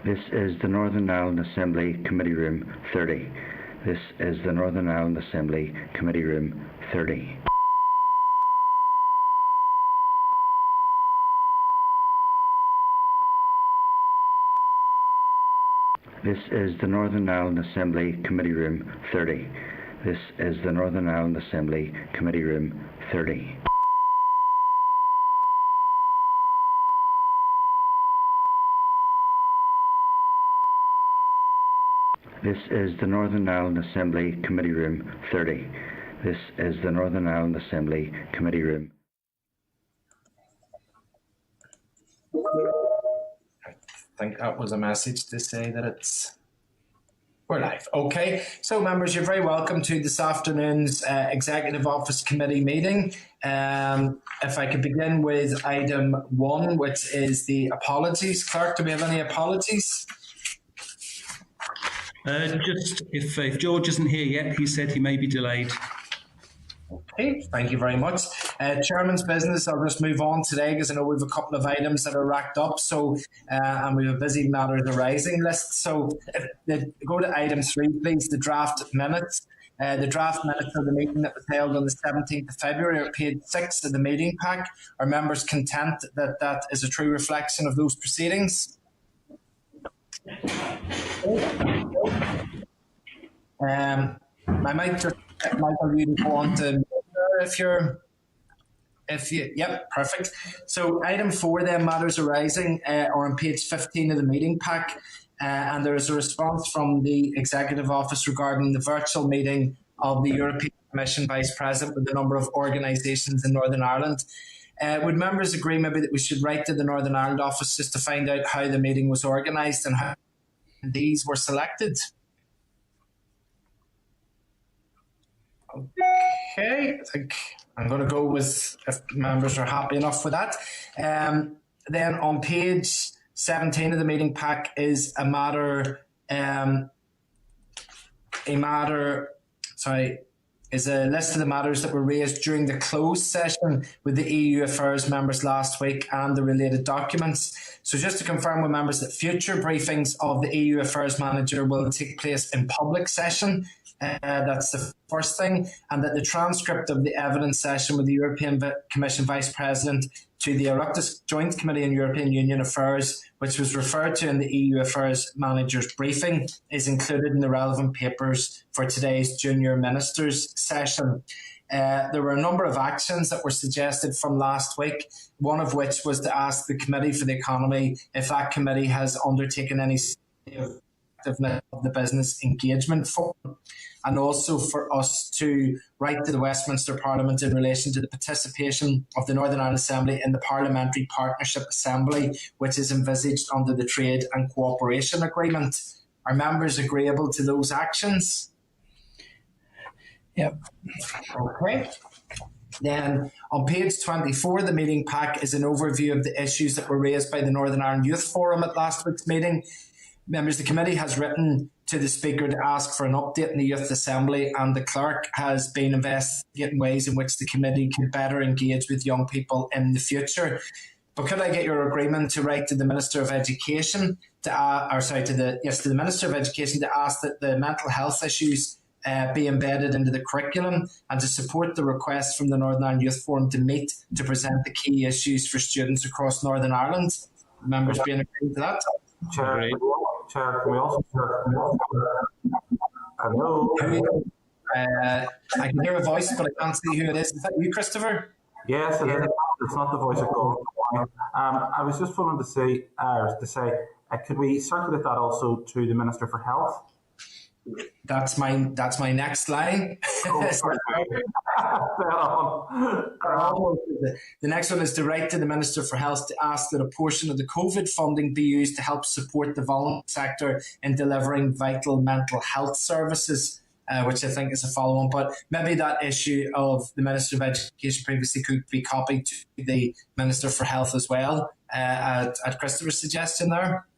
This is the Northern Ireland Assembly Committee Room 30. This is the Northern Ireland Assembly Committee Room 30. This is the Northern Ireland Assembly Committee Room 30. This is the Northern Ireland Assembly Committee Room 30. This is the Northern Ireland Assembly Committee Room 30. This is the Northern Ireland Assembly Committee Room. I think that was a message to say that we're live. Okay, so members, you're very welcome to this afternoon's Executive Office Committee meeting. If I could begin with item 1, which is the apologies. Clerk, do we have any apologies? Just if George isn't here yet, he said he may be delayed. Okay, thank you very much. Chairman's business, I'll just move on today because I know we have a couple of items that are racked up. So, and we have a busy matters arising list. So, go to item 3, please, the draft minutes. The draft minutes of the meeting that was held on the 17th of February are page 6 of the meeting pack. Are members content that that is a true reflection of those proceedings? I might just get Michael, you to go on to yep, perfect. So item 4 then, matters arising, are on page 15 of the meeting pack, and there is a response from the Executive Office regarding the virtual meeting of the European Commission Vice President with a number of organisations in Northern Ireland. Would members agree maybe that we should write to the Northern Ireland office just to find out how the meeting was organised and how these were selected? Okay, I think I'm going to go with, if members are happy enough with that. Then on page 17 of the meeting pack is is a list of the matters that were raised during the closed session with the EU Affairs members last week and the related documents. So just to confirm with members that future briefings of the EU Affairs Manager will take place in public session. That's the first thing, and that the transcript of the evidence session with the European Commission Vice President to the Oireachtas Joint Committee on European Union Affairs, which was referred to in the EU Affairs Manager's briefing, is included in the relevant papers for today's Junior Ministers session. There were a number of actions that were suggested from last week, one of which was to ask the Committee for the Economy if that committee has undertaken any of the Business Engagement Forum, and also for us to write to the Westminster Parliament in relation to the participation of the Northern Ireland Assembly in the Parliamentary Partnership Assembly, which is envisaged under the Trade and Cooperation Agreement. Are members agreeable to those actions? Yep. Okay. Then on page 24 of the meeting pack is an overview of the issues that were raised by the Northern Ireland Youth Forum at last week's meeting. Members, the committee has written to the Speaker to ask for an update in the Youth Assembly, and the Clerk has been investigating ways in which the committee can better engage with young people in the future. But could I get your agreement to write to the Minister of Education to the Minister of Education to ask that the mental health issues be embedded into the curriculum, and to support the request from the Northern Ireland Youth Forum to meet to present the key issues for students across Northern Ireland? Members being agreed to that? Chair, can we also hello? I can hear a voice, but I can't see who it is. Is that you, Christopher? Yes, it is. It's not the voice of God. I was just wanting to say, could we circulate that also to the Minister for Health? That's my next line. The next one is to write to the Minister for Health to ask that a portion of the COVID funding be used to help support the voluntary sector in delivering vital mental health services, which I think is a follow-on. But maybe that issue of the Minister of Education previously could be copied to the Minister for Health as well, at Christopher's suggestion there.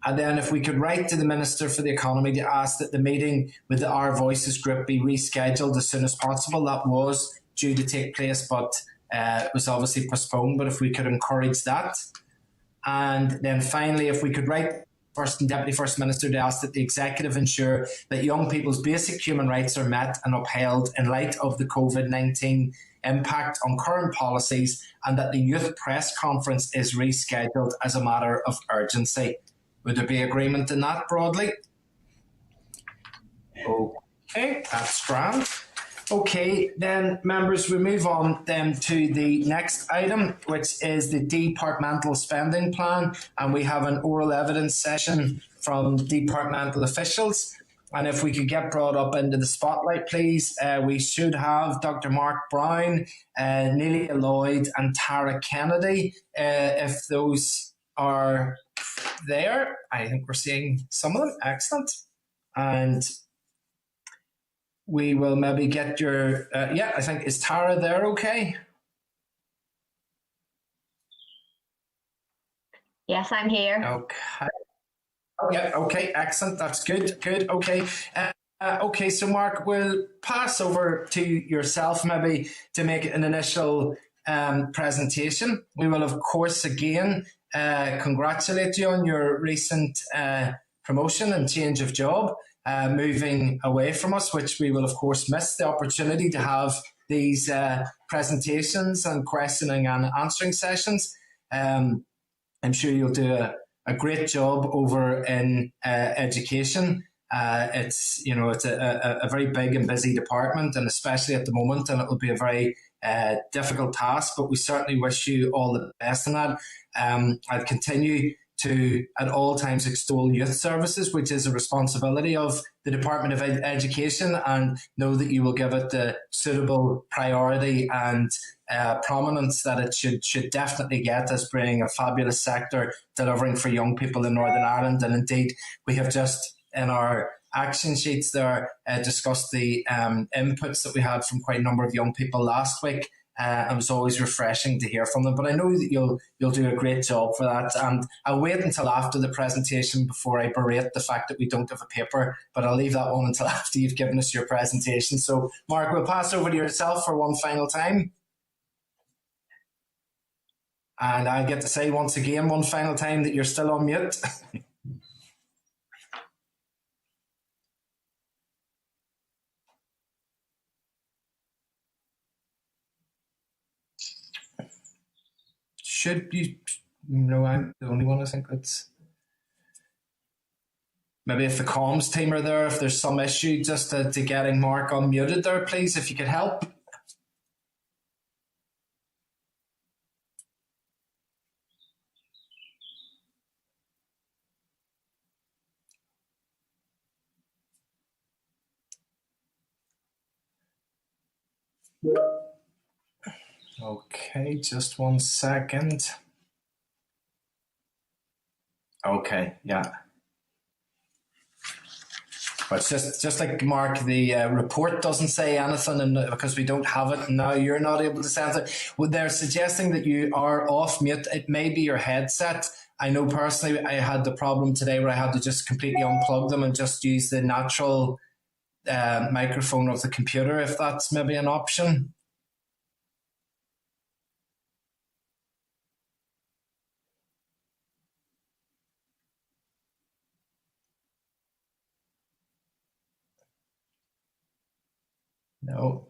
And then if we could write to the Minister for the Economy to ask that the meeting with the Our Voices group be rescheduled as soon as possible. That was due to take place, but it was obviously postponed. But if we could encourage that. And then finally, if we could write First and Deputy First Minister to ask that the Executive ensure that young people's basic human rights are met and upheld in light of the COVID-19 impact on current policies, and that the Youth Press Conference is rescheduled as a matter of urgency. Would there be agreement in that broadly? Okay, that's grand. Okay, then members, we move on then to the next item, which is the Departmental Spending Plan, and we have an oral evidence session from departmental officials. And if we could get brought up into the spotlight, please, we should have Dr. Mark Browne, Neelia Lloyd and Tara Kennedy. If those are there, I think we're seeing some of them. Excellent. And we will maybe get your, I think, is Tara there okay? Yes, I'm here. Okay. Yeah, okay, excellent. That's good. Good, okay. Okay, so Mark, we'll pass over to yourself maybe to make an initial presentation. We will, of course, again, congratulate you on your recent promotion and change of job. Moving away from us, which we will of course miss the opportunity to have these presentations and questioning and answering sessions. I'm sure you'll do a great job over in education. It's a very big and busy department, and especially at the moment, and it will be a very difficult task, but we certainly wish you all the best in that. I'll continue to at all times extol youth services, which is a responsibility of the Department of Education, and know that you will give it the suitable priority and prominence that it should definitely get, as being a fabulous sector delivering for young people in Northern Ireland. And indeed, we have just in our action sheets there discussed the inputs that we had from quite a number of young people last week. It was always refreshing to hear from them, but I know that you'll do a great job for that. And I'll wait until after the presentation before I berate the fact that we don't have a paper, but I'll leave that one until after you've given us your presentation. So, Mark, we'll pass over to yourself for one final time. And I get to say once again, one final time, that you're still on mute. Should you? No, I'm the only one. I think that's maybe if the comms team are there, if there's some issue just to getting Mark unmuted there, please, if you could help. Okay, just 1 second. Okay, yeah. But it's just like Mark, the report doesn't say anything, and because we don't have it, and now you're not able to say anything. Well, they're suggesting that you are off mute. It may be your headset. I know personally I had the problem today where I had to just completely unplug them and just use the natural microphone of the computer, if that's maybe an option. No.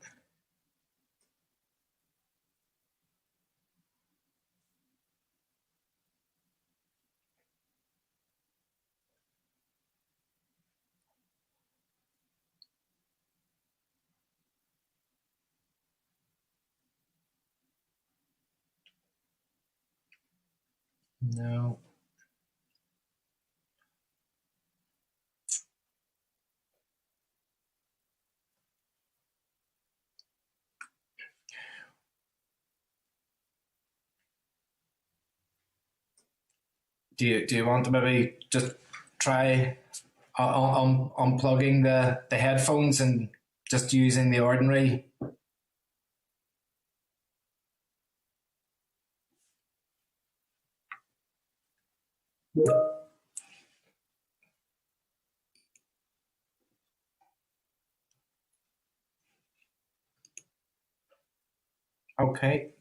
No. Do you want to maybe just try unplugging the headphones and just using the ordinary? Okay.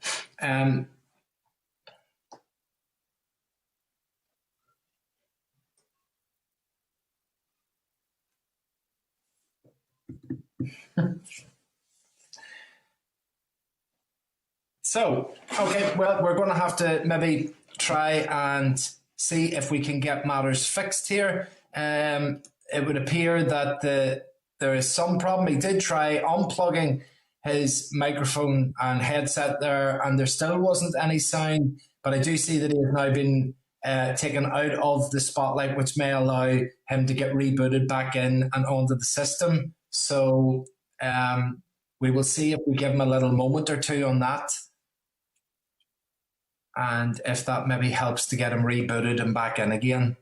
So, okay, well, we're going to have to maybe try and see if we can get matters fixed here. It would appear that there is some problem. He did try unplugging his microphone and headset there, and there still wasn't any sound. But I do see that he has now been taken out of the spotlight, which may allow him to get rebooted back in and onto the system. So we will see if we give him a little moment or two on that. And if that maybe helps to get him rebooted and back in again.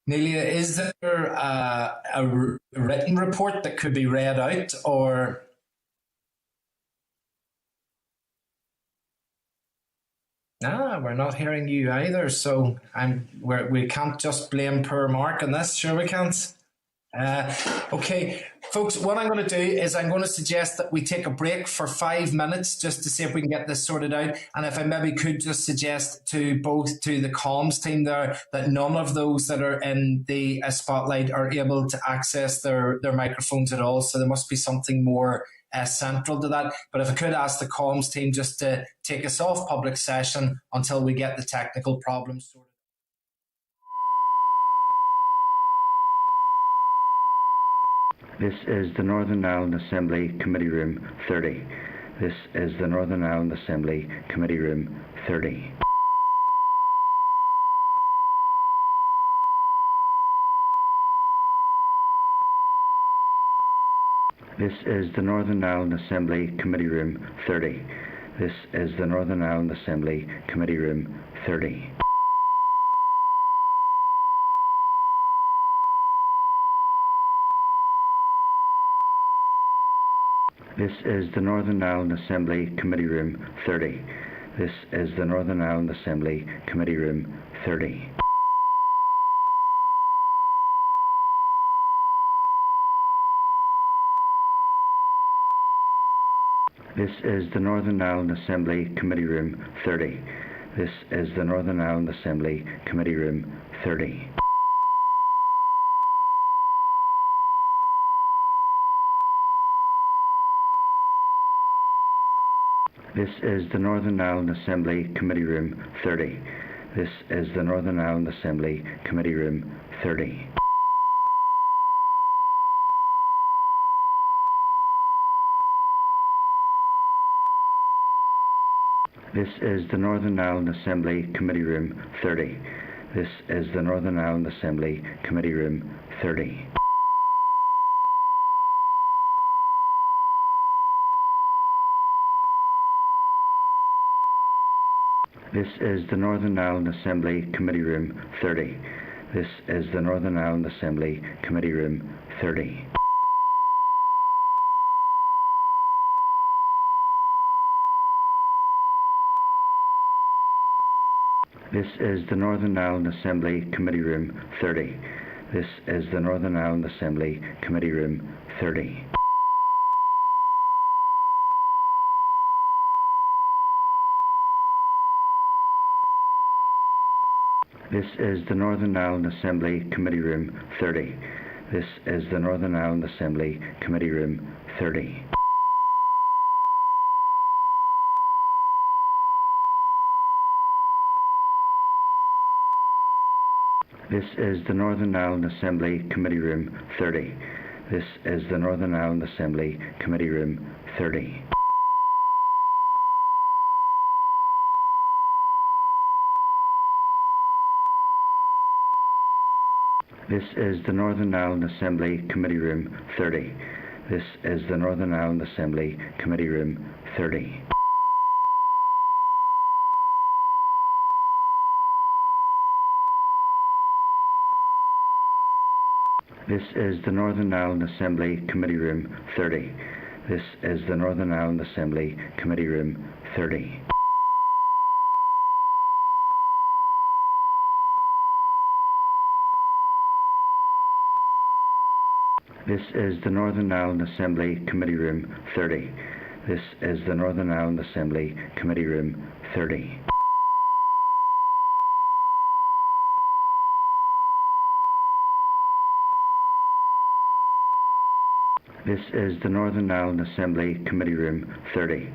Neelia, is there a written report that could be read out, or? We're not hearing you either, so we can't just blame poor Mark on this. Sure we can't. Okay, folks, what I'm going to do is I'm going to suggest that we take a break for 5 minutes just to see if we can get this sorted out. And if I maybe could just suggest to the comms team there that none of those that are in the spotlight are able to access their microphones at all. So there must be something more central to that. But if I could ask the comms team just to take us off public session until we get the technical problems sorted. This is the Northern Ireland Assembly Committee Room 30. This is the Northern Ireland Assembly Committee Room 30. This is the Northern Ireland Assembly Committee Room 30. This is the Northern Ireland Assembly Committee Room 30. This is the Northern Ireland Assembly Committee Room 30. This is the Northern Ireland Assembly Committee Room 30. This is the Northern Ireland Assembly Committee Room 30. This is the Northern Ireland Assembly Committee Room 30. This is the Northern Ireland Assembly Committee Room 30. This is the Northern Ireland Assembly Committee Room 30. This is the Northern Ireland Assembly Committee Room 30. This is the Northern Ireland Assembly Committee Room 30. This is the Northern Ireland Assembly Committee Room 30. This is the Northern Ireland Assembly Committee Room 30. This is the Northern Ireland Assembly Committee Room 30. This is the Northern Ireland Assembly Committee Room 30. This is the Northern Ireland Assembly Committee Room 30. This is the Northern Ireland Assembly Committee Room 30. This is the Northern Ireland Assembly Committee Room 30. This is the Northern Ireland Assembly Committee Room 30. This is the Northern Ireland Assembly Committee Room 30. This is the Northern Ireland Assembly Committee Room 30. This is the Northern Ireland Assembly Committee Room 30. This is the Northern Ireland Assembly Committee Room 30. This is the Northern Ireland Assembly Committee Room 30. This is the Northern Ireland Assembly Committee Room 30. This is the Northern Ireland Assembly Committee Room 30.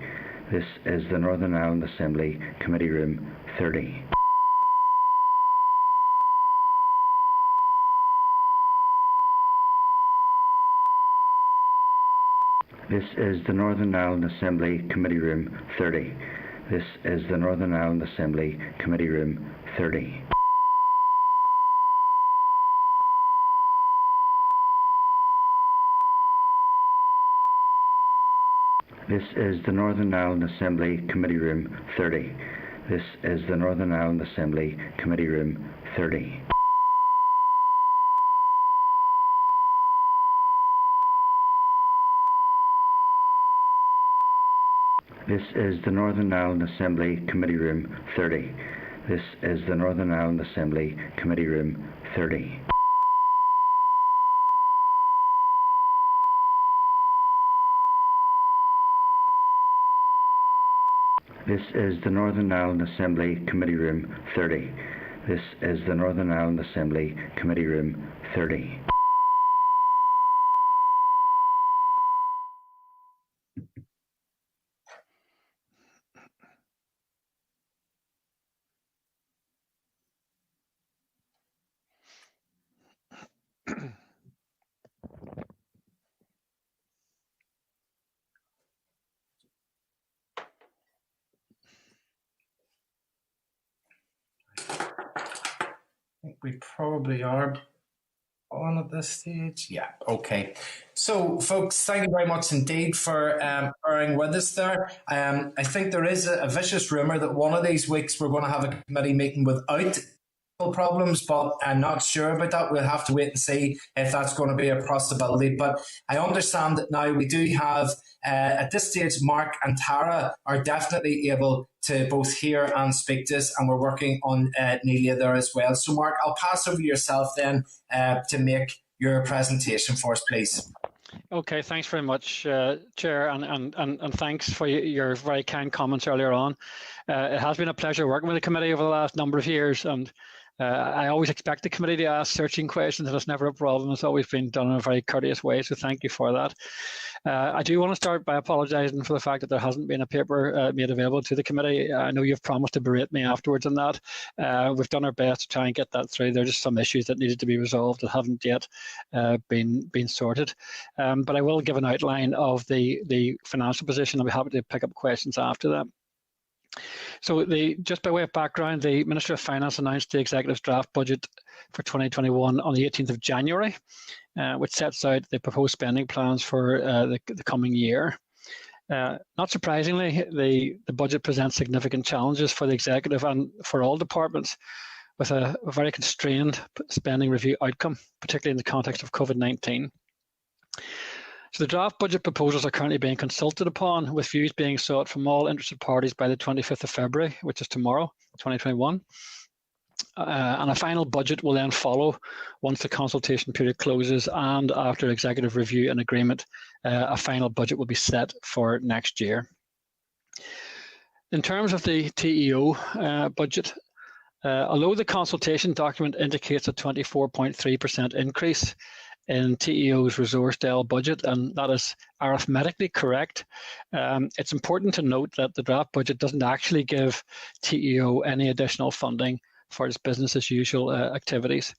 This is the Northern Ireland Assembly Committee Room 30. This is the Northern Ireland Assembly Committee Room 30. This is the Northern Ireland Assembly Committee Room 30. This is the Northern Ireland Assembly Committee Room 30. This is the Northern Ireland Assembly Committee Room 30. This is the Northern Ireland Assembly Committee Room 30. This is the Northern Ireland Assembly Committee Room 30. This is the Northern Ireland Assembly Committee Room 30. This is the Northern Ireland Assembly Committee Room 30. I think we probably are on at this stage. Yeah, okay. So, folks, thank you very much indeed for bearing with us there. I think there is a vicious rumour that one of these weeks we're going to have a committee meeting without problems, but I'm not sure about that. We'll have to wait and see if that's going to be a possibility. But I understand that now we do have, at this stage, Mark and Tara are definitely able to both hear and speak to us, and we're working on Neelia there as well. So, Mark, I'll pass over to yourself then to make your presentation for us, please. Okay, thanks very much, Chair, and thanks for your very kind comments earlier on. It has been a pleasure working with the committee over the last number of years, and I always expect the committee to ask searching questions, and it's never a problem. It's always been done in a very courteous way, so thank you for that. I do want to start by apologising for the fact that there hasn't been a paper made available to the committee. I know you've promised to berate me afterwards on that. We've done our best to try and get that through. There are just some issues that needed to be resolved that haven't yet been sorted. But I will give an outline of the financial position. I'll be happy to pick up questions after that. So just by way of background, the Minister of Finance announced the Executive's draft budget for 2021 on the 18th of January, which sets out the proposed spending plans for the coming year. Not surprisingly, the budget presents significant challenges for the Executive and for all departments, with a very constrained spending review outcome, particularly in the context of COVID-19. So the draft budget proposals are currently being consulted upon, with views being sought from all interested parties by the 25th of February, which is tomorrow, 2021. And a final budget will then follow once the consultation period closes, and after executive review and agreement, a final budget will be set for next year. In terms of the TEO budget, although the consultation document indicates a 24.3% increase in TEO's resource-style budget, and that is arithmetically correct, it's important to note that the draft budget doesn't actually give TEO any additional funding for its business as usual activities.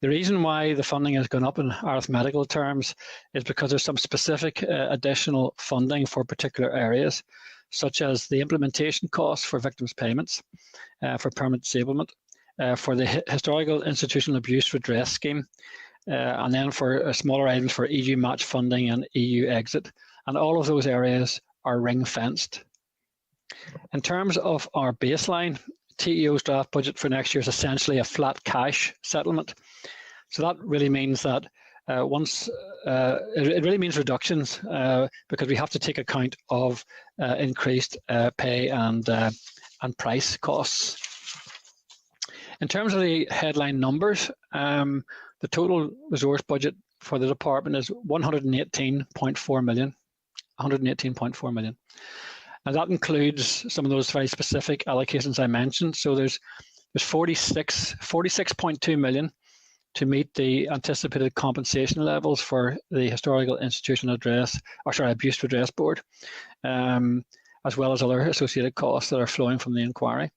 The reason why the funding has gone up in arithmetical terms is because there's some specific additional funding for particular areas, such as the implementation costs for victims' payments, for permanent disablement, for the Historical Institutional Abuse Redress Scheme, and then for smaller items for EU match funding and EU exit. And all of those areas are ring-fenced. In terms of our baseline, TEO's draft budget for next year is essentially a flat cash settlement. So that really means that it really means reductions because we have to take account of increased pay and price costs. In terms of the headline numbers, the total resource budget for the department is 118.4 million. 118.4 million. And that includes some of those very specific allocations I mentioned. So there's 46.2 million to meet the anticipated compensation levels for the Historical Institution Abuse Redress Board, as well as other associated costs that are flowing from the inquiry.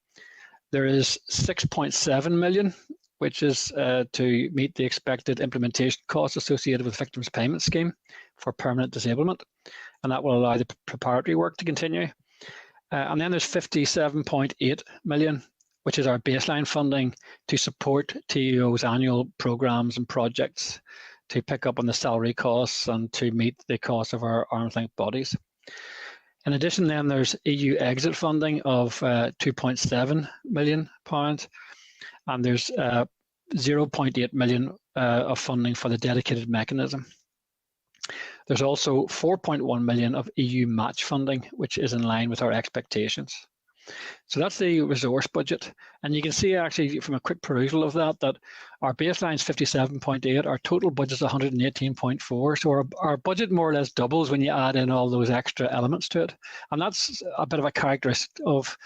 There is 6.7 million, which is to meet the expected implementation costs associated with Victims Payment Scheme for permanent disablement, and that will allow the preparatory work to continue. And then there's 57.8 million, which is our baseline funding to support TEO's annual programmes and projects to pick up on the salary costs and to meet the costs of our arm's length bodies. In addition, then there's EU exit funding of £2.7 million, and there's 0.8 million of funding for the dedicated mechanism. There's also 4.1 million of EU match funding, which is in line with our expectations. So that's the resource budget. And you can see actually from a quick perusal of that, that our baseline is 57.8, our total budget is 118.4. So our budget more or less doubles when you add in all those extra elements to it. And that's a bit of a characteristic of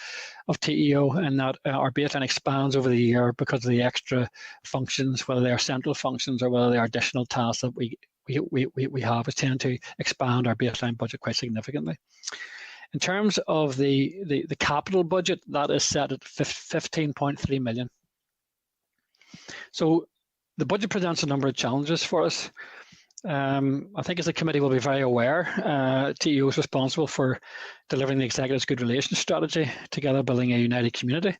TEO, in that our baseline expands over the year because of the extra functions, whether they are central functions or whether they are additional tasks that we have, which tend to expand our baseline budget quite significantly. In terms of the capital budget, that is set at 15.3 million. So the budget presents a number of challenges for us. I think as a committee will be very aware, TEO is responsible for delivering the Executive's Good Relations Strategy, together building a united community.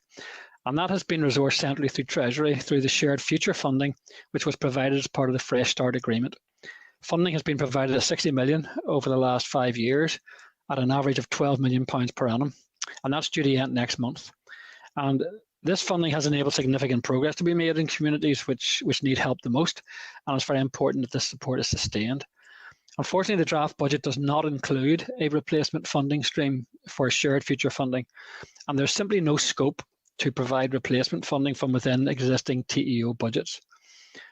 And that has been resourced centrally through Treasury, through the shared future funding, which was provided as part of the Fresh Start Agreement. Funding has been provided at 60 million over the last 5 years, at an average of £12 million per annum, and that's due to end next month. And this funding has enabled significant progress to be made in communities which need help the most, and it's very important that this support is sustained. Unfortunately, the draft budget does not include a replacement funding stream for shared future funding, and there's simply no scope to provide replacement funding from within existing TEO budgets.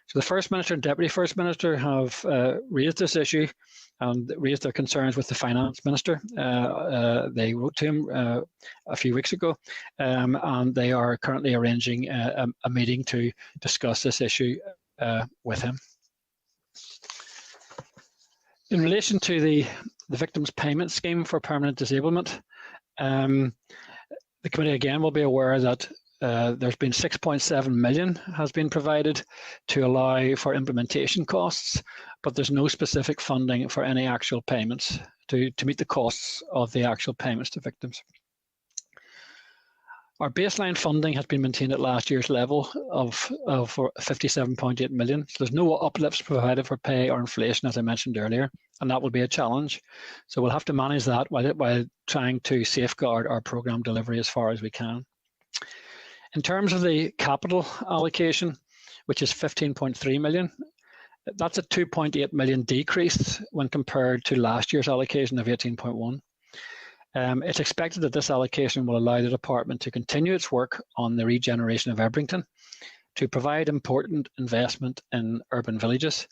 So the First Minister and Deputy First Minister have raised this issue and raised their concerns with the Finance Minister. They wrote to him a few weeks ago, and they are currently arranging a meeting to discuss this issue with him. In relation to the Victims Payment Scheme for permanent disablement, the committee again will be aware that there's been 6.7 million has been provided to allow for implementation costs, but there's no specific funding for any actual payments to meet the costs of the actual payments to victims. Our baseline funding has been maintained at last year's level of 57.8 million. So there's no uplifts provided for pay or inflation, as I mentioned earlier, and that will be a challenge. So we'll have to manage that while trying to safeguard our programme delivery as far as we can. In terms of the capital allocation, which is 15.3 million, that's a 2.8 million decrease when compared to last year's allocation of 18.1. It's expected that this allocation will allow the department to continue its work on the regeneration of Ebrington, to provide important investment in urban villages,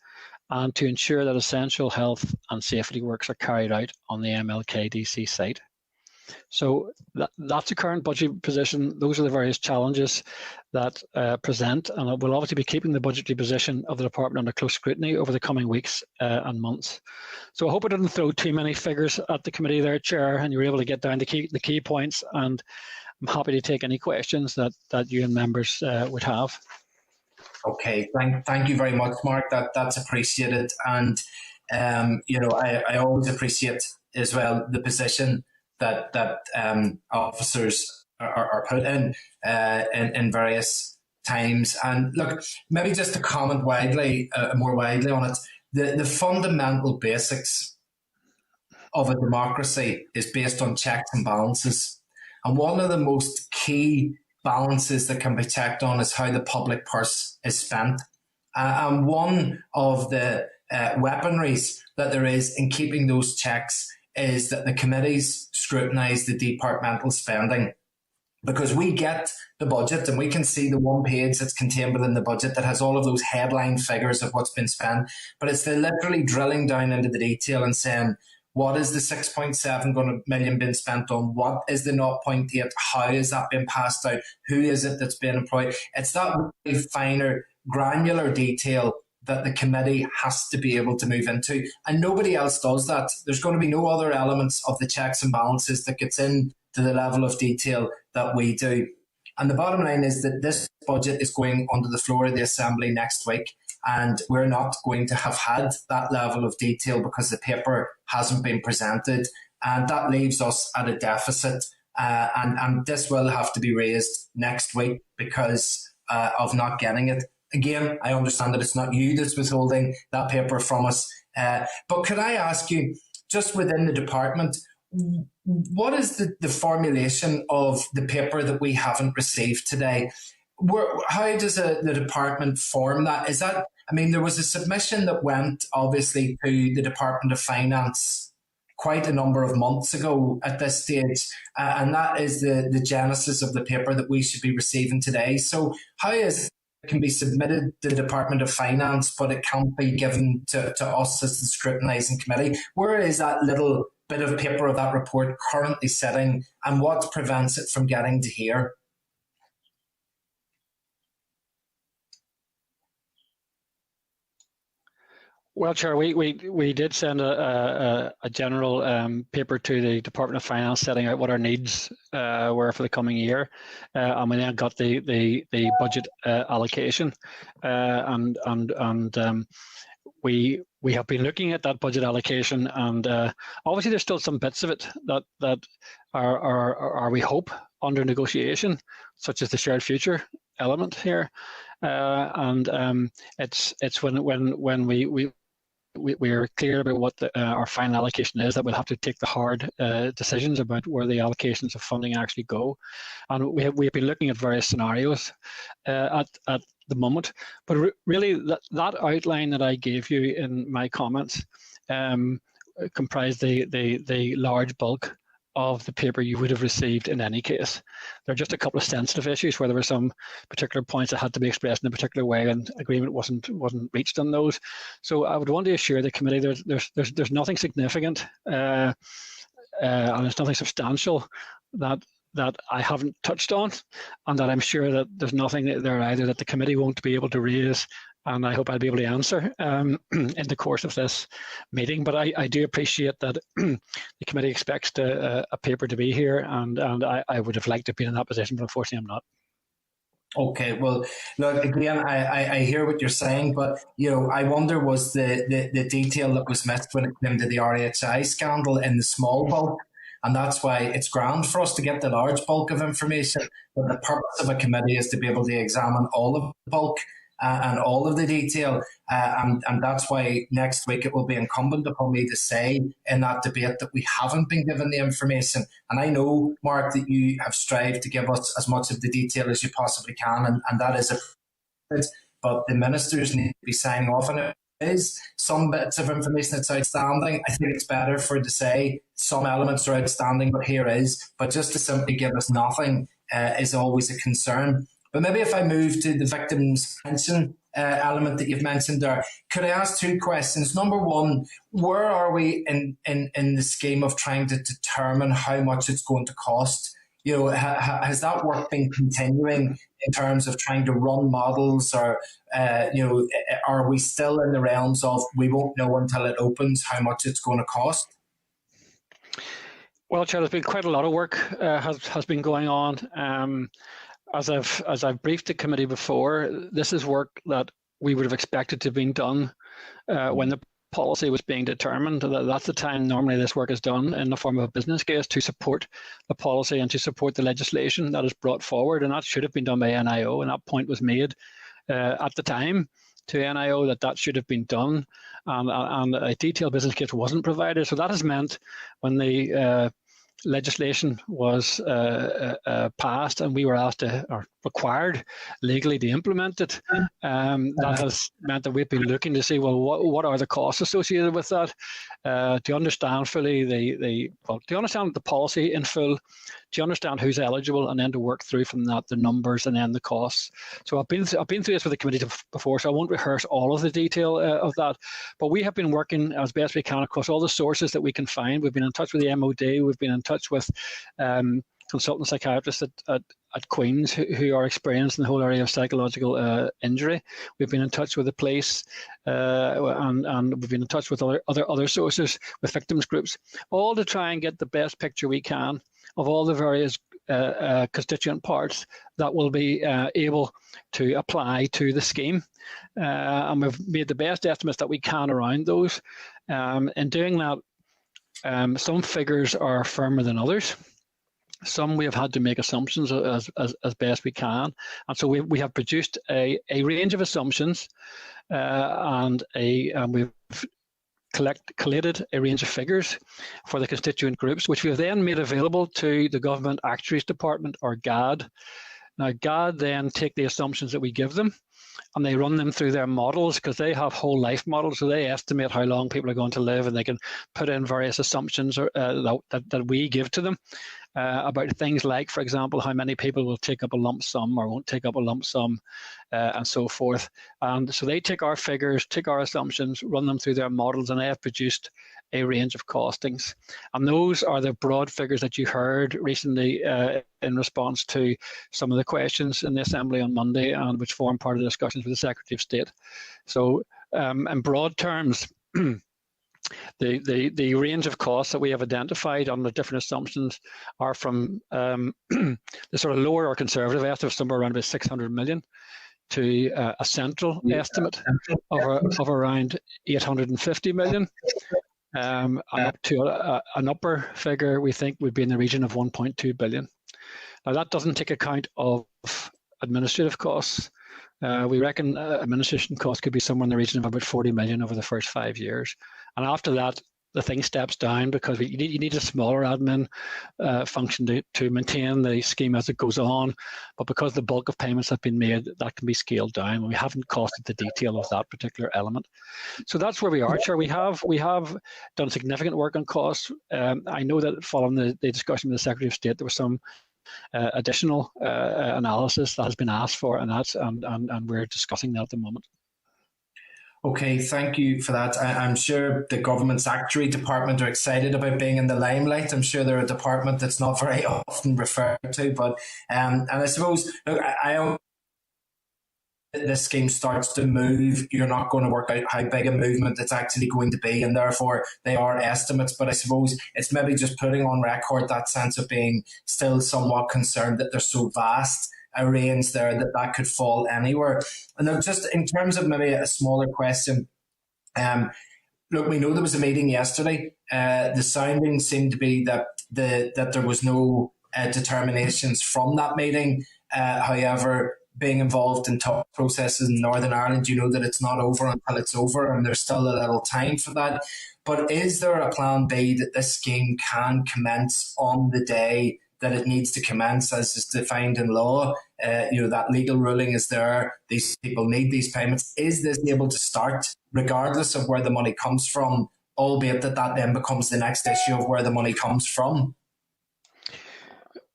and to ensure that essential health and safety works are carried out on the MLKDC site. So that's the current budget position. Those are the various challenges that present, and we'll obviously be keeping the budgetary position of the department under close scrutiny over the coming weeks and months. So I hope I didn't throw too many figures at the committee there, Chair, and you were able to get down the key points, and I'm happy to take any questions that you and members would have. Okay, thank you very much, Mark. That's appreciated, and I always appreciate as well the position that officers are put in various times. And look, maybe just to comment more widely on it, the fundamental basics of a democracy is based on checks and balances. And one of the most key balances that can be checked on is how the public purse is spent. And one of the weaponries that there is in keeping those checks is that the committees scrutinise the departmental spending, because we get the budget and we can see the one page that's contained within the budget that has all of those headline figures of what's been spent, but it's the literally drilling down into the detail and saying, what is the 6.7 million been spent on? What is the 0.8? How is that being passed out? Who is it that's been employed? It's that really finer granular detail that the committee has to be able to move into, and nobody else does that. There's going to be no other elements of the checks and balances that gets in to the level of detail that we do. And the bottom line is that this budget is going onto the floor of the Assembly next week, and we're not going to have had that level of detail because the paper hasn't been presented, and that leaves us at a deficit. And this will have to be raised next week because of not getting it. Again, I understand that it's not you that's withholding that paper from us. But could I ask you, just within the department, what is the formulation of the paper that we haven't received today? How does the department form that? Is that, I mean, there was a submission that went obviously to the Department of Finance quite a number of months ago at this stage, and that is the genesis of the paper that we should be receiving today. So how is it can be submitted to the Department of Finance, but it can't be given to us as the scrutinising committee? Where is that little bit of paper of that report currently sitting, and what prevents it from getting to here? Well, Chair, we did send a general paper to the Department of Finance setting out what our needs were for the coming year, and we then got the budget allocation, and we have been looking at that budget allocation, and obviously there's still some bits of it that are we hope under negotiation, such as the shared future element here, and it's when we are clear about what our final allocation is that we'll have to take the hard decisions about where the allocations of funding actually go. And we have been looking at various scenarios at the moment, but really that outline that I gave you in my comments comprised the large bulk of the paper you would have received in any case. There are just a couple of sensitive issues where there were some particular points that had to be expressed in a particular way, and agreement wasn't reached on those. So I would want to assure the committee there's nothing significant and there's nothing substantial that I haven't touched on, and that I'm sure that there's nothing there either that the committee won't be able to raise, and I hope I'll be able to answer in the course of this meeting. But I do appreciate that the committee expects a paper to be here, and I would have liked to be in that position, but unfortunately I'm not. Okay, well, look, again, I hear what you're saying, but I wonder, was the detail that was missed when it came to the RHI scandal in the small bulk? And that's why it's grand for us to get the large bulk of information. But the purpose of a committee is to be able to examine all of the bulk and all of the detail. And that's why next week it will be incumbent upon me to say in that debate that we haven't been given the information. And I know, Mark, that you have strived to give us as much of the detail as you possibly can, and that is but the ministers need to be signing off on it. Is some bits of information that's outstanding. I think it's better for to say some elements are outstanding, but here is. But just to simply give us nothing is always a concern. But maybe if I move to the victims' pension element that you've mentioned there, could I ask two questions? Number one, where are we in the scheme of trying to determine how much it's going to cost? Has that work been continuing in terms of trying to run models, or are we still in the realms of we won't know until it opens how much it's going to cost? Well, Chair, there's been quite a lot of work has been going on. As I've briefed the committee before, this is work that we would have expected to have been done when the policy was being determined. That's the time normally this work is done in the form of a business case to support the policy and to support the legislation that is brought forward, and that should have been done by NIO, and that point was made at the time to NIO that should have been done, and a detailed business case wasn't provided. So that has meant when the legislation was passed and we were asked to, or required legally to implement it, that has meant that we've been looking to see, well, what are the costs associated with that, to understand fully to understand the policy in full, to understand who's eligible, and then to work through from that the numbers and then the costs. So I've been through this with the committee before, so I won't rehearse all of the detail of that, but we have been working as best we can across all the sources that we can find. We've been in touch with the MOD, we've been in touch with consultant psychiatrists at Queen's who are experienced in the whole area of psychological injury. We've been in touch with the police, and we've been in touch with other sources, with victims groups, all to try and get the best picture we can of all the various constituent parts that will be able to apply to the scheme. And we've made the best estimates that we can around those. In doing that, some figures are firmer than others. Some we have had to make assumptions as best we can. And so we have produced a range of assumptions, and we've collated a range of figures for the constituent groups, which we have then made available to the Government Actuaries Department, or GAD. Now, GAD then take the assumptions that we give them and they run them through their models, because they have whole life models, so they estimate how long people are going to live, and they can put in various assumptions that we give to them about things like, for example, how many people will take up a lump sum or won't take up a lump sum, and so forth. And so they take our figures, take our assumptions, run them through their models, and they have produced a range of costings. And those are the broad figures that you heard recently in response to some of the questions in the Assembly on Monday, and which form part of the discussions with the Secretary of State. So in broad terms, the range of costs that we have identified on the different assumptions are from the sort of lower or conservative estimate, somewhere around about 600 million, to a central estimate of around 850 million. And up to an upper figure we think would be in the region of 1.2 billion. Now, that doesn't take account of administrative costs. We reckon administration costs could be somewhere in the region of about 40 million over the first 5 years. And after that, the thing steps down, because you need a smaller admin function to maintain the scheme as it goes on. But because the bulk of payments have been made, that can be scaled down, and we haven't costed the detail of that particular element. So that's where we are, Chair. We have done significant work on costs. I know that following the discussion with the Secretary of State, there was some additional analysis that has been asked for, and we're discussing that at the moment. Okay, thank you for that. I'm sure the government's actuary department are excited about being in the limelight. I'm sure they're a department that's not very often referred to, but and I suppose, look, I this scheme starts to move, you're not going to work out how big a movement it's actually going to be, and therefore they are estimates. But I suppose it's maybe just putting on record that sense of being still somewhat concerned that they're so vast a range there that could fall anywhere. And then just in terms of maybe a smaller question, look, we know there was a meeting yesterday. The sounding seemed to be that there was no determinations from that meeting. However, being involved in talk processes in Northern Ireland, you know that it's not over until it's over, and there's still a little time for that. But is there a plan B that this scheme can commence on the day that it needs to commence, as is defined in law? That legal ruling is there. These people need these payments. Is this able to start regardless of where the money comes from, albeit that then becomes the next issue of where the money comes from?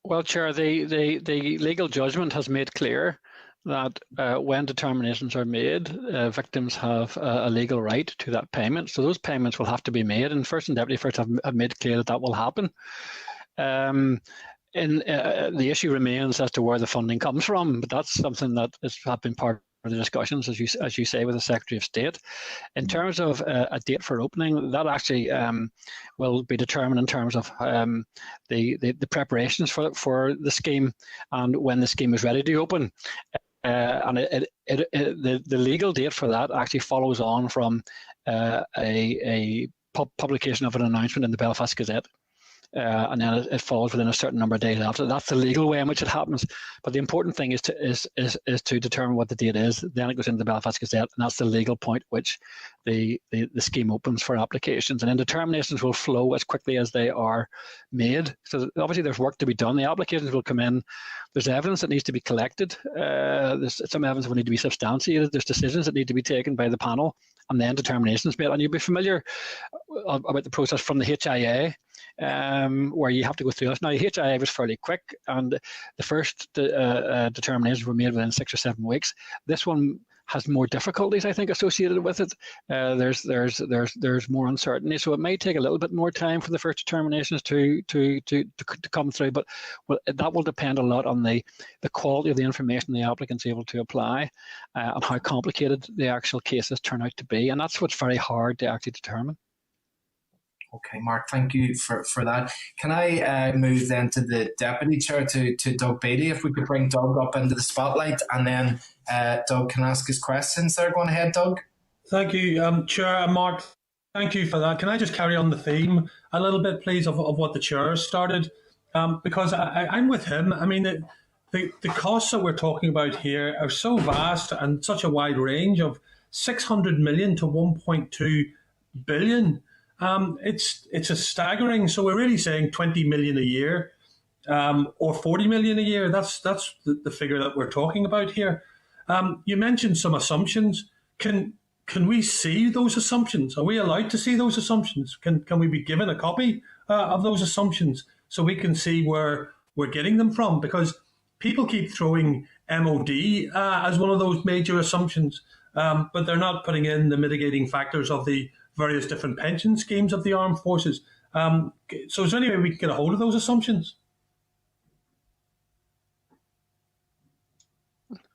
Well, Chair, the legal judgment has made clear that when determinations are made, victims have a legal right to that payment. So those payments will have to be made, and First and Deputy First have made clear that will happen. The issue remains as to where the funding comes from, but that's something that has been part of the discussions, as you say, with the Secretary of State. In terms of a date for opening, that actually will be determined in terms of the preparations for the scheme and when the scheme is ready to open. And the legal date for that actually follows on from a publication of an announcement in the Belfast Gazette. And then it follows within a certain number of days after. That's the legal way in which it happens. But the important thing is to determine what the date is. Then it goes into the Belfast Gazette, and that's the legal point which the scheme opens for applications. And then determinations will flow as quickly as they are made. So obviously there's work to be done. The applications will come in. There's evidence that needs to be collected. There's some evidence that will need to be substantiated. There's decisions that need to be taken by the panel, and then determinations made. And you'll be familiar about the process from the HIA, where you have to go through this. Now, the HIA was fairly quick, and the first determinations were made within 6 or 7 weeks. This one has more difficulties, I think, associated with it. There's more uncertainty, so it may take a little bit more time for the first determinations to come through. But that will depend a lot on the quality of the information the applicant's able to apply, and how complicated the actual cases turn out to be, and that's what's very hard to actually determine. Okay, Mark, thank you for that. Can I move then to the Deputy Chair, to Doug Beattie? If we could bring Doug up into the spotlight, and then Doug can ask his questions there. Go on ahead, Doug. Thank you, Chair and Mark. Thank you for that. Can I just carry on the theme a little bit, please, of what the Chair started? Because I'm with him. I mean, the costs that we're talking about here are so vast and such a wide range of 600 million to 1.2 billion. It's a staggering. So we're really saying 20 million a year, or 40 million a year. That's the figure that we're talking about here. You mentioned some assumptions. Can we see those assumptions? Are we allowed to see those assumptions? Can we be given a copy of those assumptions so we can see where we're getting them from? Because people keep throwing MOD as one of those major assumptions, but they're not putting in the mitigating factors of the various different pension schemes of the armed forces. So is there any way we can get a hold of those assumptions?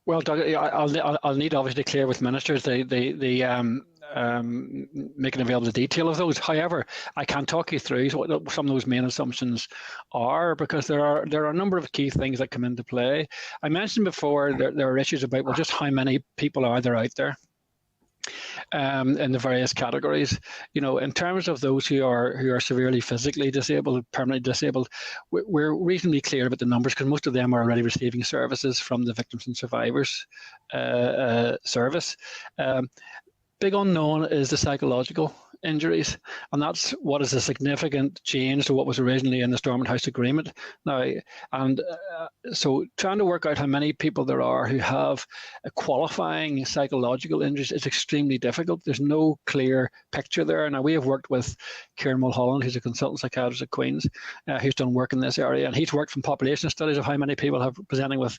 Well, Doug, I'll need obviously to clear with ministers the making available the detail of those. However, I can talk you through what some of those main assumptions are, because there are a number of key things that come into play. I mentioned before there are issues about, well, just how many people are there out there in the various categories. You know, in terms of those who are severely physically disabled, permanently disabled, we're reasonably clear about the numbers, because most of them are already receiving services from the Victims and Survivors Service. Big unknown is the psychological injuries, and that's what is a significant change to what was originally in the Stormont House Agreement now. And so trying to work out how many people there are who have a qualifying psychological injuries is extremely difficult. There's no clear picture there. Now, we have worked with Kieran Mulholland, who's a consultant psychiatrist at Queen's, who's done work in this area, and he's worked from population studies of how many people have presenting with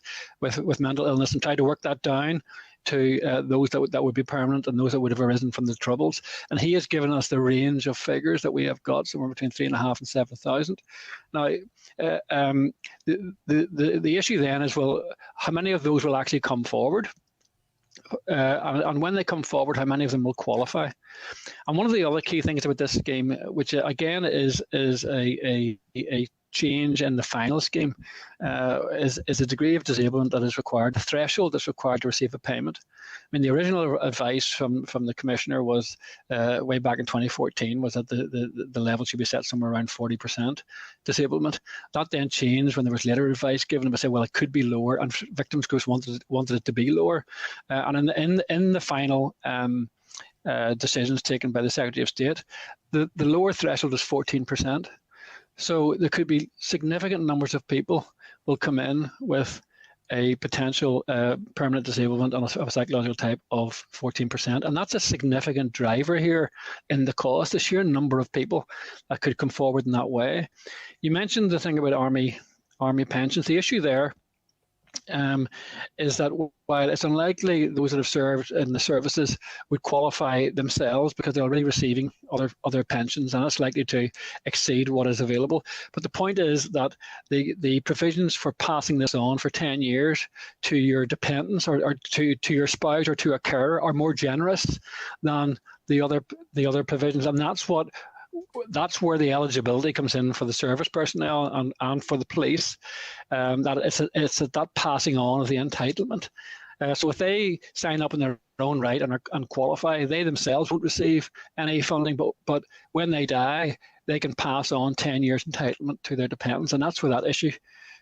mental illness, and tried to work that down to those that would be permanent and those that would have arisen from the Troubles. And he has given us the range of figures that we have got, somewhere between 3,500 and 7,000. Now, the issue then is, well, how many of those will actually come forward? And when they come forward, how many of them will qualify? And one of the other key things about this scheme, which again is a change in the final scheme, is a degree of disablement that is required, the threshold that's required to receive a payment. I mean, the original advice from the Commissioner was, way back in 2014, was that the level should be set somewhere around 40% disablement. That then changed when there was later advice given to say, well, it could be lower, and victims groups wanted it to be lower. And in the final decisions taken by the Secretary of State, the lower threshold is 14%. So there could be significant numbers of people will come in with a potential permanent disablement of a psychological type of 14%. And that's a significant driver here in the cost, the sheer number of people that could come forward in that way. You mentioned the thing about army pensions. The issue there is that while it's unlikely those that have served in the services would qualify themselves because they're already receiving other pensions, and it's likely to exceed what is available. But the point is that the provisions for passing this on for 10 years to your dependents or to your spouse or to a carer are more generous than the other provisions, and that's where the eligibility comes in for the service personnel and for the police. That it's that passing on of the entitlement. So if they sign up in their own right and qualify, they themselves won't receive any funding. But when they die, they can pass on 10 years entitlement to their dependents, and that's where that issue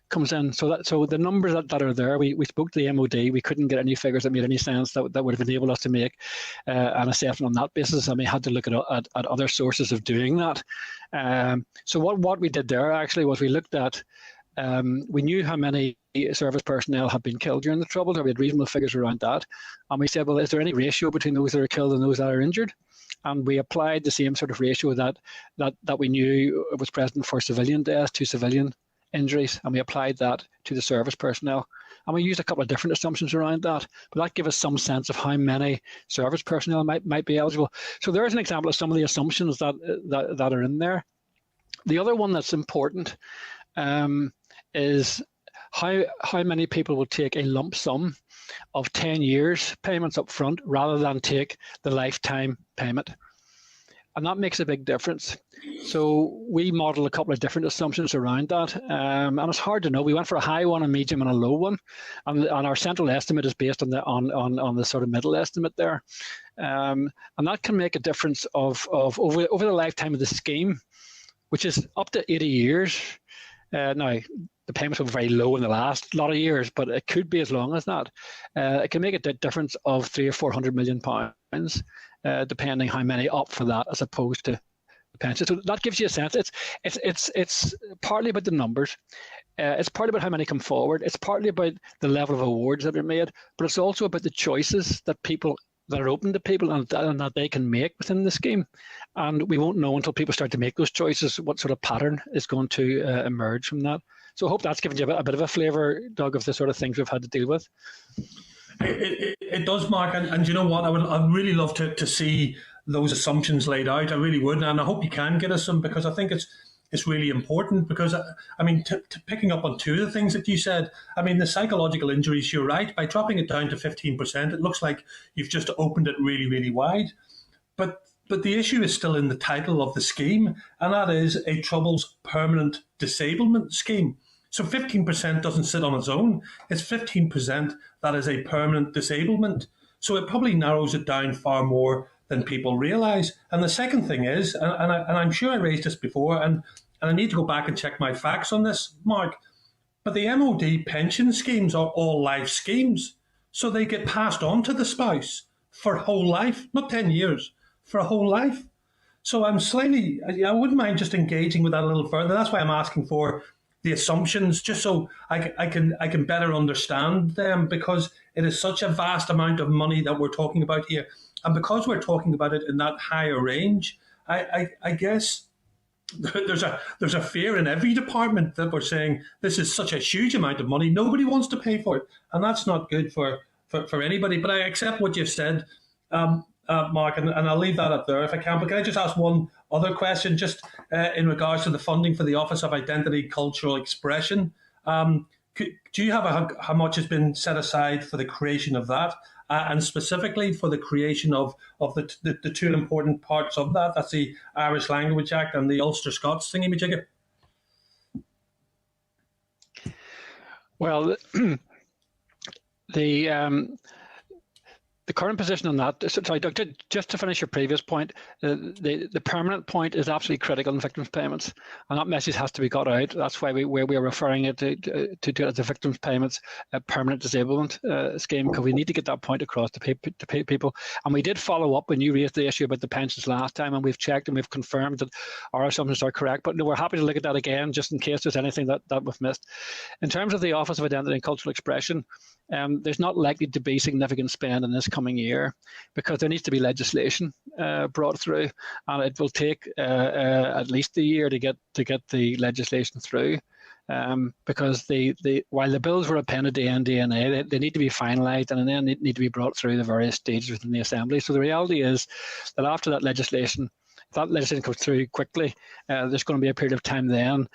comes in. So the numbers that are there, we spoke to the MOD, we couldn't get any figures that made any sense that would have enabled us to make an assessment on that basis, and we had to look at other sources of doing that. So what we did there actually was we looked at, we knew how many service personnel had been killed during the Troubles, and we had reasonable figures around that, and we said, well, is there any ratio between those that are killed and those that are injured? And we applied the same sort of ratio that we knew was present for civilian deaths to civilian injuries, and we applied that to the service personnel. And we used a couple of different assumptions around that, but that gave us some sense of how many service personnel might be eligible. So there's an example of some of the assumptions that are in there. The other one that's important is how many people will take a lump sum of 10 years payments up front rather than take the lifetime payment. And that makes a big difference. So we model a couple of different assumptions around that. And it's hard to know. We went for a high one, a medium, and a low one. And our central estimate is based on the sort of middle estimate there. And that can make a difference of over the lifetime of the scheme, which is up to 80 years. Now, the payments were very low in the last lot of years, but it could be as long as that. It can make a difference of £300 or £400 million, depending how many opt for that as opposed to the pension. So that gives you a sense. It's partly about the numbers. It's partly about how many come forward. It's partly about the level of awards that are made, but it's also about the choices that are open to people and that they can make within the scheme. And we won't know until people start to make those choices what sort of pattern is going to emerge from that. So I hope that's given you a bit of a flavour, Doug, of the sort of things we've had to deal with. It does, Mark, and you know what? I'd really love to see those assumptions laid out. I really would, and I hope you can get us some, because I think it's really important. Because I mean, picking up on two of the things that you said, I mean, the psychological injuries. You're right. By dropping it down to 15%, it looks like you've just opened it really, really wide. But the issue is still in the title of the scheme, and that is a Troubles Permanent Disablement Scheme. So 15% doesn't sit on its own. It's 15% that is a permanent disablement. So it probably narrows it down far more than people realise. And the second thing is, and I'm sure I raised this before, and I need to go back and check my facts on this, Mark, but the MOD pension schemes are all life schemes. So they get passed on to the spouse for whole life, not 10 years, for a whole life. So I wouldn't mind just engaging with that a little further. That's why I'm asking for the assumptions, just so I can better understand them, because it is such a vast amount of money that we're talking about here. And because we're talking about it in that higher range, I guess there's a fear in every department that we're saying this is such a huge amount of money, nobody wants to pay for it. And that's not good for anybody. But I accept what you've said, Mark, and I'll leave that up there if I can. But can I just ask one other question, just in regards to the funding for the Office of Identity Cultural Expression? Do you have how much has been set aside for the creation of that, and specifically for the creation of the two important parts of that? That's the Irish Language Act and the Ulster Scots thingy-majigger. Well, the current position on that, sorry, Doug, just to finish your previous point, the permanent point is absolutely critical in victims' payments, and that message has to be got out. That's why we are referring it to do it as a victims' payments permanent disablement scheme, because we need to get that point across to people. And we did follow up when you raised the issue about the pensions last time, and we've checked and we've confirmed that our assumptions are correct. But no, we're happy to look at that again, just in case there's anything that we've missed. In terms of the Office of Identity and Cultural Expression, there's not likely to be significant spend in this coming year, because there needs to be legislation brought through, and it will take at least a year to get the legislation through, because while the bills were appended to NDNA, they need to be finalised and then need to be brought through the various stages within the Assembly. So the reality is that after that legislation, if that legislation comes through quickly, there's going to be a period of time then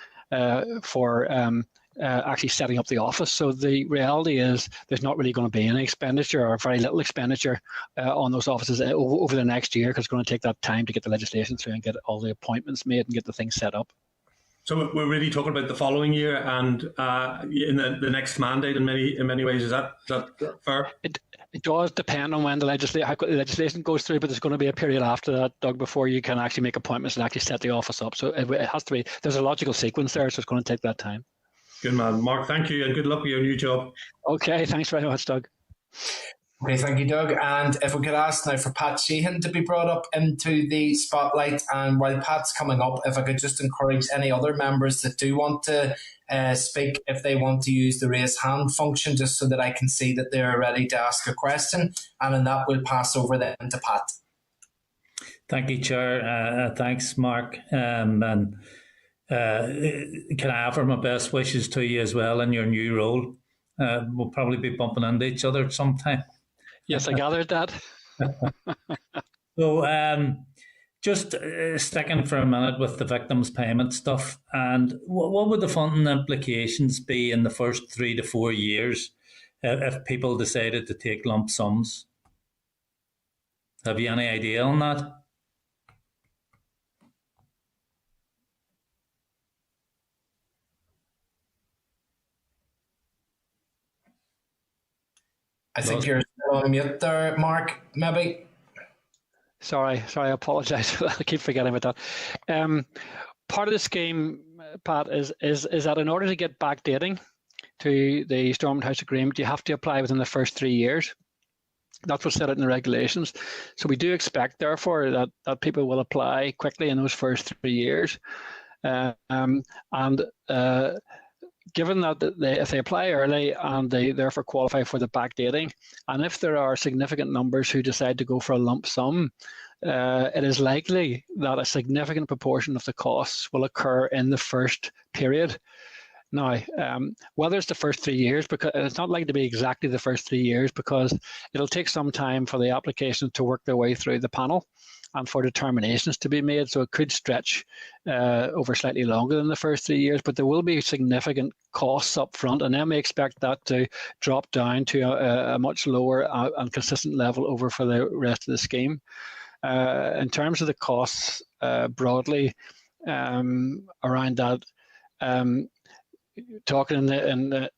for actually setting up the office. So the reality is there's not really going to be any expenditure, or very little expenditure on those offices over the next year, because it's going to take that time to get the legislation through and get all the appointments made and get the thing set up. So we're really talking about the following year and in the next mandate in many ways. Is that fair? It does depend on when how quickly the legislation goes through, but there's going to be a period after that, Doug, before you can actually make appointments and actually set the office up. So it has to be, there's a logical sequence there, so it's going to take that time. Good man. Mark, thank you, and good luck with your new job. Okay, thanks very much, Doug. Okay, thank you, Doug. And if we could ask now for Pat Sheehan to be brought up into the spotlight, and while Pat's coming up, if I could just encourage any other members that do want to speak, if they want to use the raise hand function, just so that I can see that they're ready to ask a question, and in that we'll pass over then to Pat. Thank you, Chair. Thanks, Mark. And can I offer my best wishes to you as well in your new role? We'll probably be bumping into each other sometime. Yes, I gathered that. So, just sticking for a minute with the victims' payment stuff, and what would the funding implications be in the first 3 to 4 years if people decided to take lump sums? Have you any idea on that? I think you're on mute there, Mark, maybe. Sorry, I apologise. I keep forgetting about that. Part of the scheme, Pat, is that in order to get backdating to the Stormont House Agreement, you have to apply within the first 3 years. That's what's set out in the regulations. So we do expect, therefore, that people will apply quickly in those first 3 years. Given that if they apply early and they therefore qualify for the backdating, and if there are significant numbers who decide to go for a lump sum, it is likely that a significant proportion of the costs will occur in the first period. Now, whether it's the first 3 years, because it's not likely to be exactly the first 3 years, because it'll take some time for the applications to work their way through the panel and for determinations to be made. So it could stretch over slightly longer than the first 3 years, but there will be significant costs up front, and then we expect that to drop down to a much lower and consistent level over for the rest of the scheme. In terms of the costs broadly around that, talking in the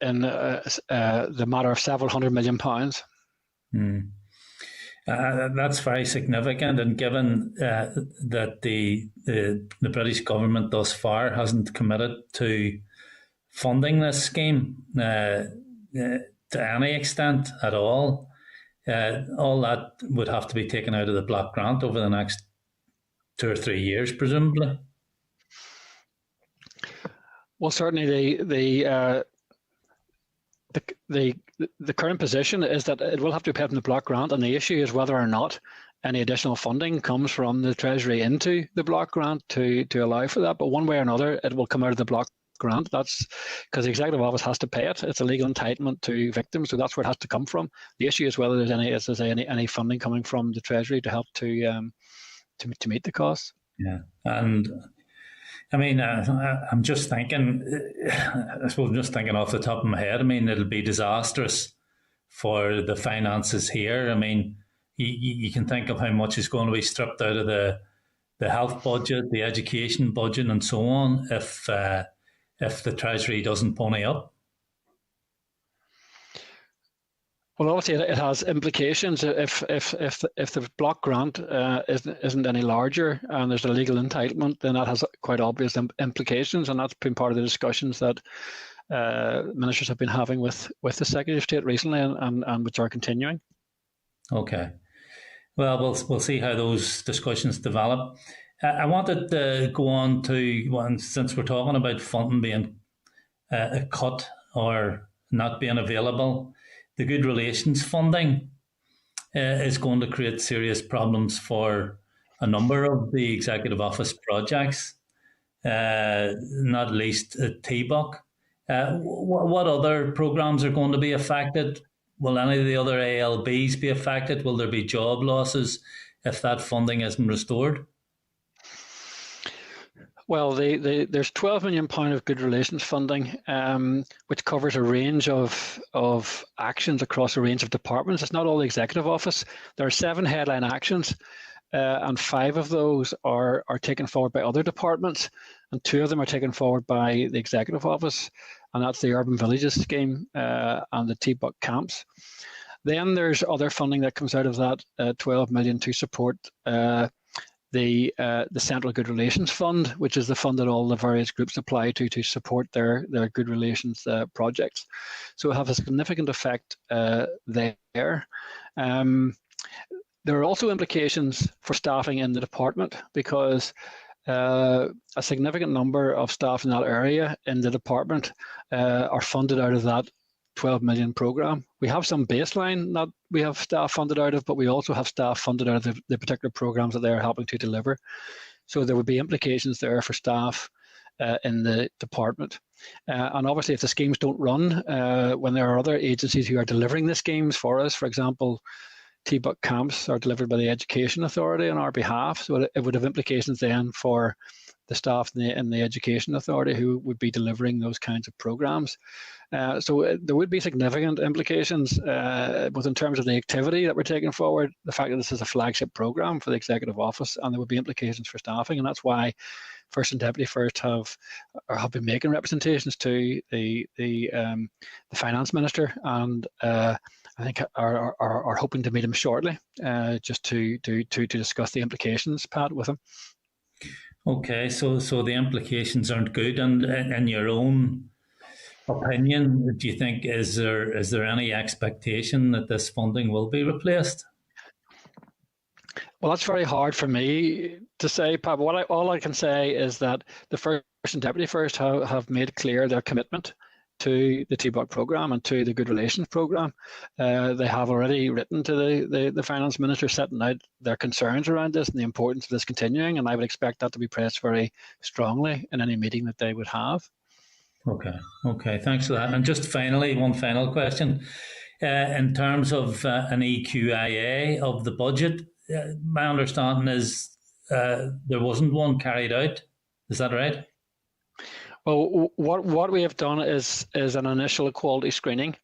matter of several £100 million. That's very significant, and given that the British government thus far hasn't committed to funding this scheme to any extent at all that would have to be taken out of the block grant over the next 2 or 3 years, presumably. Well, certainly the current position is that it will have to be paid from the block grant, and the issue is whether or not any additional funding comes from the Treasury into the block grant to allow for that. But one way or another, it will come out of the block grant. That's because the Executive Office has to pay it. It's a legal entitlement to victims, so that's where it has to come from. The issue is whether there's any funding coming from the Treasury to help to meet the costs. Yeah, and I mean, I'm just thinking, I suppose I'm just thinking off the top of my head, I mean, it'll be disastrous for the finances here. I mean, you can think of how much is going to be stripped out of the health budget, the education budget, and so on, if the Treasury doesn't pony up. Well, obviously, it has implications. If the block grant isn't any larger and there's a legal entitlement, then that has quite obvious implications, and that's been part of the discussions that ministers have been having with the Secretary of State recently, and which are continuing. Okay. Well, we'll see how those discussions develop. I wanted to go on to, since we're talking about funding being cut or not being available, the Good Relations funding is going to create serious problems for a number of the Executive Office projects, not least TBUC. What other programmes are going to be affected? Will any of the other ALBs be affected? Will there be job losses if that funding isn't restored? Well, there's £12 million of Good Relations funding, which covers a range of actions across a range of departments. It's not all the Executive Office. There are 7 headline actions, and 5 of those are taken forward by other departments, and 2 of them are taken forward by the Executive Office, and that's the Urban Villages Scheme and the TBUC camps. Then there's other funding that comes out of that 12 million to support the Central Good Relations Fund, which is the fund that all the various groups apply to support their good relations projects. So it have a significant effect there. There are also implications for staffing in the department, because a significant number of staff in that area in the department are funded out of that 12 million programme. We have some baseline that we have staff funded out of, but we also have staff funded out of the particular programmes that they're helping to deliver. So there would be implications there for staff in the department. And obviously, if the schemes don't run, when there are other agencies who are delivering the schemes for us, for example, TBUC camps are delivered by the Education Authority on our behalf, so it would have implications then for the staff in the Education Authority who would be delivering those kinds of programs. So there would be significant implications, both in terms of the activity that we're taking forward, the fact that this is a flagship program for the Executive Office, and there would be implications for staffing, and that's why First and Deputy First have been making representations to the Finance Minister, and I think are hoping to meet him shortly, just to discuss the implications, Pat, with him. Okay, so the implications aren't good, and in your own opinion, do you think is there any expectation that this funding will be replaced? Well, that's very hard for me to say, Pat. But all I can say is that the First and Deputy First have made clear their commitment to the TBUC programme and to the Good Relations programme. They have already written to the Finance Minister setting out their concerns around this and the importance of this continuing, and I would expect that to be pressed very strongly in any meeting that they would have. Okay, thanks for that. And just finally, one final question. In terms of an EQIA of the budget, my understanding is there wasn't one carried out. Is that right? Well, what we have done is an initial equality screening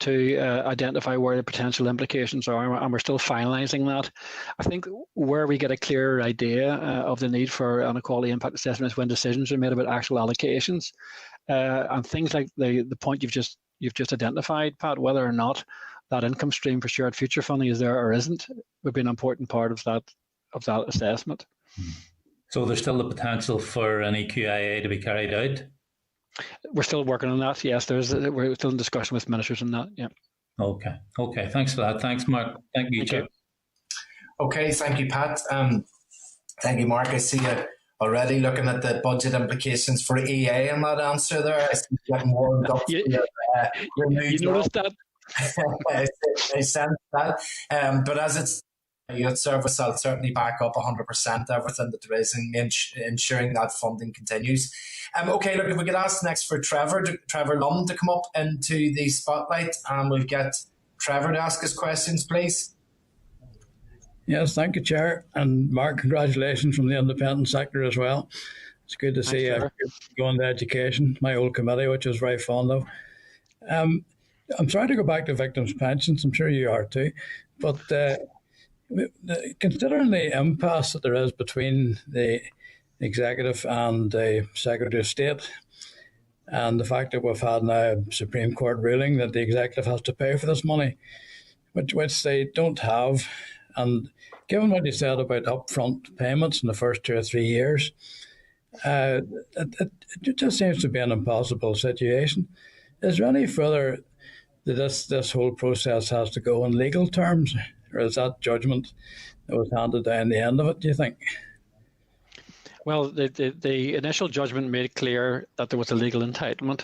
to identify where the potential implications are, and we're still finalising that. I think where we get a clearer idea of the need for an equality impact assessment is when decisions are made about actual allocations, and things like the point you've just identified, Pat, whether or not that income stream for shared future funding is there or isn't, would be an important part of that assessment. So there's still the potential for an EQIA to be carried out? We're still working on that, yes. We're still in discussion with ministers on that, yeah. Okay, thanks for that. Thanks, Mark. Thank you, Chair. Okay, thank you, Pat. Thank you, Mark. I see you already looking at the budget implications for EA in that answer there. I see you getting warmed up. You noticed that? I sense that. But as it's youth service, I'll certainly back up 100% everything that there is in ensuring that funding continues. Okay, look, if we could ask next for Trevor Lum to come up into the spotlight, and we'll get Trevor to ask his questions, please. Yes, thank you, Chair. And Mark, congratulations from the independent sector as well. It's good to see you going to education, my old committee, which I was very fond of. I'm trying to go back to victims' pensions. I'm sure you are too. But considering the impasse that there is between the Executive and the Secretary of State, and the fact that we've had now a Supreme Court ruling that the Executive has to pay for this money, which they don't have, and given what you said about upfront payments in the first 2 or 3 years, it just seems to be an impossible situation. Is there any further that this whole process has to go in legal terms, or is that judgment that was handed down the end of it, do you think? Well, the initial judgment made clear that there was a legal entitlement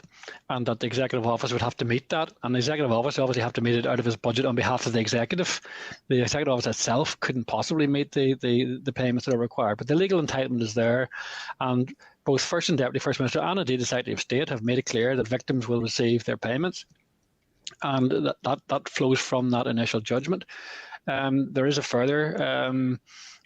and that the Executive Office would have to meet that. And the Executive Office obviously have to meet it out of his budget on behalf of the Executive. The Executive Office itself couldn't possibly meet the payments that are required. But the legal entitlement is there. And both First and Deputy First Minister and indeed the Secretary of State have made it clear that victims will receive their payments. And that flows from that initial judgment. There is a further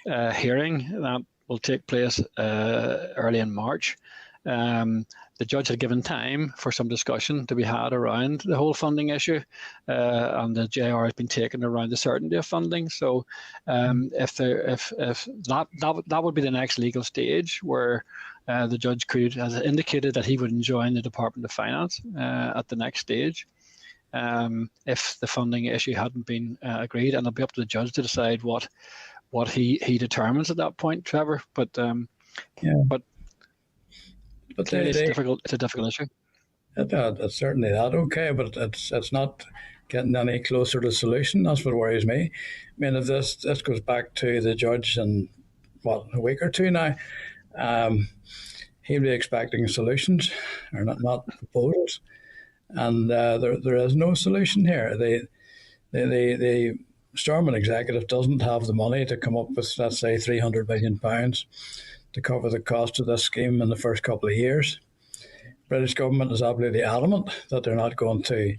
hearing that will take place early in March. The judge had given time for some discussion to be had around the whole funding issue, and the JR has been taken around the certainty of funding. So, if that would be the next legal stage where the judge has indicated that he would enjoin the Department of Finance at the next stage. If the funding issue hadn't been agreed, and it'll be up to the judge to decide what he determines at that point, Trevor. But clearly it's difficult. It's a difficult issue. It's certainly that. Okay, but it's not getting any closer to solution. That's what worries me. I mean, if this goes back to the judge in a week or two now, he'll be expecting solutions, or not proposals, and there is no solution here. The Stormont Executive doesn't have the money to come up with, let's say, £300 million to cover the cost of this scheme in the first couple of years. British government is absolutely adamant that they're not going to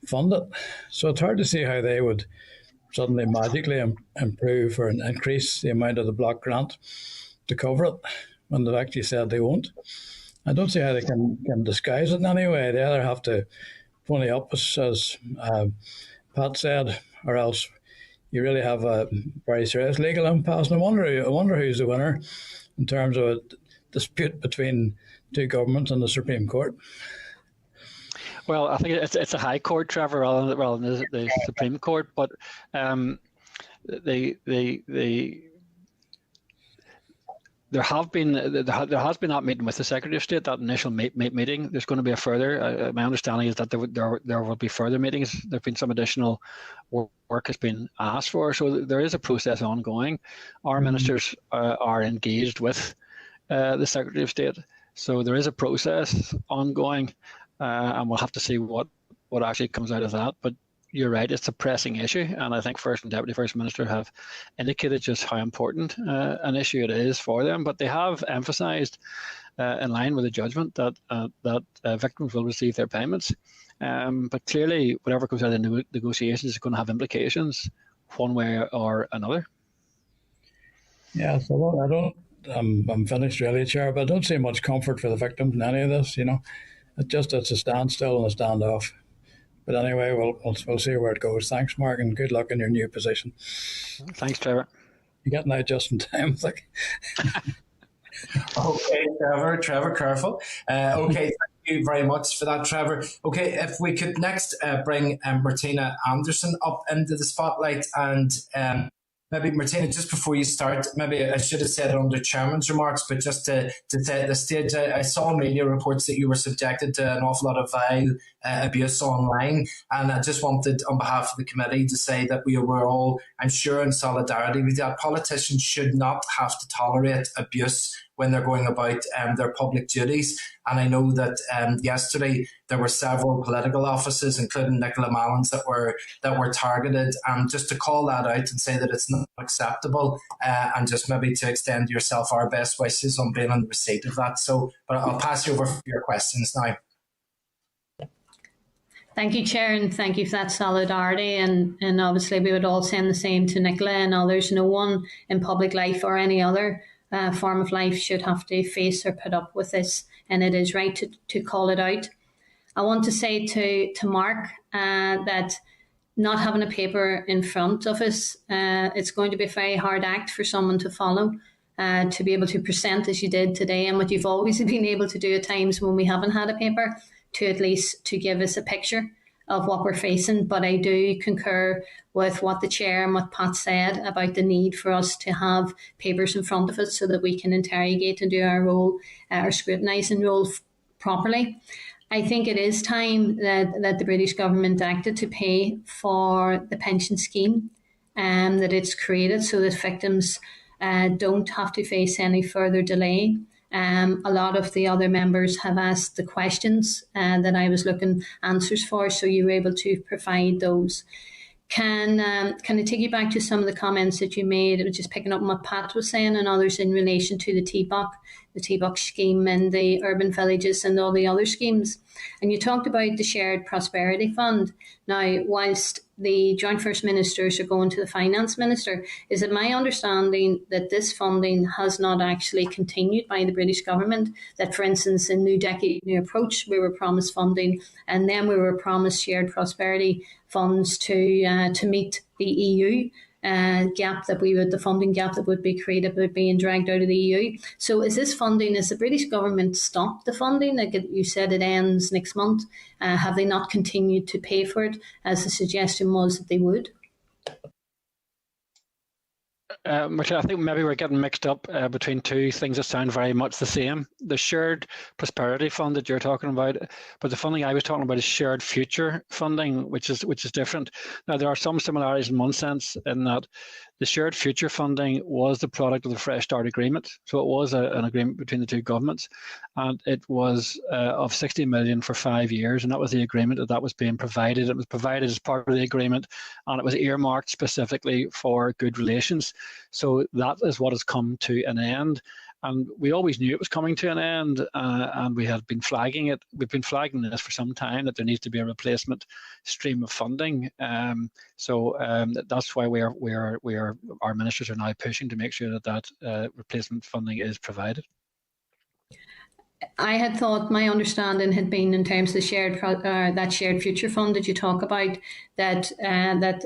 fund it. So it's hard to see how they would suddenly magically improve or increase the amount of the block grant to cover it when they've actually said they won't. I don't see how they can disguise it in any way. They either have to pony up, as Pat said, or else you really have a very serious legal impasse. And I wonder who's the winner in terms of a dispute between two governments and the Supreme Court. Well, I think it's a High Court, Trevor, rather than the Supreme Court. But there has been that meeting with the Secretary of State, that initial meeting. There's going to be a further. My understanding is that there will be further meetings. There've been some additional work has been asked for, so there is a process ongoing. Our ministers are engaged with the Secretary of State, so there is a process ongoing, and we'll have to see what actually comes out of that. But you're right, it's a pressing issue, and I think First and Deputy First Minister have indicated just how important an issue it is for them. But they have emphasised, in line with the judgment, that victims will receive their payments. But clearly, whatever comes out of the negotiations is going to have implications one way or another. Yeah, so I'm finished really, Chair, but I don't see much comfort for the victims in any of this. It's a standstill and a standoff. But anyway, we'll see where it goes. Thanks, Mark, and good luck in your new position. Thanks, Trevor. You're getting out just in time, I think. Okay, Trevor, careful. Okay, thank you very much for that, Trevor. Okay, if we could next bring Martina Anderson up into the spotlight, and maybe, Martina, just before you start, maybe I should have said it under Chairman's remarks, but just to say at this stage, I saw media reports that you were subjected to an awful lot of vile abuse online, and I just wanted, on behalf of the committee, to say that we were all, I'm sure, in solidarity with that. Politicians should not have to tolerate abuse when they're going about their public duties. And I know that yesterday there were several political offices, including Nicola Mallon's, that were targeted. Just to call that out and say that it's not acceptable, and just maybe to extend yourself our best wishes on being on the receipt of that. So, but I'll pass you over for your questions now. Thank you, Chair, and thank you for that solidarity. And obviously we would all send the same to Nicola and others. No one in public life or any other form of life should have to face or put up with this, and it is right to call it out. I want to say to Mark that not having a paper in front of us, it's going to be a very hard act for someone to follow, to be able to present as you did today, and what you've always been able to do at times when we haven't had a paper, to at least to give us a picture of what we're facing. But I do concur with what the Chair and what Pat said about the need for us to have papers in front of us so that we can interrogate and do our role, our scrutinising role properly. I think it is time that the British government acted to pay for the pension scheme that it's created, so that victims don't have to face any further delay. A lot of the other members have asked the questions that I was looking answers for, so you were able to provide those. Can I take you back to some of the comments that you made? It was just picking up on what Pat was saying and others in relation to the TBOC scheme and the urban villages and all the other schemes. And you talked about the Shared Prosperity Fund. Now, whilst the Joint First Ministers are going to the Finance Minister, is it my understanding that this funding has not actually continued by the British government? That, for instance, in New Decade, New Approach, we were promised funding, and then we were promised shared prosperity funds to meet the EU gap that the funding gap that would be created by being dragged out of the EU. So is this funding, has the British government stopped the funding? Like you said, it ends next month. Have they not continued to pay for it, as the suggestion was that they would? Which I think maybe we're getting mixed up between two things that sound very much the same. The Shared Prosperity Fund that you're talking about, but the funding I was talking about is Shared Future funding, which is different. Now, there are some similarities in one sense, in that the Shared Future funding was the product of the Fresh Start Agreement. So it was an agreement between the two governments, and it was of 60 million for 5 years, and that was the agreement that was being provided. It was provided as part of the agreement, and it was earmarked specifically for good relations. So that is what has come to an end. And we always knew it was coming to an end, and we had been flagging it. We've been flagging this for some time, that there needs to be a replacement stream of funding. So that's why our ministers are now pushing to make sure that replacement funding is provided. I had thought, my understanding had been, in terms of the that shared future fund that you talk about, that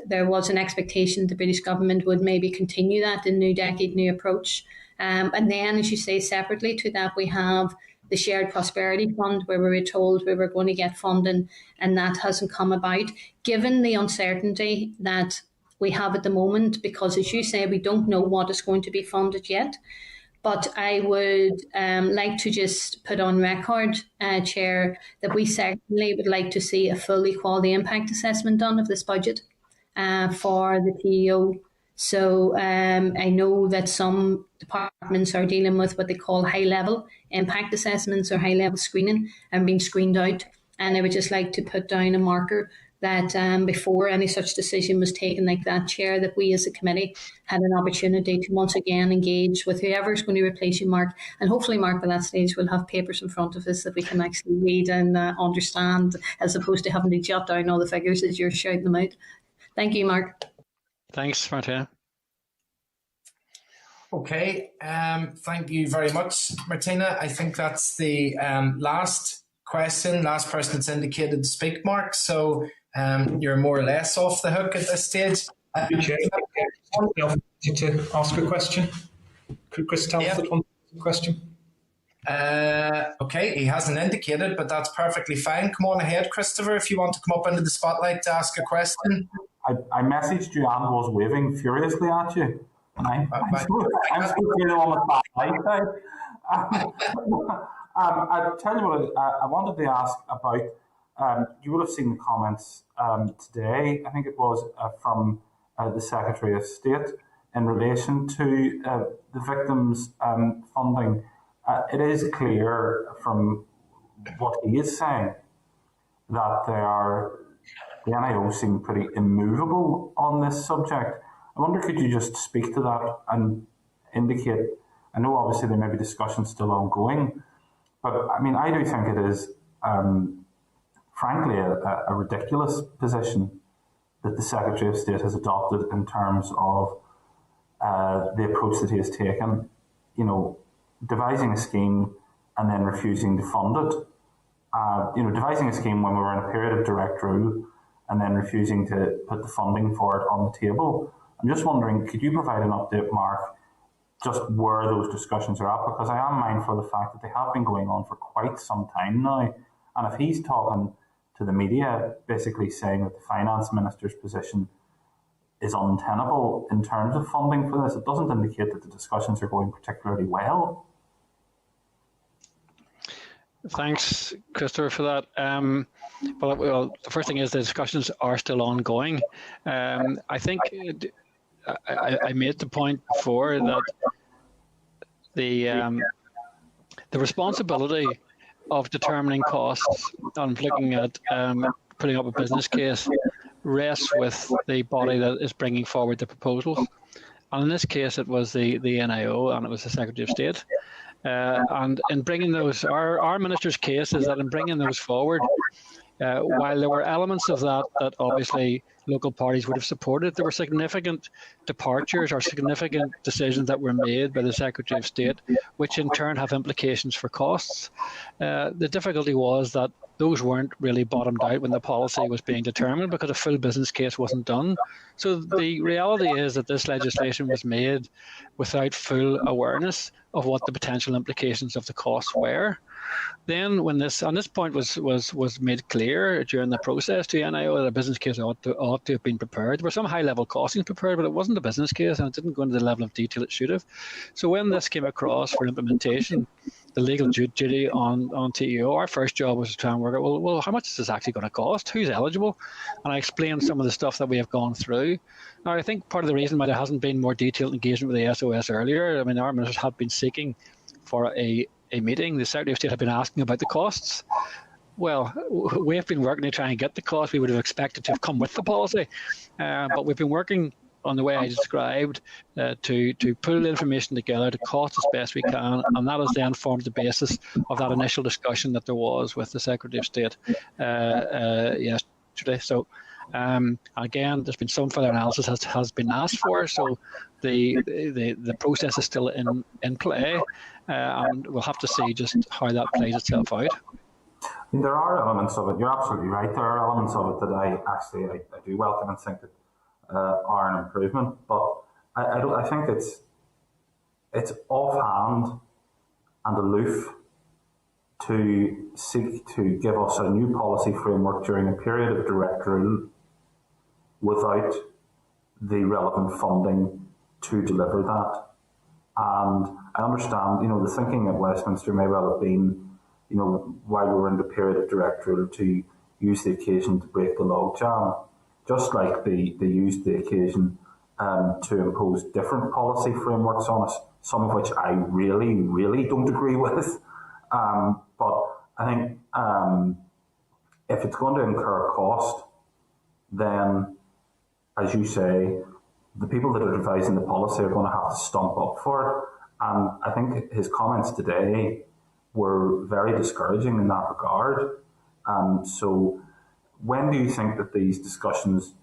there was an expectation the British government would maybe continue that in New Decade, New Approach. And then, as you say, separately to that, we have the Shared Prosperity Fund, where we were told we were going to get funding, and that hasn't come about. Given the uncertainty that we have at the moment, because, as you say, we don't know what is going to be funded yet. But I would like to just put on record, Chair, that we certainly would like to see a full equality impact assessment done of this budget for the TEO. So I know that some departments are dealing with what they call high-level impact assessments or high-level screening and being screened out. And I would just like to put down a marker that before any such decision was taken like that, Chair, that we as a committee had an opportunity to once again engage with whoever's going to replace you, Mark. And hopefully, Mark, by that stage, we'll have papers in front of us that we can actually read and understand, as opposed to having to jot down all the figures as you're shouting them out. Thank you, Mark. Thanks, Martina. Okay, thank you very much, Martina. I think that's the last question, last person that's indicated to speak, Mark. So you're more or less off the hook at this stage. Chair, to ask a question. Could Chris Talbot want a question? Okay, he hasn't indicated, but that's perfectly fine. Come on ahead, Christopher, if you want to come up into the spotlight to ask a question. I messaged you and was waving furiously at you. I'm still on the spotlight side. I tell you what, I wanted to ask about. You will have seen the comments today, I think it was, from the Secretary of State in relation to the victims' funding. It is clear from what he is saying that the NIO seem pretty immovable on this subject. I wonder, could you just speak to that and indicate, I know obviously there may be discussions still ongoing, but I mean, I do think it is frankly a ridiculous position that the Secretary of State has adopted in terms of the approach that he has taken, you know, devising a scheme and then refusing to fund it. Devising a scheme when we were in a period of direct rule and then refusing to put the funding for it on the table. I'm just wondering, could you provide an update, Mark, just where those discussions are at? Because I am mindful of the fact that they have been going on for quite some time now. And if he's talking to the media, basically saying that the Finance Minister's position is untenable in terms of funding for this, it doesn't indicate that the discussions are going particularly well. Thanks, Christopher, for that. Well, the first thing is the discussions are still ongoing. I think I made the point before that the responsibility of determining costs and looking at putting up a business case rests with the body that is bringing forward the proposals. And in this case, it was the NIO and it was the Secretary of State. And in bringing those, our minister's case is that in bringing those forward, while there were elements of that obviously local parties would have supported, there were significant departures or significant decisions that were made by the Secretary of State, which in turn have implications for costs. The difficulty was that those weren't really bottomed out when the policy was being determined because a full business case wasn't done. So the reality is that this legislation was made without full awareness of what the potential implications of the costs were. Then when this point was made clear during the process to NIO that a business case ought to have been prepared. There were some high-level costings prepared, but it wasn't a business case and it didn't go into the level of detail it should have. So when this came across for implementation, the legal duty on TEO, our first job was to try and work out, well, how much is this actually going to cost? Who's eligible? And I explained some of the stuff that we have gone through. Now, I think part of the reason why there hasn't been more detailed engagement with the SOS earlier, I mean, our ministers have been seeking for a meeting. The Secretary of State have been asking about the costs. Well, we've been working to try and get the costs. We would have expected to have come with the policy, but we've been working on the way I described, to pull the information together, to cost as best we can, and that has then formed the basis of that initial discussion that there was with the Secretary of State yesterday. So again, there's been some further analysis has been asked for, so the process is still in play, and we'll have to see just how that plays itself out. There are elements of it, you're absolutely right, there are elements of it that I do welcome and think that are an improvement, but I think it's offhand and aloof to seek to give us a new policy framework during a period of direct rule without the relevant funding to deliver that. And I understand, the thinking at Westminster may well have been, while we were in the period of direct rule, to use the occasion to break the logjam, just like they used the occasion to impose different policy frameworks on us, some of which I really, really don't agree with. But I think if it's going to incur a cost, then, as you say, the people that are devising the policy are going to have to stump up for it. And I think his comments today were very discouraging in that regard. So when do you think that these discussions,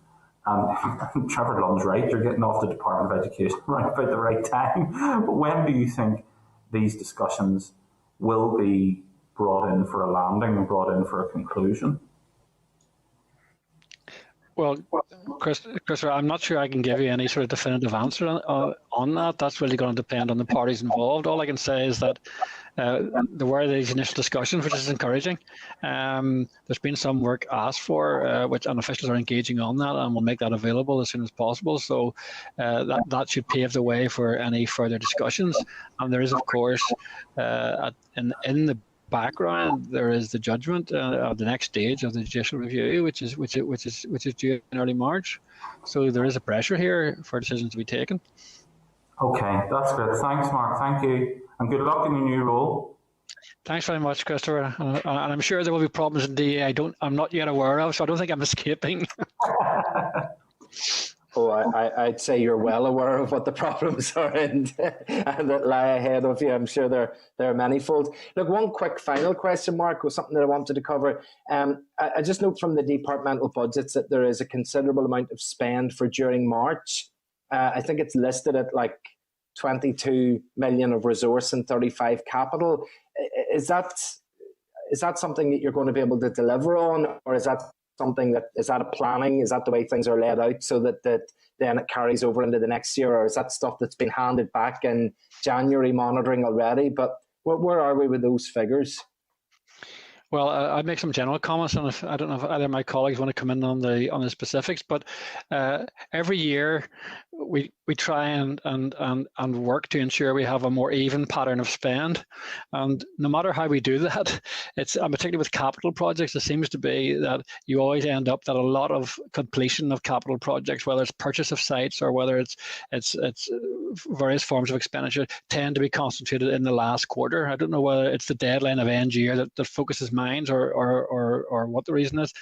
and Trevor Lunn's right, you're getting off the Department of Education right about the right time, but when do you think these discussions will be brought in for a landing and brought in for a conclusion? Well, Christopher, I'm not sure I can give you any sort of definitive answer on that. That's really going to depend on the parties involved. All I can say is that there were these initial discussions, which is encouraging. There's been some work asked for, and officials are engaging on that, and we'll make that available as soon as possible. So that should pave the way for any further discussions. And there is, of course, in the background, there is the judgment of the next stage of the judicial review, which is due in early March. So there is a pressure here for decisions to be taken. Okay, that's good. Thanks, Mark. Thank you, and good luck in your new role. Thanks very much, Christopher. And I'm sure there will be problems in DA I'm not yet aware of, so I don't think I'm escaping. Oh, I'd say you're well aware of what the problems are and that lie ahead of you. I'm sure they're manifold. Look, one quick final question, Mark, was something that I wanted to cover. I just note from the departmental budgets that there is a considerable amount of spend for during March. I think it's listed at like 22 million of resource and 35 capital. Is that something that you're going to be able to deliver on, or is that something is that a planning? Is that the way things are laid out so that then it carries over into the next year, or is that stuff that's been handed back in January monitoring already? But where are we with those figures? Well, I'd make some general comments, and I don't know if either of my colleagues want to come in on the specifics. But every year we try and work to ensure we have a more even pattern of spend, and no matter how we do that, particularly with capital projects, it seems to be that you always end up that a lot of completion of capital projects, whether it's purchase of sites or whether it's various forms of expenditure, tend to be concentrated in the last quarter. I don't know whether it's the deadline of end year that focuses minds or what the reason is.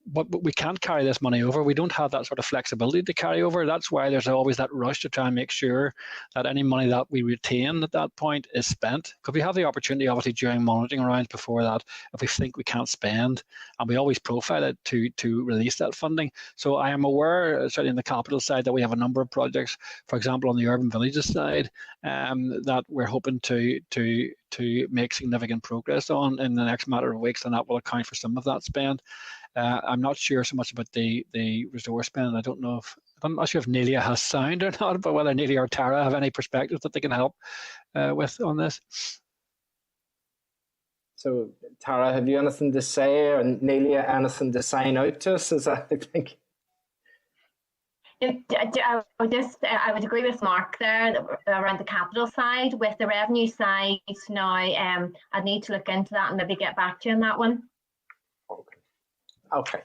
But we can't carry this money over. We don't have that sort of flexibility to carry over. That's why there's always that rush to try and make sure that any money that we retain at that point is spent. Because we have the opportunity, obviously, during monitoring rounds before that, if we think we can't spend, and we always profile it to release that funding. So I am aware, certainly on the capital side, that we have a number of projects, for example, on the urban villages side, that we're hoping to make significant progress on in the next matter of weeks, and that will account for some of that spend. I'm not sure so much about the resource spend. I'm not sure if Neelia has sound or not, but whether Neelia or Tara have any perspective that they can help with on this. So, Tara, have you anything to say, or Neelia anything to sign out to us? Is that, I think? I would agree with Mark there around the capital side. With the revenue side now, I'd need to look into that and maybe get back to you on that one. Okay,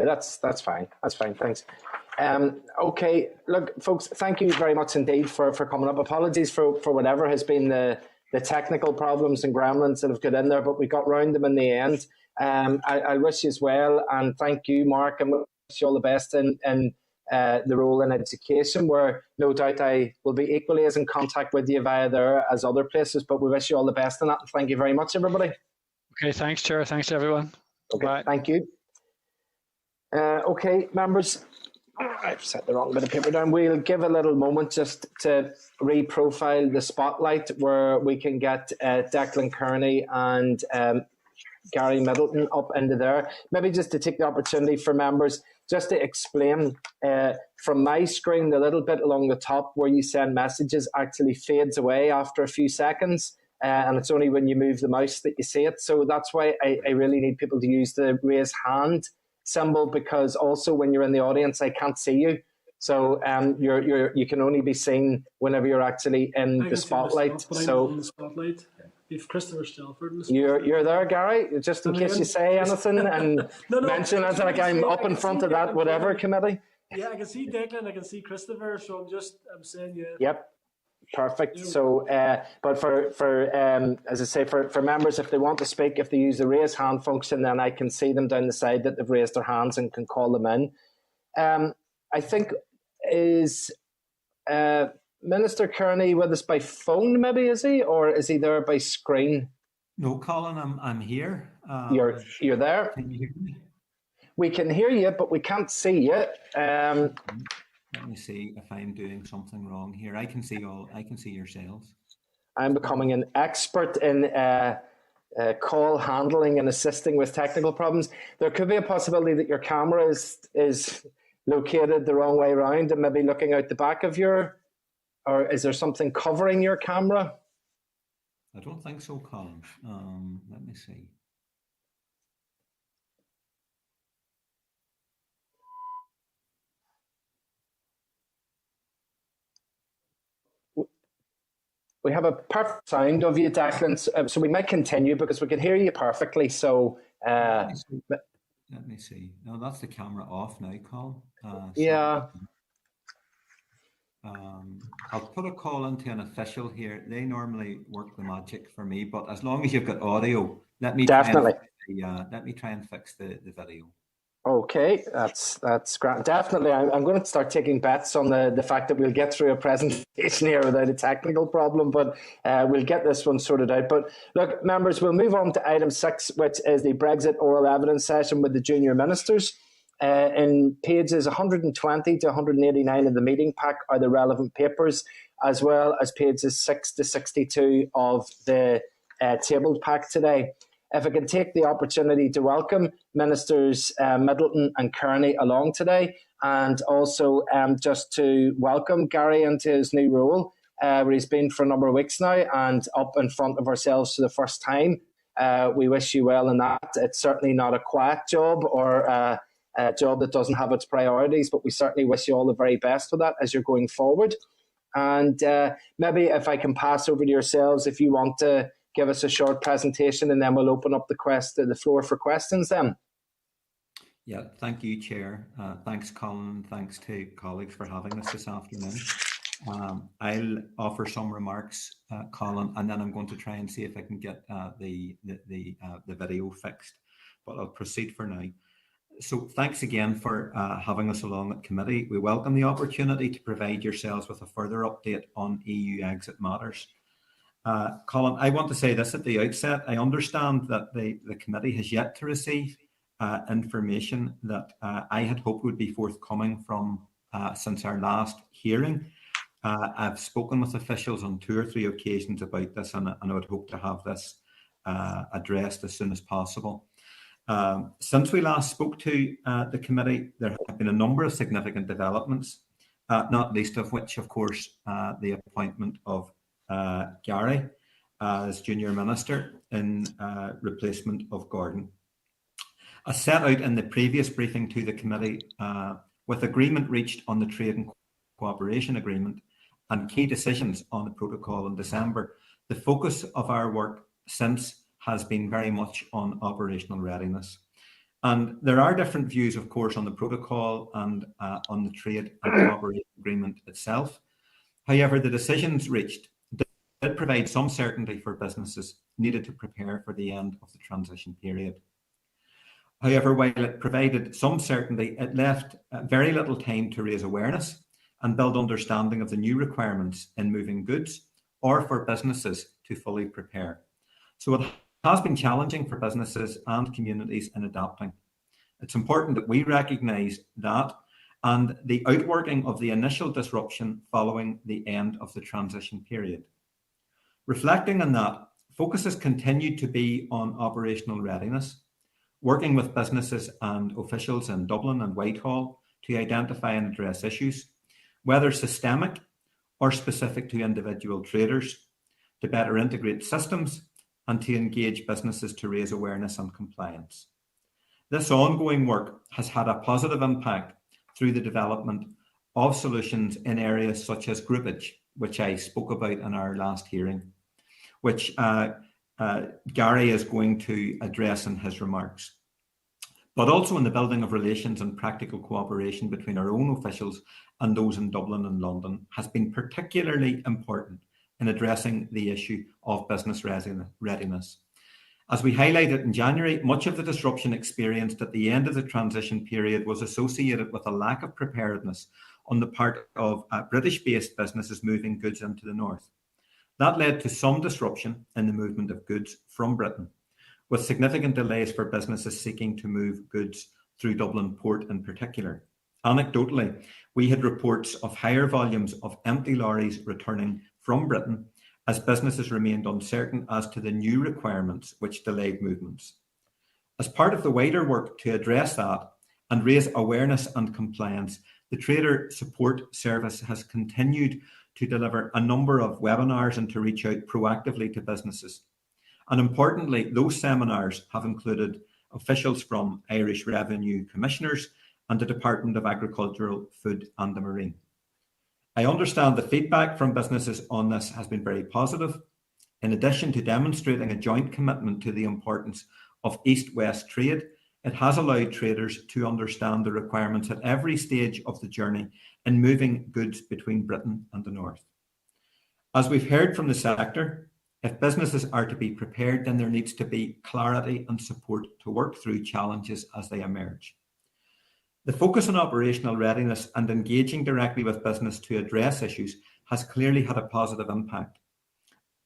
that's fine. That's fine. Thanks. Okay, look, folks, thank you very much indeed for coming up. Apologies for whatever has been the technical problems and gremlins that have got in there, but we got round them in the end. I wish you as well, and thank you, Mark, and wish you all the best in the role in education, where no doubt I will be equally as in contact with you via there as other places. But we wish you all the best in that. Thank you very much, everybody. Okay, thanks, Chair. Thanks, everyone. Okay, Bye. thank you. Okay, members, I've set the wrong bit of paper down. We'll give a little moment just to re-profile the spotlight, where we can get Declan Kearney and Gary Middleton up into there. Maybe just to take the opportunity for members just to explain from my screen, the little bit along the top where you send messages actually fades away after a few seconds. And it's only when you move the mouse that you see it. So that's why I really need people to use the raise hand symbol, because also when you're in the audience, I can't see you. So you can only be seen whenever you're actually in the spotlight. So in the spotlight. If Christopher Stelford in the spotlight. You're there, Gary, just in case you say anything and mention as like I'm up in front of that whatever committee. Yeah, I can see Declan, I can see Christopher, so I'm saying yeah. Yep. Perfect. So, but for as I say, for members, if they want to speak, if they use the raise hand function, then I can see them down the side that they've raised their hands and can call them in. I think is Minister Kearney with us by phone, maybe, is he, or is he there by screen? No, Colin, I'm here. You're there. Can you hear me? We can hear you, but we can't see you. Let me see if I'm doing something wrong here. I can see yourselves. I'm becoming an expert in call handling and assisting with technical problems. There could be a possibility that your camera is located the wrong way around and maybe looking out the back of or is there something covering your camera? I don't think so, Colin. Let me see. We have a perfect sound of you, Declan, so we might continue because we can hear you perfectly. So, let me see. No, that's the camera off now, Colin. Yeah. I'll put a call into an official here. They normally work the magic for me, but as long as you've got audio, let me definitely try and fix the video. Okay, that's great. Definitely, I'm going to start taking bets on the fact that we'll get through a presentation here without a technical problem, but we'll get this one sorted out. But look, members, we'll move on to item 6, which is the Brexit oral evidence session with the junior ministers. In pages 120 to 189 of the meeting pack are the relevant papers, as well as pages 6 to 62 of the tabled pack today. If I can take the opportunity to welcome Ministers Middleton and Kearney along today, and also just to welcome Gary into his new role, where he's been for a number of weeks now and up in front of ourselves for the first time. We wish you well in that. It's certainly not a quiet job or a job that doesn't have its priorities, but we certainly wish you all the very best for that as you're going forward. And maybe if I can pass over to yourselves, if you want to give us a short presentation, and then we'll open up the floor for questions then. Yeah, thank you, Chair. Thanks, Colin. Thanks to colleagues for having us this afternoon. I'll offer some remarks, Colin, and then I'm going to try and see if I can get the video fixed, but I'll proceed for now. So thanks again for having us along at committee. We welcome the opportunity to provide yourselves with a further update on EU exit matters. Colin, I want to say this at the outset. I understand that the committee has yet to receive information that I had hoped would be forthcoming from since our last hearing. I've spoken with officials on 2 or 3 occasions about this, and I would hope to have this addressed as soon as possible. Since we last spoke to the committee, there have been a number of significant developments, not least of which, of course, the appointment of Gary as junior minister in replacement of Gordon. As set out in the previous briefing to the committee, with agreement reached on the trade and cooperation agreement and key decisions on the protocol in December, the focus of our work since has been very much on operational readiness. And there are different views, of course, on the protocol and on the trade and cooperation agreement itself. However, the decisions reached did provide some certainty for businesses needed to prepare for the end of the transition period. However, while it provided some certainty, it left very little time to raise awareness and build understanding of the new requirements in moving goods or for businesses to fully prepare. So it has been challenging for businesses and communities in adapting. It's important that we recognise that and the outworking of the initial disruption following the end of the transition period. Reflecting on that, focus has continued to be on operational readiness, working with businesses and officials in Dublin and Whitehall to identify and address issues, whether systemic or specific to individual traders, to better integrate systems and to engage businesses to raise awareness and compliance. This ongoing work has had a positive impact through the development of solutions in areas such as groupage, which I spoke about in our last hearing, which Gary is going to address in his remarks, but also in the building of relations and practical cooperation between our own officials and those in Dublin and London has been particularly important in addressing the issue of business readiness. As we highlighted in January, much of the disruption experienced at the end of the transition period was associated with a lack of preparedness on the part of British-based businesses moving goods into the north. That led to some disruption in the movement of goods from Britain, with significant delays for businesses seeking to move goods through Dublin Port in particular. Anecdotally, we had reports of higher volumes of empty lorries returning from Britain as businesses remained uncertain as to the new requirements which delayed movements. As part of the wider work to address that and raise awareness and compliance, the Trader Support Service has continued to deliver a number of webinars and to reach out proactively to businesses. And importantly, those seminars have included officials from Irish Revenue Commissioners and the Department of Agricultural, Food and the Marine. I understand the feedback from businesses on this has been very positive. In addition to demonstrating a joint commitment to the importance of East-West trade, it has allowed traders to understand the requirements at every stage of the journey in moving goods between Britain and the North. As we've heard from the sector, if businesses are to be prepared, then there needs to be clarity and support to work through challenges as they emerge. The focus on operational readiness and engaging directly with business to address issues has clearly had a positive impact.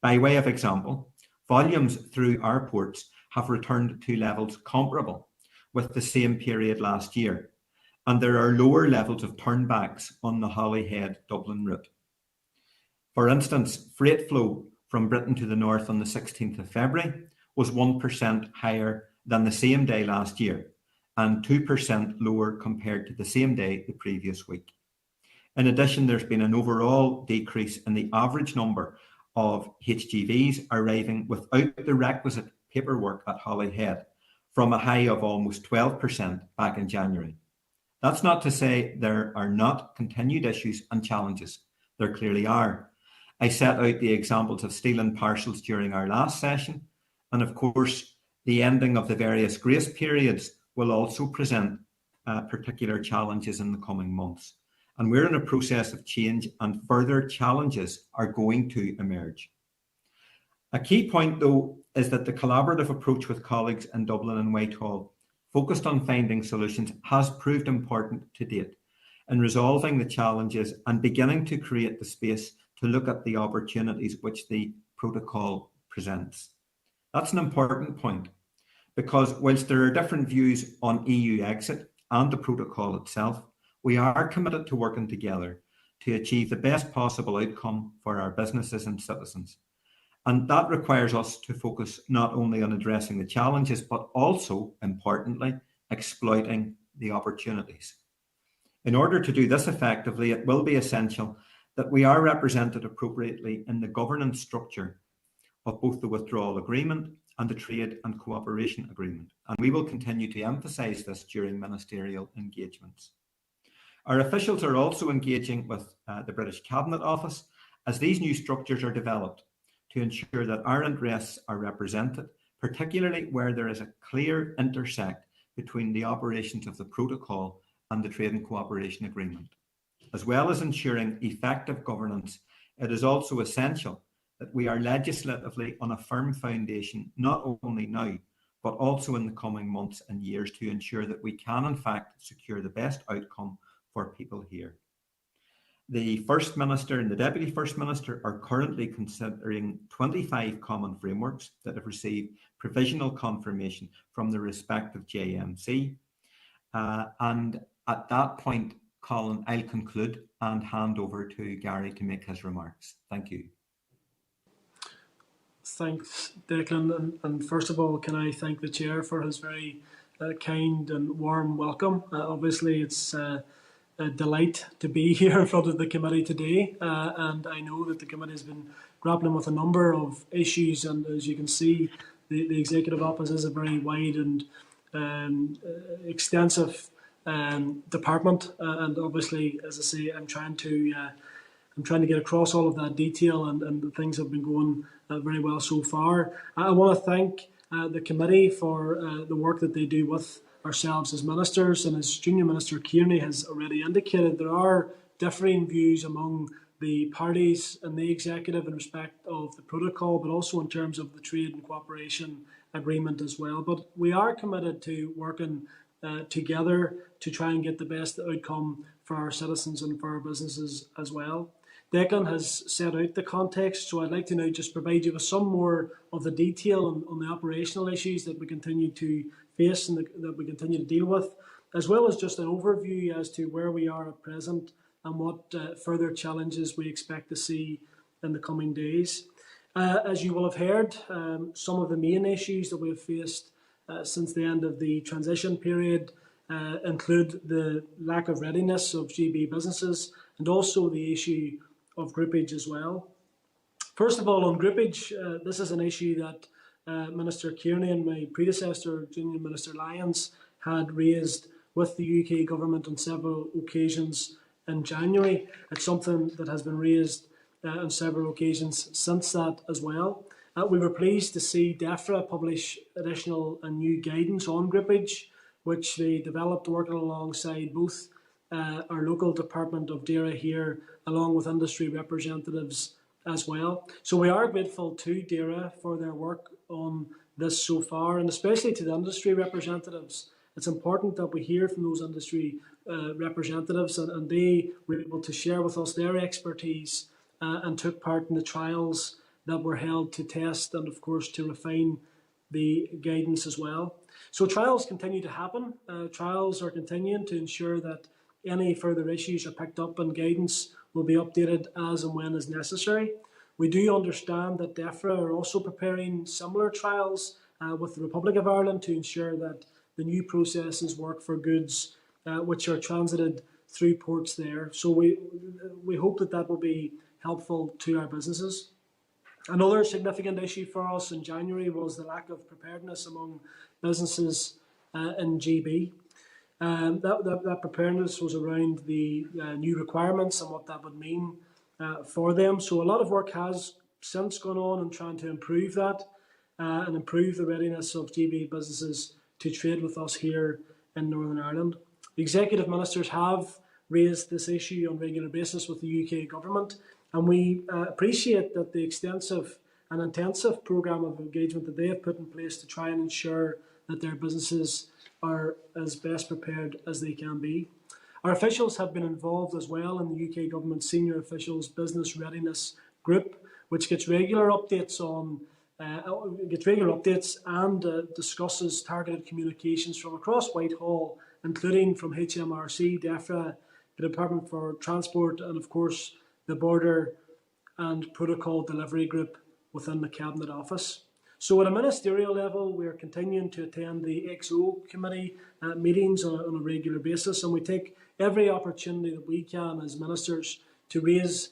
By way of example, volumes through our ports have returned to levels comparable with the same period last year, and there are lower levels of turnbacks on the Holyhead-Dublin route. For instance, freight flow from Britain to the north on the 16th of February was 1% higher than the same day last year, and 2% lower compared to the same day the previous week. In addition, there's been an overall decrease in the average number of HGVs arriving without the requisite paperwork at Holyhead, from a high of almost 12% back in January. That's not to say there are not continued issues and challenges. There clearly are. I set out the examples of steel and parcels during our last session, and of course, the ending of the various grace periods will also present particular challenges in the coming months. And we're in a process of change, and further challenges are going to emerge. A key point, though, is that the collaborative approach with colleagues in Dublin and Whitehall, focused on finding solutions, has proved important to date in resolving the challenges and beginning to create the space to look at the opportunities which the protocol presents. That's an important point, because whilst there are different views on EU exit and the protocol itself, we are committed to working together to achieve the best possible outcome for our businesses and citizens. And that requires us to focus not only on addressing the challenges, but also, importantly, exploiting the opportunities. In order to do this effectively, it will be essential that we are represented appropriately in the governance structure of both the withdrawal agreement and the trade and cooperation agreement. And we will continue to emphasise this during ministerial engagements. Our officials are also engaging with the British Cabinet Office as these new structures are developed to ensure that our interests are represented, particularly where there is a clear intersect between the operations of the protocol and the trade and cooperation agreement. As well as ensuring effective governance, it is also essential that we are legislatively on a firm foundation, not only now, but also in the coming months and years to ensure that we can in fact secure the best outcome for people here. The First Minister and the Deputy First Minister are currently considering 25 common frameworks that have received provisional confirmation from the respective JMC. And at that point, Colin, I'll conclude and hand over to Gary to make his remarks. Thank you. Thanks, Declan. And first of all, can I thank the Chair for his very kind and warm welcome. Obviously, it's a delight to be here in front of the committee today, and I know that the committee has been grappling with a number of issues, and as you can see, the Executive Office is a very wide and extensive department, and obviously, as I say, I'm trying to get across all of that detail, and things have been going very well so far. I want to thank the committee for the work that they do with ourselves as ministers, and as Junior Minister Kearney has already indicated, there are differing views among the parties in the executive in respect of the protocol, but also in terms of the trade and cooperation agreement as well. But we are committed to working together to try and get the best outcome for our citizens and for our businesses as well. Declan has set out the context, so I'd like to now just provide you with some more of the detail on the operational issues that we continue to face and that we continue to deal with, as well as just an overview as to where we are at present and what further challenges we expect to see in the coming days. As you will have heard, some of the main issues that we've faced since the end of the transition period include the lack of readiness of GB businesses and also the issue of groupage as well. First of all, on groupage, this is an issue that Minister Kearney and my predecessor, Junior Minister Lyons, had raised with the UK government on several occasions in January. It's something that has been raised on several occasions since that as well. We were pleased to see DEFRA publish additional and new guidance on groupage, which they developed working alongside both our local department of DERA here, along with industry representatives as well. So we are grateful to DERA for their work on this so far, and especially to the industry representatives. It's important that we hear from those industry representatives, and they were able to share with us their expertise and took part in the trials that were held to test and, of course, to refine the guidance as well. So trials continue to happen. Trials are continuing to ensure that any further issues are picked up and guidance will be updated as and when is necessary. We do understand that DEFRA are also preparing similar trials with the Republic of Ireland to ensure that the new processes work for goods which are transited through ports there. So we hope that that will be helpful to our businesses. Another significant issue for us in January was the lack of preparedness among businesses in GB. That preparedness was around the new requirements and what that would mean for them. So a lot of work has since gone on in trying to improve that and improve the readiness of GB businesses to trade with us here in Northern Ireland. The executive ministers have raised this issue on a regular basis with the UK government, and we appreciate that the extensive and intensive programme of engagement that they have put in place to try and ensure that their businesses are as best prepared as they can be. Our officials have been involved as well in the UK government senior officials business readiness group, which gets regular updates and discusses targeted communications from across Whitehall, including from HMRC, DEFRA, the Department for Transport, and of course the Border and Protocol Delivery Group within the Cabinet Office. So at a ministerial level, we are continuing to attend the XO committee meetings on a regular basis, and we take every opportunity that we can as ministers to raise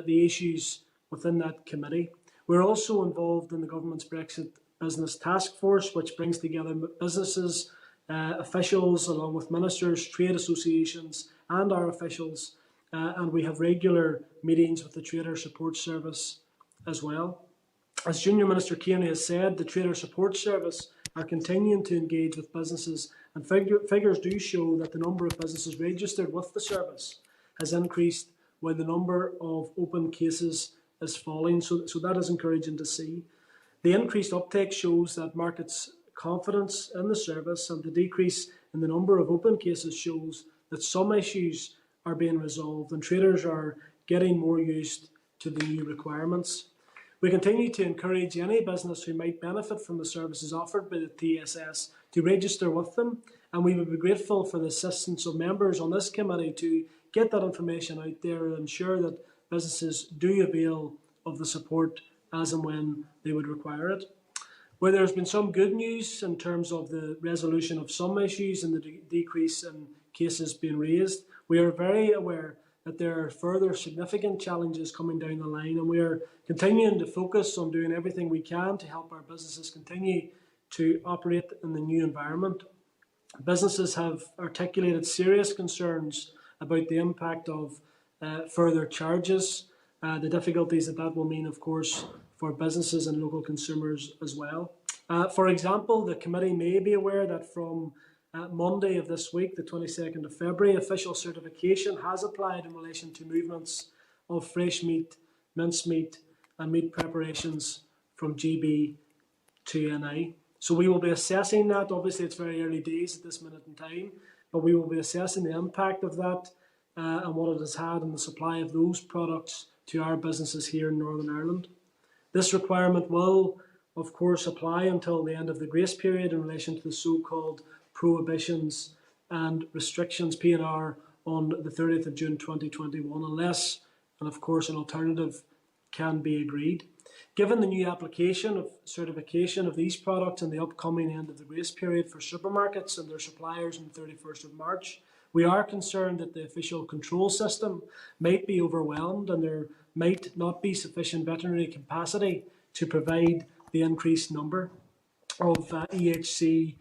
the issues within that committee. We're also involved in the government's Brexit Business Task Force, which brings together businesses, officials, along with ministers, trade associations, and our officials, and we have regular meetings with the Trader Support Service as well. As Junior Minister Kearney has said, the Trader Support Service are continuing to engage with businesses, and figures do show that the number of businesses registered with the service has increased while the number of open cases is falling, so that is encouraging to see. The increased uptake shows that markets confidence in the service, and the decrease in the number of open cases shows that some issues are being resolved and traders are getting more used to the new requirements. We continue to encourage any business who might benefit from the services offered by the TSS to register with them, and we would be grateful for the assistance of members on this committee to get that information out there and ensure that businesses do avail of the support as and when they would require it. Where there's been some good news in terms of the resolution of some issues and the decrease in cases being raised, we are very aware that there are further significant challenges coming down the line, and we are continuing to focus on doing everything we can to help our businesses continue to operate in the new environment. Businesses have articulated serious concerns about the impact of further charges, the difficulties that will mean, of course, for businesses and local consumers as well. For example, the committee may be aware that from Monday of this week, the 22nd of February, official certification has applied in relation to movements of fresh meat, mincemeat and meat preparations from GB to NI. So we will be assessing that. Obviously, it's very early days at this minute in time, but we will be assessing the impact of that and what it has had on the supply of those products to our businesses here in Northern Ireland. This requirement will, of course, apply until the end of the grace period in relation to the so-called prohibitions and restrictions P&R on the 30th of June 2021, unless, and of course, an alternative can be agreed. Given the new application of certification of these products and the upcoming end of the grace period for supermarkets and their suppliers on the 31st of March, we are concerned that the official control system might be overwhelmed and there might not be sufficient veterinary capacity to provide the increased number of EHC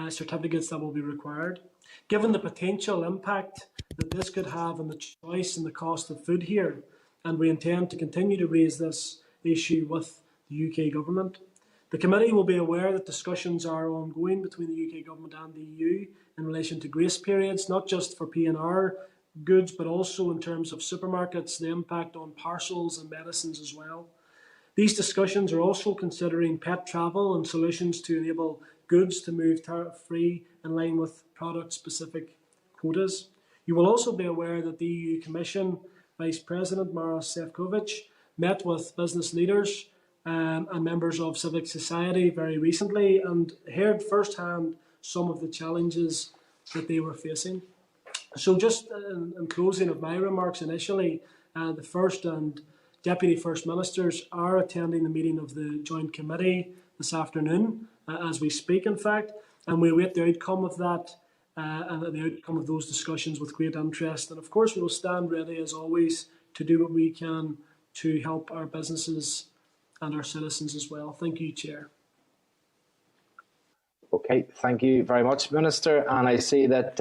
certificates that will be required. Given the potential impact that this could have on the choice and the cost of food here, and we intend to continue to raise this issue with the UK government. The committee will be aware that discussions are ongoing between the UK government and the EU in relation to grace periods, not just for P&R goods, but also in terms of supermarkets, the impact on parcels and medicines as well. These discussions are also considering pet travel and solutions to enable goods to move tariff-free in line with product-specific quotas. You will also be aware that the EU Commission Vice President Maros Sefcovic met with business leaders and members of civic society very recently and heard firsthand some of the challenges that they were facing. So just in closing of my remarks initially, the First and Deputy First Ministers are attending the meeting of the Joint Committee this afternoon, as we speak in fact, and we await the outcome of that and the outcome of those discussions with great interest. And of course we will stand ready as always to do what we can to help our businesses and our citizens as well. Thank you, Chair. Okay, thank you very much, Minister. And I see that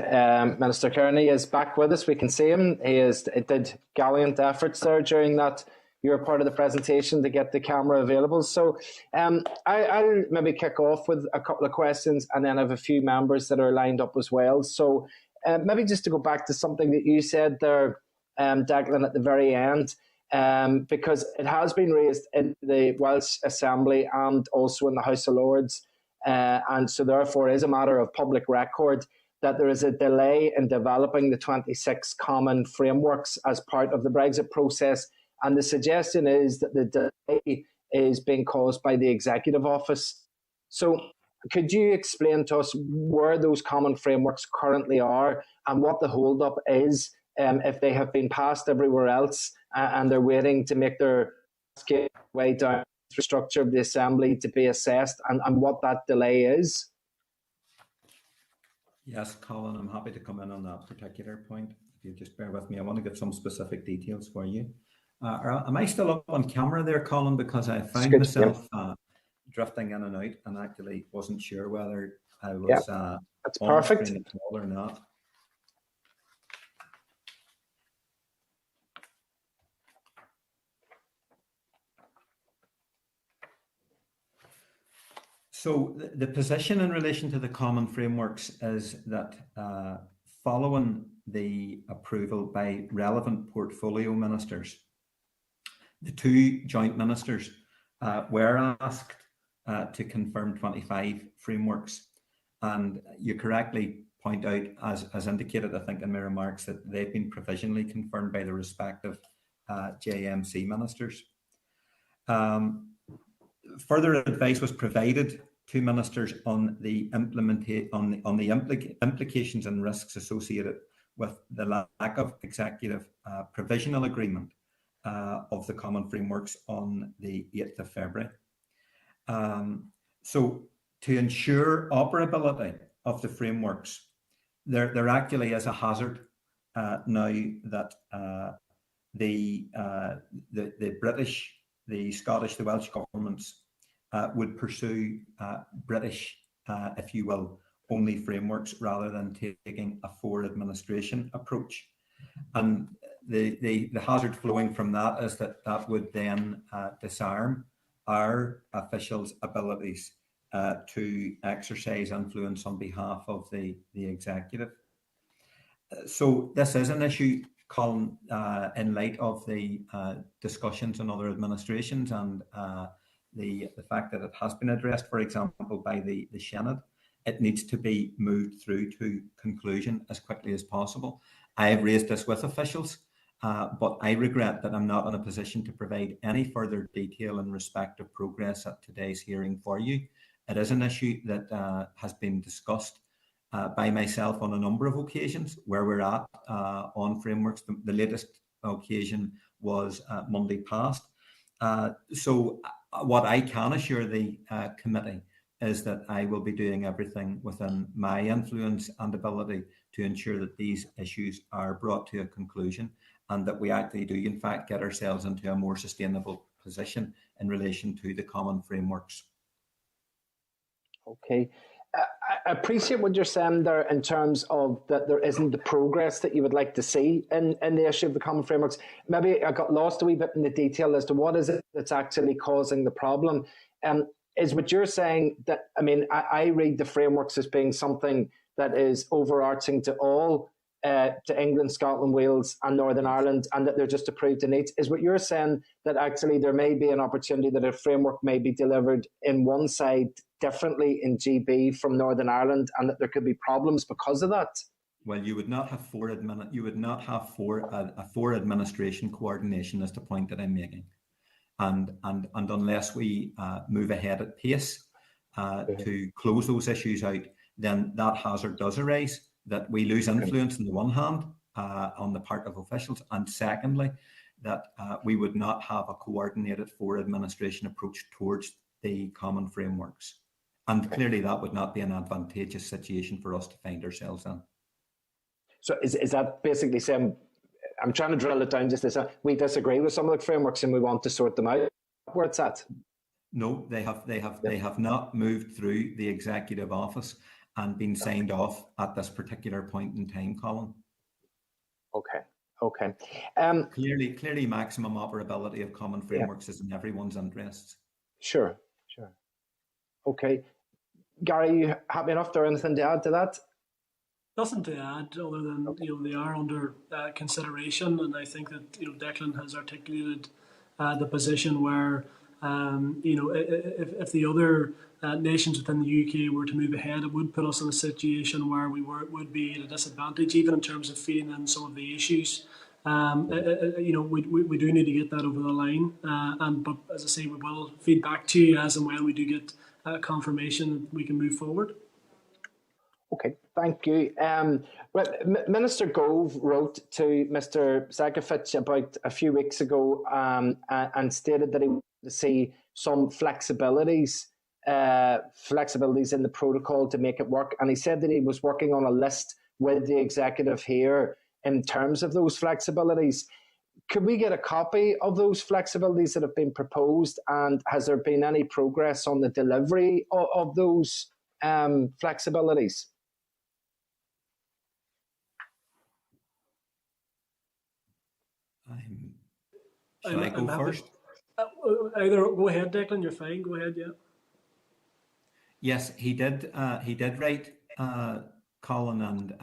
Minister Kearney is back with us. We can see him. He did gallant efforts there during that your part of the presentation to get the camera available. So I'll maybe kick off with a couple of questions and then I have a few members that are lined up as well. So maybe just to go back to something that you said there, Declan, at the very end, because it has been raised in the Welsh Assembly and also in the House of Lords, and so therefore it is a matter of public record that there is a delay in developing the 26 common frameworks as part of the Brexit process, and the suggestion is that the delay is being caused by the Executive Office. So could you explain to us where those common frameworks currently are and what the hold-up is if they have been passed everywhere else and they're waiting to make their way down the structure of the Assembly to be assessed and what that delay is? Yes, Colin, I'm happy to come in on that particular point. If you just bear with me, I want to get some specific details for you. Am I still up on camera there, Colin? Because I found myself drifting in and out and actually wasn't sure whether I was that's perfect or not. So the position in relation to the common frameworks is that following the approval by relevant portfolio ministers, the two joint ministers were asked to confirm 25 frameworks. And you correctly point out, as indicated, I think, in my remarks, that they've been provisionally confirmed by the respective JMC ministers. Further advice was provided to ministers on the implications and risks associated with the lack of executive provisional agreement of the common frameworks on the 8th of February. So to ensure operability of the frameworks, there actually is a hazard now that the British, the Scottish, the Welsh governments would pursue British, if you will, only frameworks rather than taking a for administration approach. And the hazard flowing from that is that that would then disarm our officials' abilities to exercise influence on behalf of the executive. So this is an issue, Colin, in light of the discussions in other administrations and the fact that it has been addressed, for example, by the Senate. It needs to be moved through to conclusion as quickly as possible. I have raised this with officials, but I regret that I'm not in a position to provide any further detail in respect of progress at today's hearing for you. It is an issue that has been discussed by myself on a number of occasions where we're at on frameworks. The latest occasion was Monday past. So what I can assure the committee is that I will be doing everything within my influence and ability to ensure that these issues are brought to a conclusion and that we actually do, in fact, get ourselves into a more sustainable position in relation to the common frameworks. Okay. I appreciate what you're saying there in terms of that there isn't the progress that you would like to see in the issue of the common frameworks. Maybe I got lost a wee bit in the detail as to what is it that's actually causing the problem. Is what you're saying that, I mean, I read the frameworks as being something that is overarching to all, to England, Scotland, Wales and Northern Ireland, and that they're just approved in each. Is what you're saying that actually there may be an opportunity that a framework may be delivered in one side differently in GB from Northern Ireland, and that there could be problems because of that? Well, you would not have for administration coordination, is the point that I'm making. And unless we move ahead at pace to close those issues out, then that hazard does arise, that we lose influence on the one hand on the part of officials, and secondly, that we would not have a coordinated for administration approach towards the common frameworks. And clearly that would not be an advantageous situation for us to find ourselves in. So is that basically saying, I'm trying to drill it down just this, we disagree with some of the frameworks and we want to sort them out? Where it's at? No, they have not moved through the executive office and been signed off at this particular point in time, Colin. Okay. Clearly maximum operability of common frameworks is in everyone's interests. Sure. Okay. Gary, you happy enough? There anything to add to that? Nothing to add other than they are under consideration, and I think that Declan has articulated the position where if the other nations within the UK were to move ahead, it would put us in a situation where would be at a disadvantage, even in terms of feeding in some of the issues. We do need to get that over the line, but as I say, we will feed back to you as and when we do get confirmation that we can move forward. Okay, thank you. Minister Gove wrote to Mr. Zakovic about a few weeks ago and stated that he wanted to see some flexibilities in the protocol to make it work. And he said that he was working on a list with the executive here in terms of those flexibilities. Could we get a copy of those flexibilities that have been proposed? And has there been any progress on the delivery of those flexibilities? Shall I go first? Either go ahead, Declan. You're fine. Go ahead. Yeah. Yes, he did. He did write, Colin, and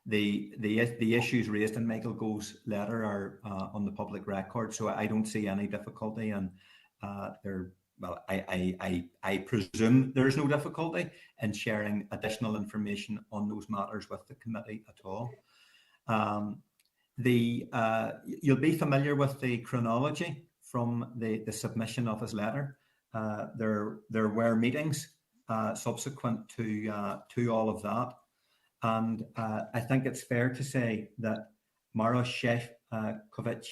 the issues raised in Michael Gove's letter are on the public record, so I don't see any difficulty, and they're well, I presume there is no difficulty in sharing additional information on those matters with the committee at all. You'll be familiar with the chronology from the submission of his letter. There were meetings subsequent to all of that, and I think it's fair to say that Maroš Šefčovič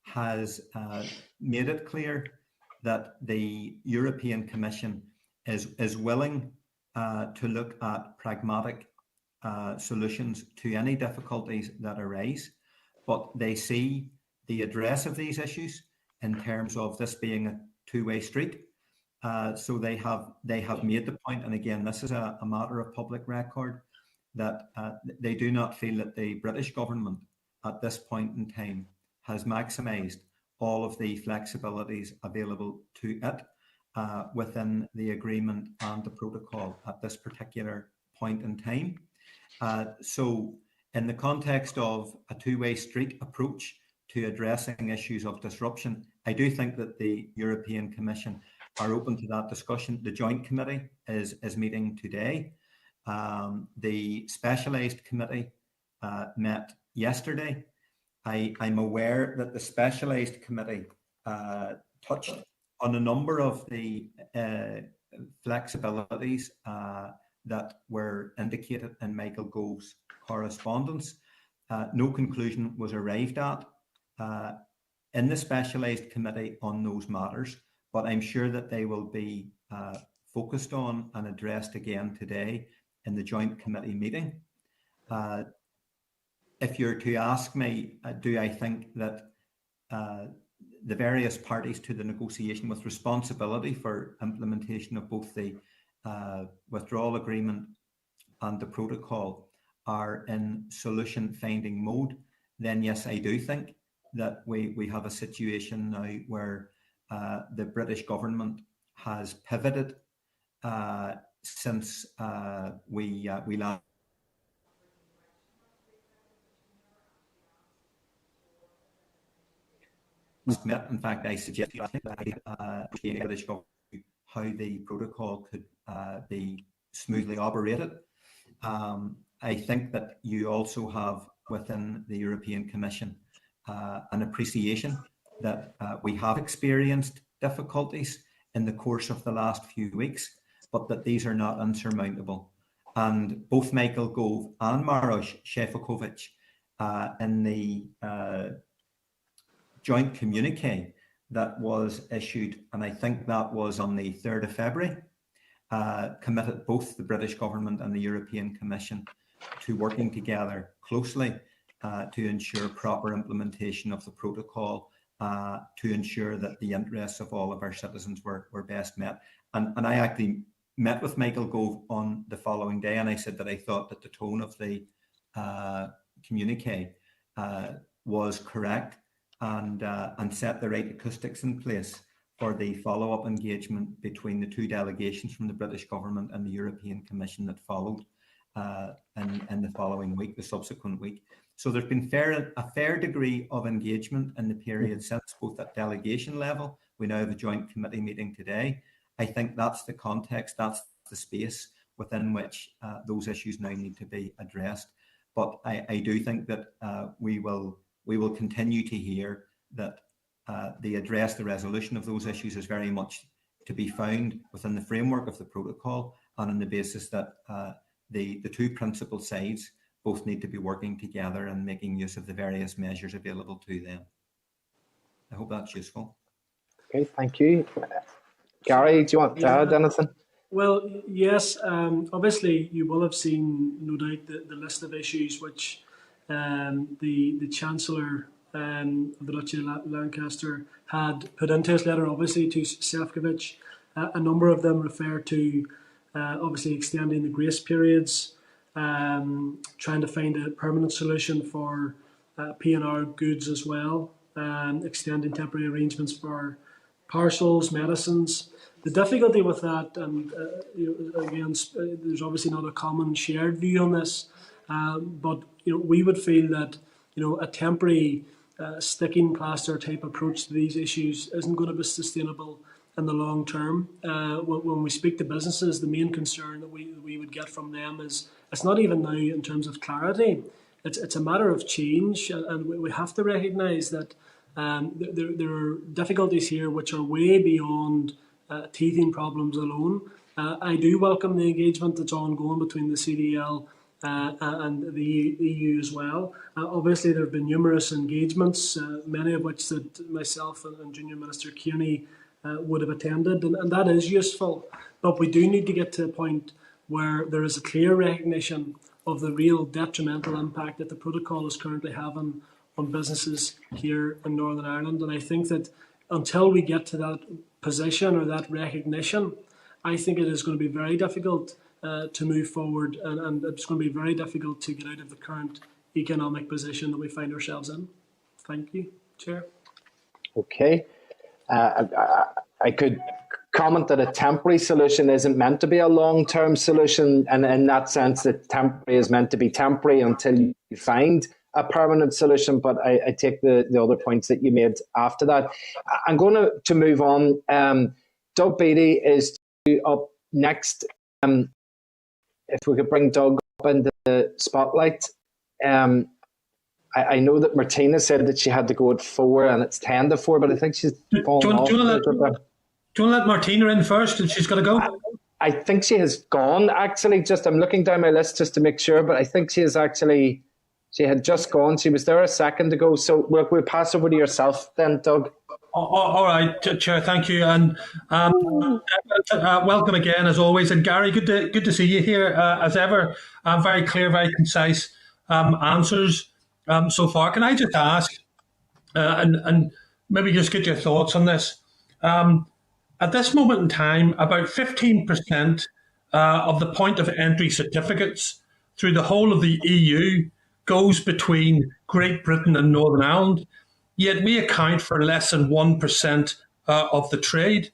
has made it clear that the European Commission is willing to look at pragmatic solutions to any difficulties that arise, but they see the address of these issues in terms of this being a two-way street. So they have made the point, and again, this is a matter of public record, that they do not feel that the British government at this point in time has maximised all of the flexibilities available to it within the agreement and the protocol at this particular point in time. So in the context of a two-way street approach to addressing issues of disruption, I do think that the European Commission are open to that discussion. The Joint Committee is meeting today. The Specialised Committee met yesterday. I'm aware that the Specialised Committee touched on a number of the flexibilities that were indicated in Michael Gove's correspondence. No conclusion was arrived at in the Specialised Committee on those matters, but I'm sure that they will be focused on and addressed again today in the Joint Committee meeting. If you're to ask me, do I think that the various parties to the negotiation with responsibility for implementation of both the withdrawal agreement and the protocol are in solution finding mode, then yes, I do think that we have a situation now where the British government has pivoted since we last met. In fact, I suggest that the British government how the protocol could be smoothly operated. I think that you also have within the European Commission an appreciation that we have experienced difficulties in the course of the last few weeks, but that these are not insurmountable. And both Michael Gove and Maroš Šefčovič in the joint communique that was issued, and I think that was on the 3rd of February, committed both the British government and the European Commission to working together closely to ensure proper implementation of the protocol, to ensure that the interests of all of our citizens were best met. And I actually met with Michael Gove on the following day, and I said that I thought that the tone of the communique was correct and set the right acoustics in place for the follow-up engagement between the two delegations from the British government and the European Commission that followed in the following week, the subsequent week. So there's been a fair degree of engagement in the period since, both at delegation level. We now have a joint committee meeting today. I think that's the context, that's the space within which those issues now need to be addressed. But I do think that we will continue to hear that the resolution of those issues is very much to be found within the framework of the protocol and on the basis that the two principal sides both need to be working together and making use of the various measures available to them. I hope that's useful. Okay, thank you. Gary, do you want to add anything? Well, yes, obviously you will have seen, no doubt, the list of issues which the Chancellor of the Duchy of Lancaster had put into his letter, obviously, to Šefčovič. A number of them refer to obviously extending the grace periods, trying to find a permanent solution for P&R goods as well, extending temporary arrangements for parcels, medicines. The difficulty with that, and again, there's obviously not a common shared view on this, but we would feel that a temporary sticking plaster type approach to these issues isn't going to be sustainable in the long term. When we speak to businesses, the main concern that we would get from them is it's not even now in terms of clarity. It's a matter of change, and we have to recognise that there are difficulties here which are way beyond teething problems alone. I do welcome the engagement that's ongoing between the CDL and the EU as well. Obviously, there have been numerous engagements, many of which that myself and Junior Minister Kearney would have attended, and that is useful. But we do need to get to a point where there is a clear recognition of the real detrimental impact that the protocol is currently having on businesses here in Northern Ireland. And I think that until we get to that position or that recognition, I think it is going to be very difficult to move forward, and it's going to be very difficult to get out of the current economic position that we find ourselves in. Thank you, Chair. Okay. I could comment that a temporary solution isn't meant to be a long-term solution, and in that sense that temporary is meant to be temporary until you find a permanent solution. But I take the other points that you made after that. I'm going to move on. Doug Beattie is up next. If we could bring Doug up into the spotlight. I know that Martina said that she had to go at 4 and it's 10 to 4, but I think she's fallen off. Do you want to let Martina in first and she's got to go? I think she has gone, actually. I'm looking down my list just to make sure, but I think she had just gone. She was there a second ago. So we'll pass over to yourself then, Doug. All right, Chair, thank you. And welcome again, as always. And Gary, good to see you here, as ever. Very clear, very concise answers so far. Can I just ask, and maybe just get your thoughts on this? At this moment in time, about 15% of the point of entry certificates through the whole of the EU goes between Great Britain and Northern Ireland, yet we account for less than 1% of the trade.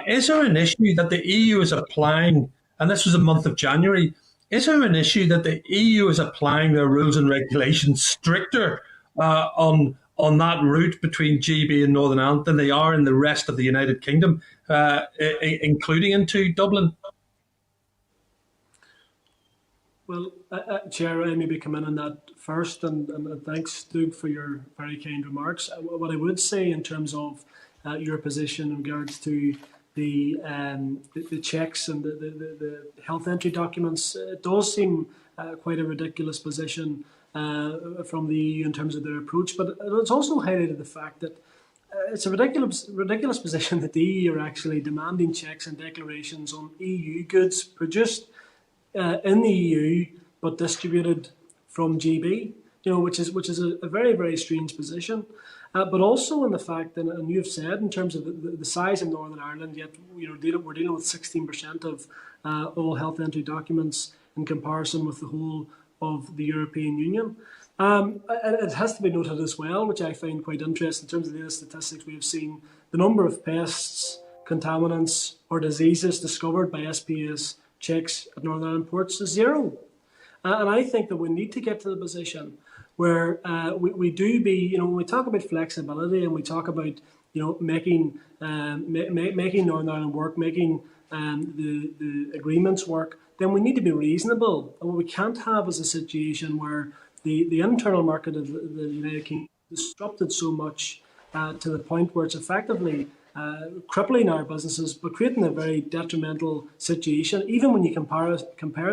Is there an issue that the EU is applying, and this was the month of January, is there an issue that the EU is applying their rules and regulations stricter on that route between GB and Northern Ireland than they are in the rest of the United Kingdom, including into Dublin? Well, Chair, I maybe come in on that first, and thanks, Doug, for your very kind remarks. What I would say in terms of your position in regards to the checks and the health entry documents, it does seem quite a ridiculous position from the EU in terms of their approach, but it's also highlighted the fact that it's a ridiculous position that the EU are actually demanding checks and declarations on EU goods produced in the EU but distributed from GB, which is a very, very strange position. But also in the fact that, and you've said in terms of the size of Northern Ireland, yet we're dealing with 16% of all health entry documents in comparison with the whole of the European Union. It has to be noted as well, which I find quite interesting in terms of the statistics we have seen, the number of pests, contaminants or diseases discovered by SPS checks at Northern Ireland ports is 0. And I think that we need to get to the position where we do be, when we talk about flexibility and we talk about, making Northern Ireland work, making the agreements work, then we need to be reasonable. And what we can't have is a situation where the internal market of the United Kingdom is disrupted so much to the point where it's effectively crippling our businesses, but creating a very detrimental situation, even when you compare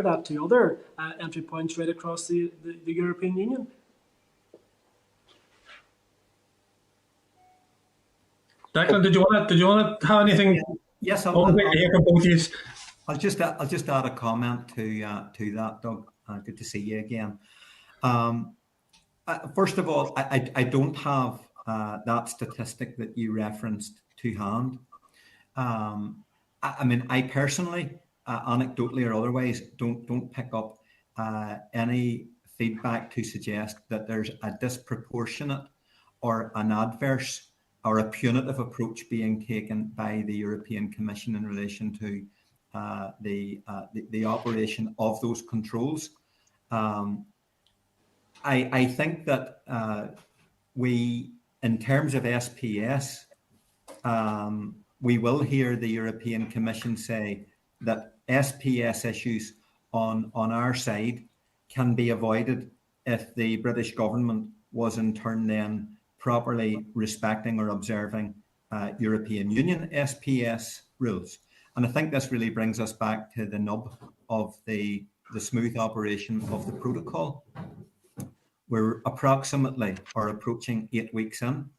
that to other entry points right across the European Union. Declan, did you want to have anything? Yes, I'll just add a comment to that, Doug. Good to see you again. First of all, I don't have that statistic that you referenced to hand. I personally, anecdotally or otherwise, don't pick up any feedback to suggest that there's a disproportionate or an adverse or a punitive approach being taken by the European Commission in relation to the operation of those controls. I think that we, in terms of SPS, we will hear the European Commission say that SPS issues on our side can be avoided if the British government was in turn then properly respecting or observing European Union SPS rules. And I think this really brings us back to the nub of the smooth operation of the protocol. We're approximately or approaching 8 weeks in.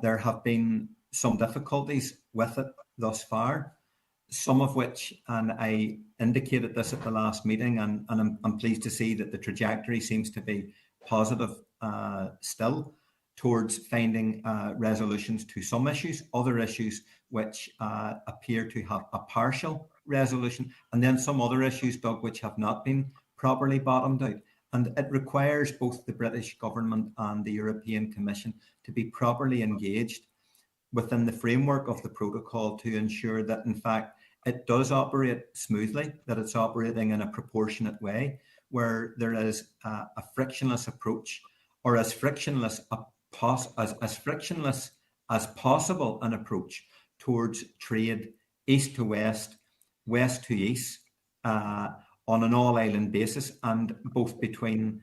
There have been some difficulties with it thus far, some of which, and I indicated this at the last meeting, and I'm pleased to see that the trajectory seems to be positive still towards finding resolutions to some issues, other issues which appear to have a partial resolution, and then some other issues, Doug, which have not been properly bottomed out. And it requires both the British government and the European Commission to be properly engaged within the framework of the protocol to ensure that, in fact, it does operate smoothly, that it's operating in a proportionate way, where there is a frictionless approach, or as frictionless as possible an approach towards trade east to west, west to east, on an all-island basis, and both between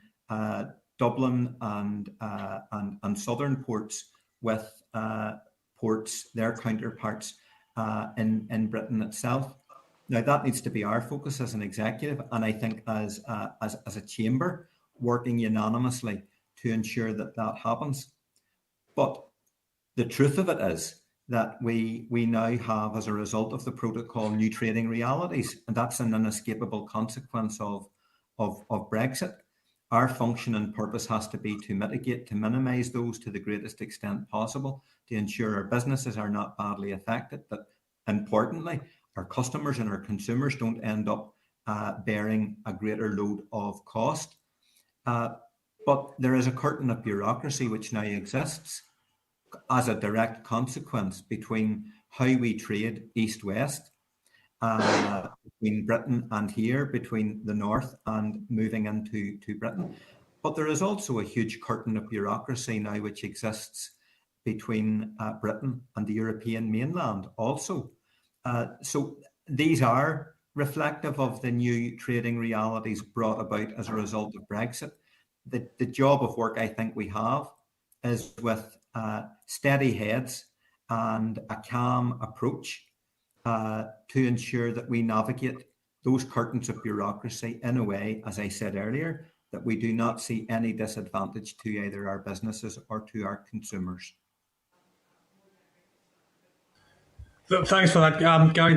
Dublin and southern ports with ports, their counterparts in Britain itself. Now that needs to be our focus as an executive, and I think as a chamber working unanimously to ensure that that happens. But the truth of it is that we now have, as a result of the protocol, new trading realities, and that's an inescapable consequence of Brexit. Our function and purpose has to be to mitigate, to minimise those to the greatest extent possible, to ensure our businesses are not badly affected, that importantly, our customers and our consumers don't end up bearing a greater load of cost. But there is a curtain of bureaucracy which now exists as a direct consequence between how we trade east-west, between Britain and here, between the north and moving into Britain. But there is also a huge curtain of bureaucracy now which exists between Britain and the European mainland also. So these are reflective of the new trading realities brought about as a result of Brexit. The job of work I think we have is with steady heads and a calm approach to ensure that we navigate those curtains of bureaucracy in a way, as I said earlier, that we do not see any disadvantage to either our businesses or to our consumers. Thanks for that, Gary.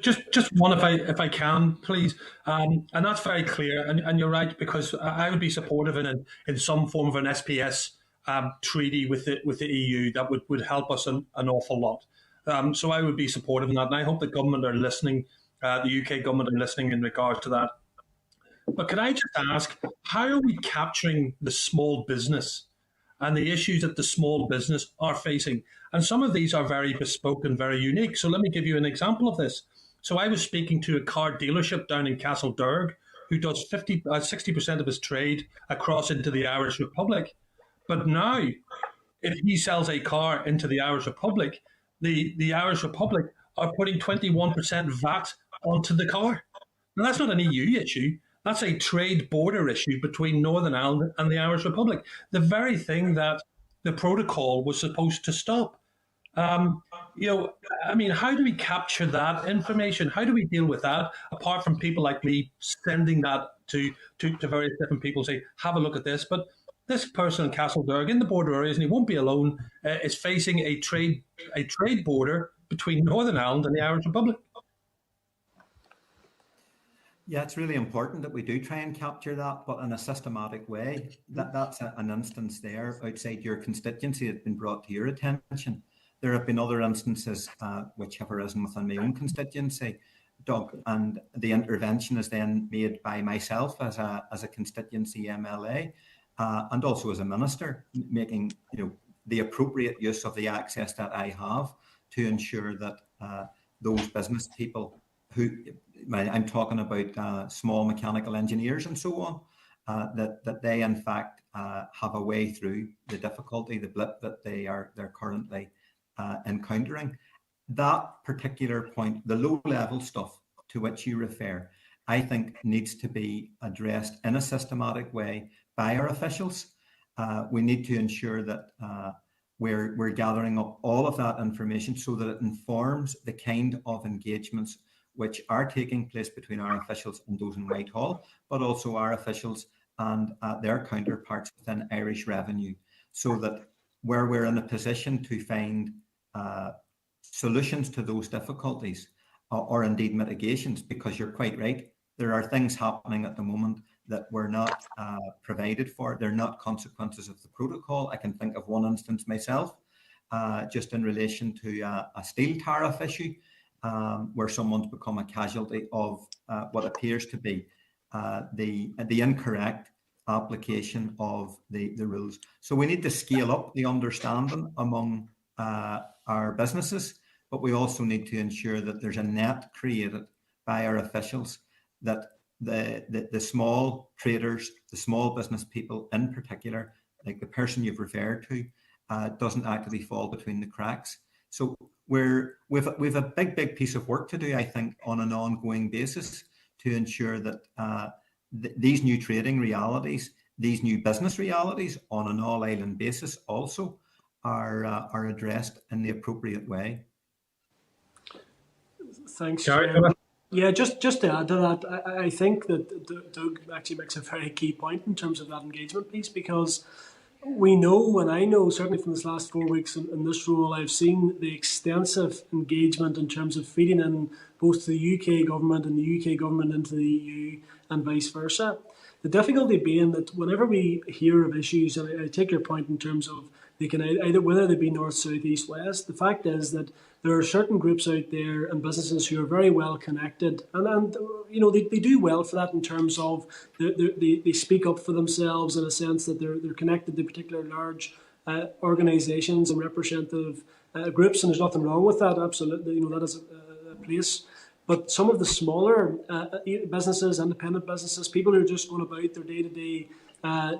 Just one, if I can, please. And that's very clear. And you're right, because I would be supportive in some form of an SPS treaty with the EU that would help us an awful lot. So I would be supportive in that, and I hope the government are listening. The UK government are listening in regards to that. But can I just ask, how are we capturing the small business and the issues that the small business are facing? And some of these are very bespoke and very unique. So let me give you an example of this. So I was speaking to a car dealership down in Castledurg who does 60% of his trade across into the Irish Republic. But now, if he sells a car into the Irish Republic, the Irish Republic are putting 21% VAT onto the car. Now, that's not an EU issue. That's a trade border issue between Northern Ireland and the Irish Republic, the very thing that the protocol was supposed to stop. How do we capture that information? How do we deal with that, apart from people like me sending that to various different people, say, have a look at this? But this person in Castledurg, in the border areas, and he won't be alone, is facing a trade border between Northern Ireland and the Irish Republic. Yeah, it's really important that we do try and capture that, but in a systematic way. That's an instance there outside your constituency that's been brought to your attention. There have been other instances which have arisen within my own constituency, Doug, and the intervention is then made by myself as a constituency MLA and also as a minister, making the appropriate use of the access that I have to ensure that those business people who I'm talking about small mechanical engineers and so on, that they in fact have a way through the difficulty, the blip that they're currently encountering. that particular point, the low-level stuff to which you refer, I think needs to be addressed in a systematic way by our officials. We need to ensure that we're gathering up all of that information so that it informs the kind of engagements which are taking place between our officials and those in Whitehall, but also our officials and their counterparts within Irish Revenue, so that where we're in a position to find solutions to those difficulties, or indeed mitigations, because you're quite right, there are things happening at the moment that were not provided for. They're not consequences of the protocol. I can think of one instance myself, just in relation to a steel tariff issue, where someone's become a casualty of what appears to be the incorrect application of the rules. So we need to scale up the understanding among our businesses, but we also need to ensure that there's a net created by our officials that the small traders, the small business people in particular, like the person you've referred to, doesn't actually fall between the cracks. So we've a big piece of work to do, I think, on an ongoing basis to ensure that these new trading realities, these new business realities on an all-island basis also are addressed in the appropriate way. Thanks, Gary. Yeah, just to add to that, I think that Doug actually makes a very key point in terms of that engagement piece, because we know, and I know certainly from this last 4 weeks in this role, I've seen the extensive engagement in terms of feeding in both the UK government and the UK government into the EU and vice versa. The difficulty being that whenever we hear of issues, and I take your point in terms of they can either, whether they be north, south, east, west, the fact is that there are certain groups out there and businesses who are very well connected, and you know, they do well for that in terms of they speak up for themselves in a sense that they're connected to particular large organisations and representative groups, and there's nothing wrong with that. Absolutely, you know, that is a place. But some of the smaller businesses, independent businesses, people who are just going about their day-to-day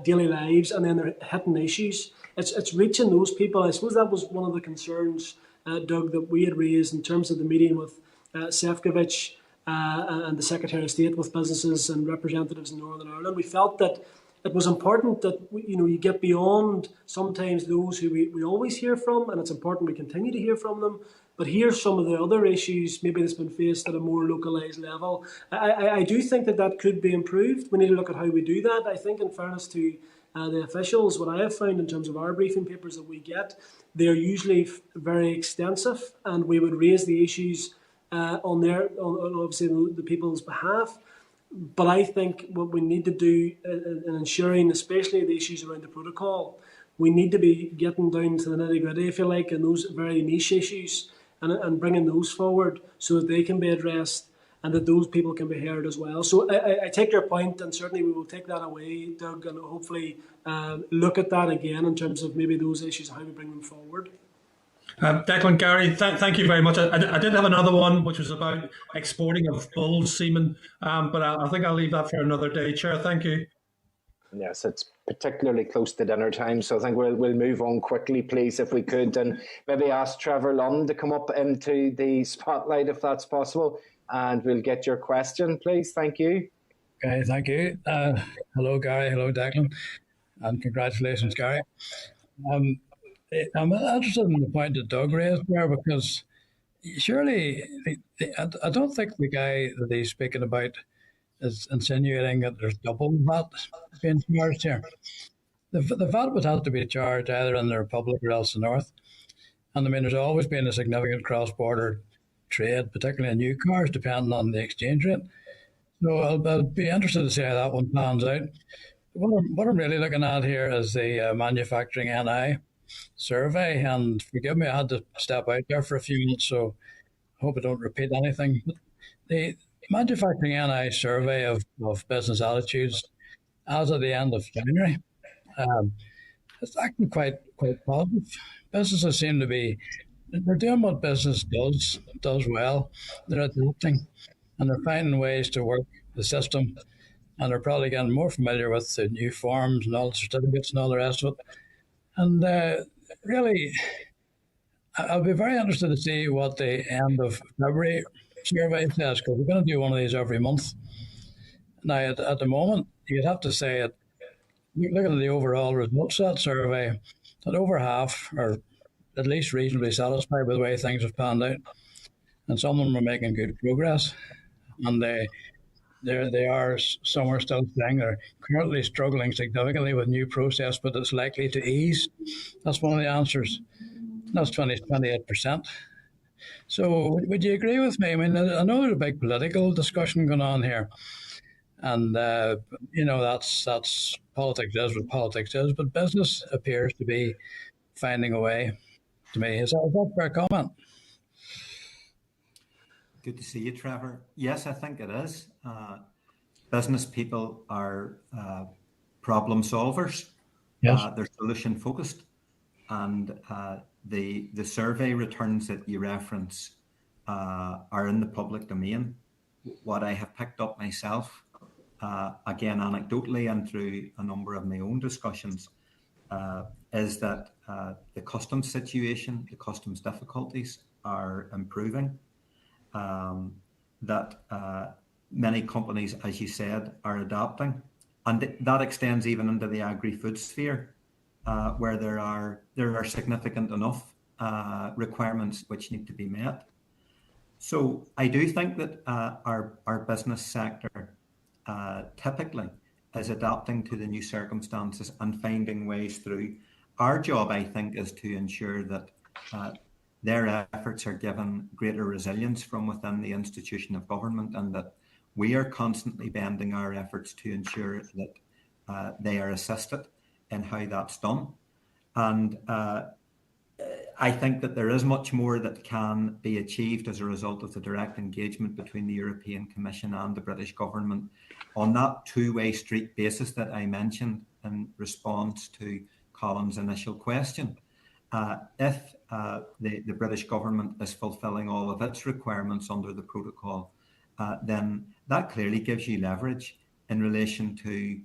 daily lives, and then they're hitting issues. It's reaching those people. I suppose that was one of the concerns, Doug, that we had raised in terms of the meeting with Sefcovic and the Secretary of State with businesses and representatives in Northern Ireland. We felt that it was important that you get beyond sometimes those who we always hear from, and it's important we continue to hear from them. But here's some of the other issues maybe that's been faced at a more localised level. I do think that could be improved. We need to look at how we do that. I think, in fairness to the officials, what I have found in terms of our briefing papers that we get, they're usually very extensive, and we would raise the issues on obviously the people's behalf. But I think what we need to do in ensuring, especially the issues around the protocol, we need to be getting down to the nitty-gritty, if you like, and those very niche issues, and bringing those forward so that they can be addressed and that those people can be heard as well. So I take your point, and certainly we will take that away, Doug, and hopefully look at that again in terms of maybe those issues and how we bring them forward. Declan, Gary, thank you very much. I did have another one, which was about exporting of bull semen, but I think I'll leave that for another day. Chair, thank you. Yes, it's particularly close to dinner time, so I think we'll move on quickly, please, if we could, and maybe ask Trevor Lunn to come up into the spotlight if that's possible, and we'll get your question, please. Thank you. Okay, thank you. Hello, Gary. Hello, Declan, and congratulations, Gary. I'm interested in the point that Doug raised there, because surely I don't think the guy that he's speaking about is insinuating that there's double VAT being charged here. The VAT would have to be charged either in the Republic or else the North. And I mean, there's always been a significant cross-border trade, particularly in new cars, depending on the exchange rate. So I'll be interested to see how that one pans out. What I'm really looking at here is the manufacturing NI survey, and forgive me, I had to step out there for a few minutes, so I hope I don't repeat anything. But the manufacturing NI survey of business attitudes as of the end of January, it's actually quite positive. Businesses seem to be, they're doing what business does well. They're adapting, and they're finding ways to work the system, and they're probably getting more familiar with the new forms and all the certificates and all the rest of it. And really, I'll be very interested to see what the end of February survey says, because we're going to do one of these every month. Now, at the moment, you'd have to say it. Looking at the overall results of that survey, that over half are at least reasonably satisfied with the way things have panned out, and some of them are making good progress, and some are still saying they're currently struggling significantly with new process, but it's likely to ease. That's one of the answers. That's 28%. So would you agree with me? I mean, I know there's a big political discussion going on here, and that's politics is what politics is, but business appears to be finding a way. To me, is that a fair comment? Good to see you, Trevor. Yes, I think it is. Business people are problem solvers. Yes. They're solution focused, and the survey returns that you reference are in the public domain. What I have picked up myself, again anecdotally and through a number of my own discussions, is that the customs situation, the customs difficulties are improving. That many companies, as you said, are adapting, and that extends even into the agri-food sphere, where there are significant enough requirements which need to be met. So I do think that our business sector typically is adapting to the new circumstances and finding ways through. Our job, I think, is to ensure that their efforts are given greater resilience from within the institution of government, and that we are constantly bending our efforts to ensure that they are assisted in how that's done. And I think that there is much more that can be achieved as a result of the direct engagement between the European Commission and the British government on that two-way street basis that I mentioned in response to Colin's initial question. If the British government is fulfilling all of its requirements under the protocol, then that clearly gives you leverage in relation to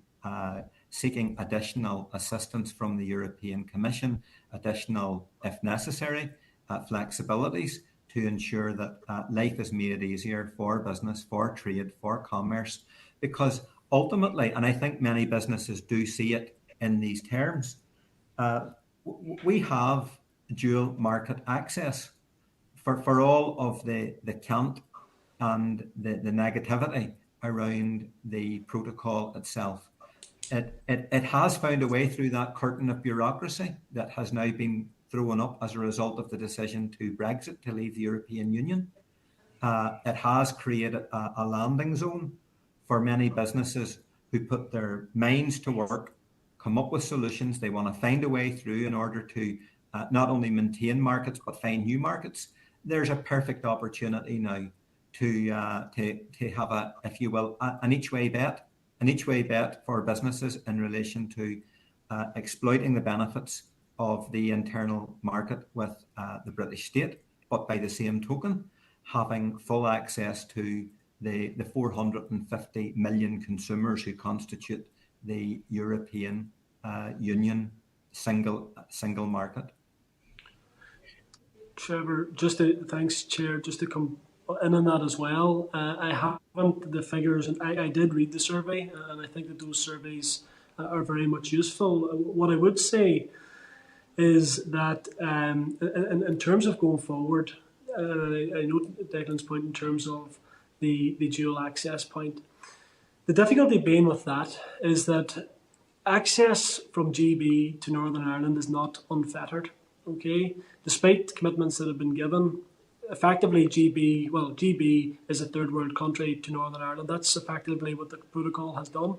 seeking additional assistance from the European Commission, additional, if necessary, flexibilities to ensure that life is made easier for business, for trade, for commerce, because ultimately, and I think many businesses do see it in these terms, we have dual market access for all of the cant and the negativity around the protocol itself. It has found a way through that curtain of bureaucracy that has now been thrown up as a result of the decision to Brexit, to leave the European Union. It has created a landing zone for many businesses who put their minds to work, come up with solutions. They want to find a way through in order to not only maintain markets, but find new markets. There's a perfect opportunity now to have a, if you will, an each-way bet for businesses in relation to exploiting the benefits of the internal market with the British state, but by the same token, having full access to the 450 million consumers who constitute the European Union single market. Trevor, thanks, Chair, just to come in on that as well. I haven't the figures, and I did read the survey, and I think that those surveys are very much useful. What I would say is that in terms of going forward, I note Declan's point in terms of the dual access point. The difficulty being with that is that access from GB to Northern Ireland is not unfettered. Okay, despite commitments that have been given, effectively GB is a third world country to Northern Ireland. That's effectively what the protocol has done.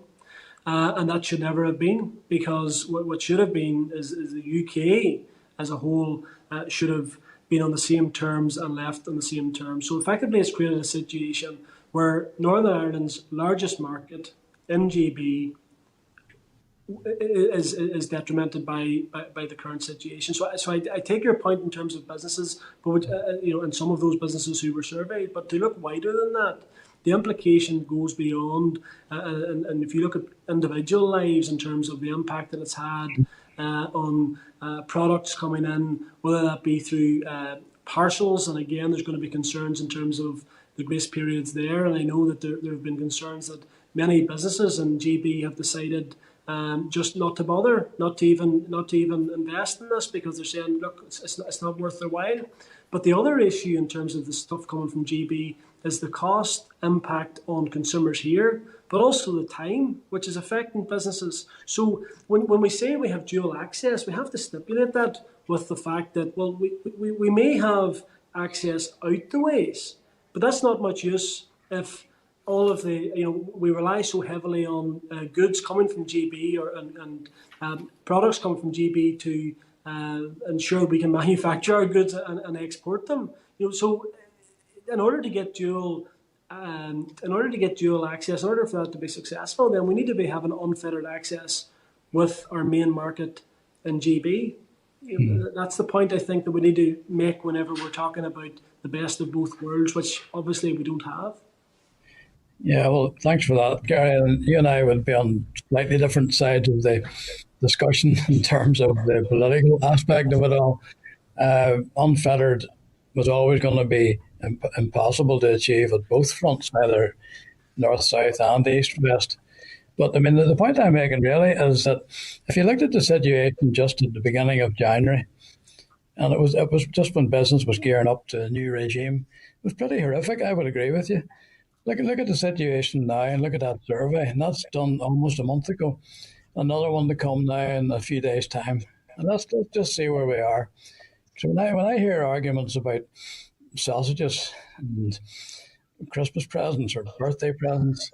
And that should never have been, because what should have been is the UK as a whole should have been on the same terms and left on the same terms. So effectively it's created a situation where Northern Ireland's largest market in GB is detrimented by the current situation. So I take your point in terms of businesses, but and some of those businesses who were surveyed, but to look wider than that, the implication goes beyond, and if you look at individual lives in terms of the impact that it's had on products coming in, whether that be through parcels. And again, there's going to be concerns in terms of the grace periods there. And I know that there have been concerns that many businesses in GB have decided just not to bother, not to even invest in this, because they're saying, look, it's not worth their while. But the other issue in terms of the stuff coming from GB is the cost impact on consumers here, but also the time, which is affecting businesses. So when we say we have dual access, we have to stipulate that with the fact that, well, we may have access out the ways, but that's not much use if all of the, we rely so heavily on goods coming from GB and products coming from GB to ensure we can manufacture our goods and export them. So in order to get dual access, in order for that to be successful, then we need to be having unfettered access with our main market in GB. That's the point I think that we need to make whenever we're talking about the best of both worlds, which obviously we don't have. Yeah, well, thanks for that, Gary. And you and I would be on slightly different sides of the discussion in terms of the political aspect of it all. Unfettered was always going to be impossible to achieve at both fronts, either north, south, and east, west. But I mean, the point I'm making really is that if you looked at the situation just at the beginning of January, and it was just when business was gearing up to a new regime, it was pretty horrific. I would agree with you. Look at the situation now, and look at that survey, and that's done almost a month ago. Another one to come now in a few days' time, and let's just see where we are. So when I hear arguments about sausages and Christmas presents or birthday presents,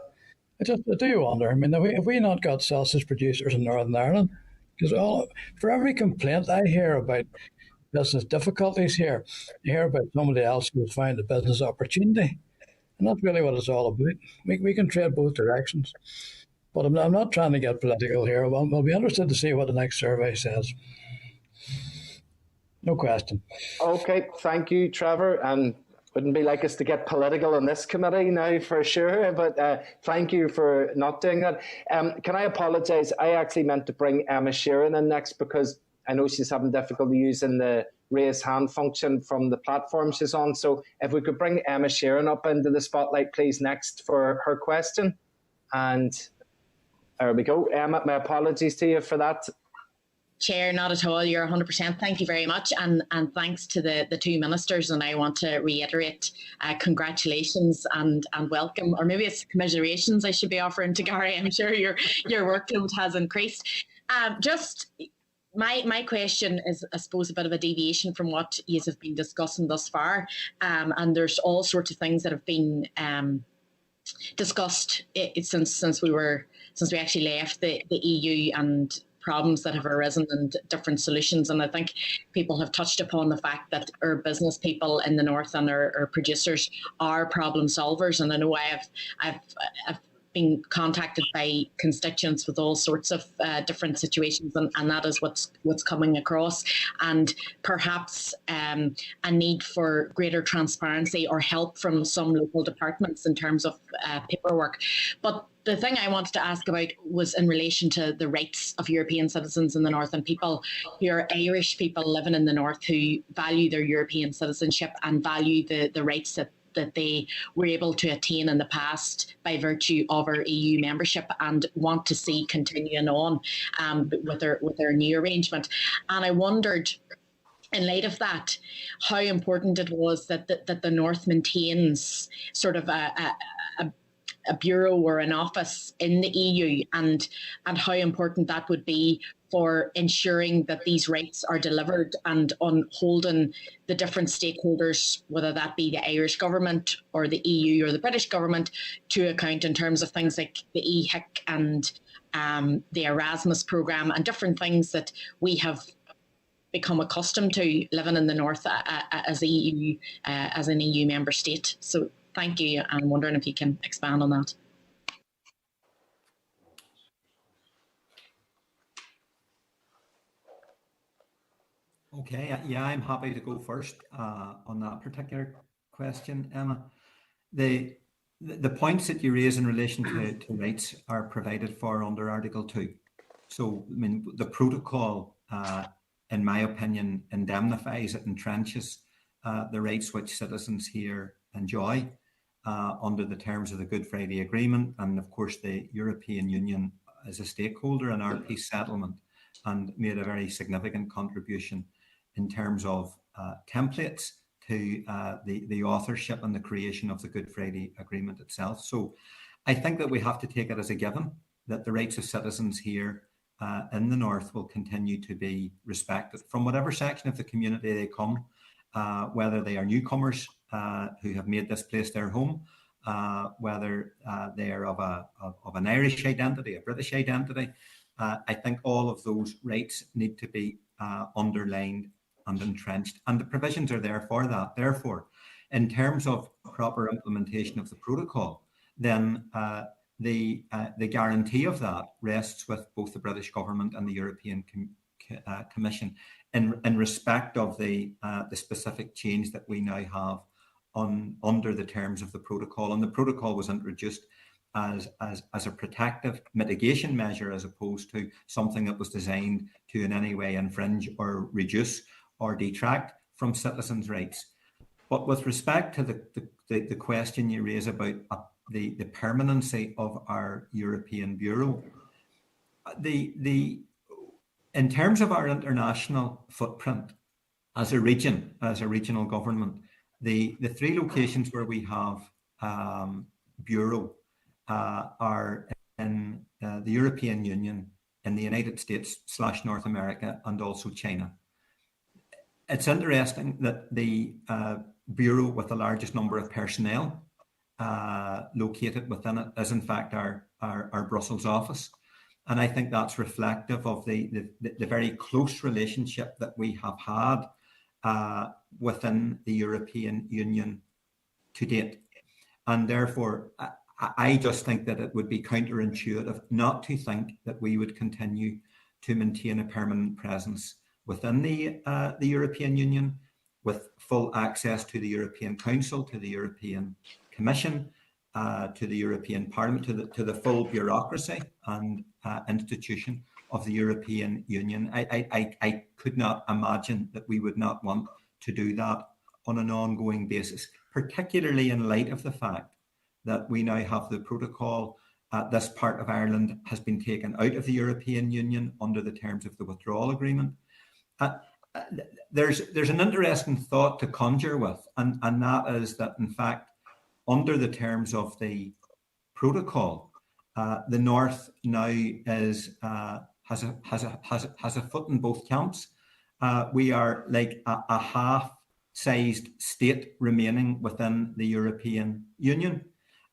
I do wonder. I mean, have we not got sausage producers in Northern Ireland? Because for every complaint I hear about business difficulties here, I hear about somebody else who's found a business opportunity. And that's really what it's all about. We can trade both directions. But I'm not trying to get political here. I'll be interested to see what the next survey says. No question. Okay, thank you, Trevor. And wouldn't be like us to get political in this committee now for sure, but thank you for not doing that. Can I apologise? I actually meant to bring Emma Sheeran in next because I know she's having difficulty using the raise hand function from the platform she's on. So if we could bring Emma Sheeran up into the spotlight, please, next for her question. And there we go. Emma, my apologies to you for that. Chair, not at all. You're 100%. Thank you very much. And thanks to the two ministers. And I want to reiterate congratulations and welcome, or maybe it's commiserations I should be offering to Gary. I'm sure your workload has increased. My question is, I suppose, a bit of a deviation from what you have been discussing thus far. And there's all sorts of things that have been discussed since we actually left the EU, and problems that have arisen and different solutions. And I think people have touched upon the fact that our business people in the north and our producers are problem solvers. And I know I've been contacted by constituents with all sorts of different situations, and that is what's coming across, and perhaps a need for greater transparency or help from some local departments in terms of paperwork. But the thing I wanted to ask about was in relation to the rights of European citizens in the north, and people who are Irish people living in the north who value their European citizenship and value the rights that they were able to attain in the past by virtue of our EU membership and want to see continuing on with their new arrangement. And I wondered, in light of that, how important it was that the North maintains sort of a bureau or an office in the EU, and how important that would be for ensuring that these rights are delivered, and on holding the different stakeholders, whether that be the Irish government or the EU or the British government, to account in terms of things like the EHIC and the Erasmus programme and different things that we have become accustomed to living in the north as an EU member state. So thank you. I'm wondering if you can expand on that. Okay, yeah, I'm happy to go first on that particular question, Emma. The points that you raise in relation to rights are provided for under Article 2. So, I mean, the protocol, in my opinion, indemnifies, it entrenches the rights which citizens here enjoy under the terms of the Good Friday Agreement. And of course, the European Union is a stakeholder in our peace settlement and made a very significant contribution in terms of templates to the authorship and the creation of the Good Friday Agreement itself. So I think that we have to take it as a given that the rights of citizens here in the North will continue to be respected from whatever section of the community they come, whether they are newcomers who have made this place their home, whether they are of an Irish identity, a British identity. I think all of those rights need to be underlined and entrenched, and the provisions are there for that. Therefore, in terms of proper implementation of the protocol, then the guarantee of that rests with both the British government and the European Commission in respect of the specific change that we now have under the terms of the protocol. And the protocol was introduced as a protective mitigation measure, as opposed to something that was designed to in any way infringe or reduce or detract from citizens' rights. But with respect to the question you raise about the permanency of our European Bureau, in terms of our international footprint as a region, as a regional government, the three locations where we have Bureau are in the European Union, in the United States / North America, and also China. It's interesting that the Bureau with the largest number of personnel located within it is in fact our Brussels office. And I think that's reflective of the very close relationship that we have had within the European Union to date. And therefore, I just think that it would be counterintuitive not to think that we would continue to maintain a permanent presence within the European Union, with full access to the European Council, to the European Commission, to the European Parliament, to the full bureaucracy and institution of the European Union. I could not imagine that we would not want to do that on an ongoing basis, particularly in light of the fact that we now have the protocol. This part of Ireland has been taken out of the European Union under the terms of the withdrawal agreement. There's an interesting thought to conjure with, and that is that in fact, under the terms of the protocol, the North now has a foot in both camps. We are like a half-sized state remaining within the European Union,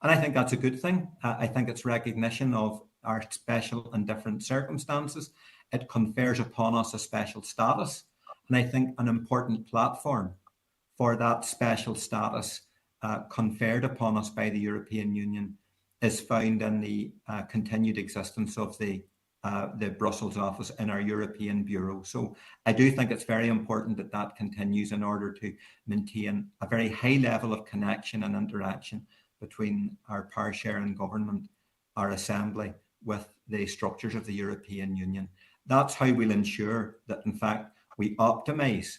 and I think that's a good thing. I think it's recognition of our special and different circumstances. It confers upon us a special status, and I think an important platform for that special status conferred upon us by the European Union is found in the continued existence of the Brussels office in our European Bureau. So I do think it's very important that that continues in order to maintain a very high level of connection and interaction between our power sharing government, our assembly, with the structures of the European Union. That's how we'll ensure that, in fact, we optimise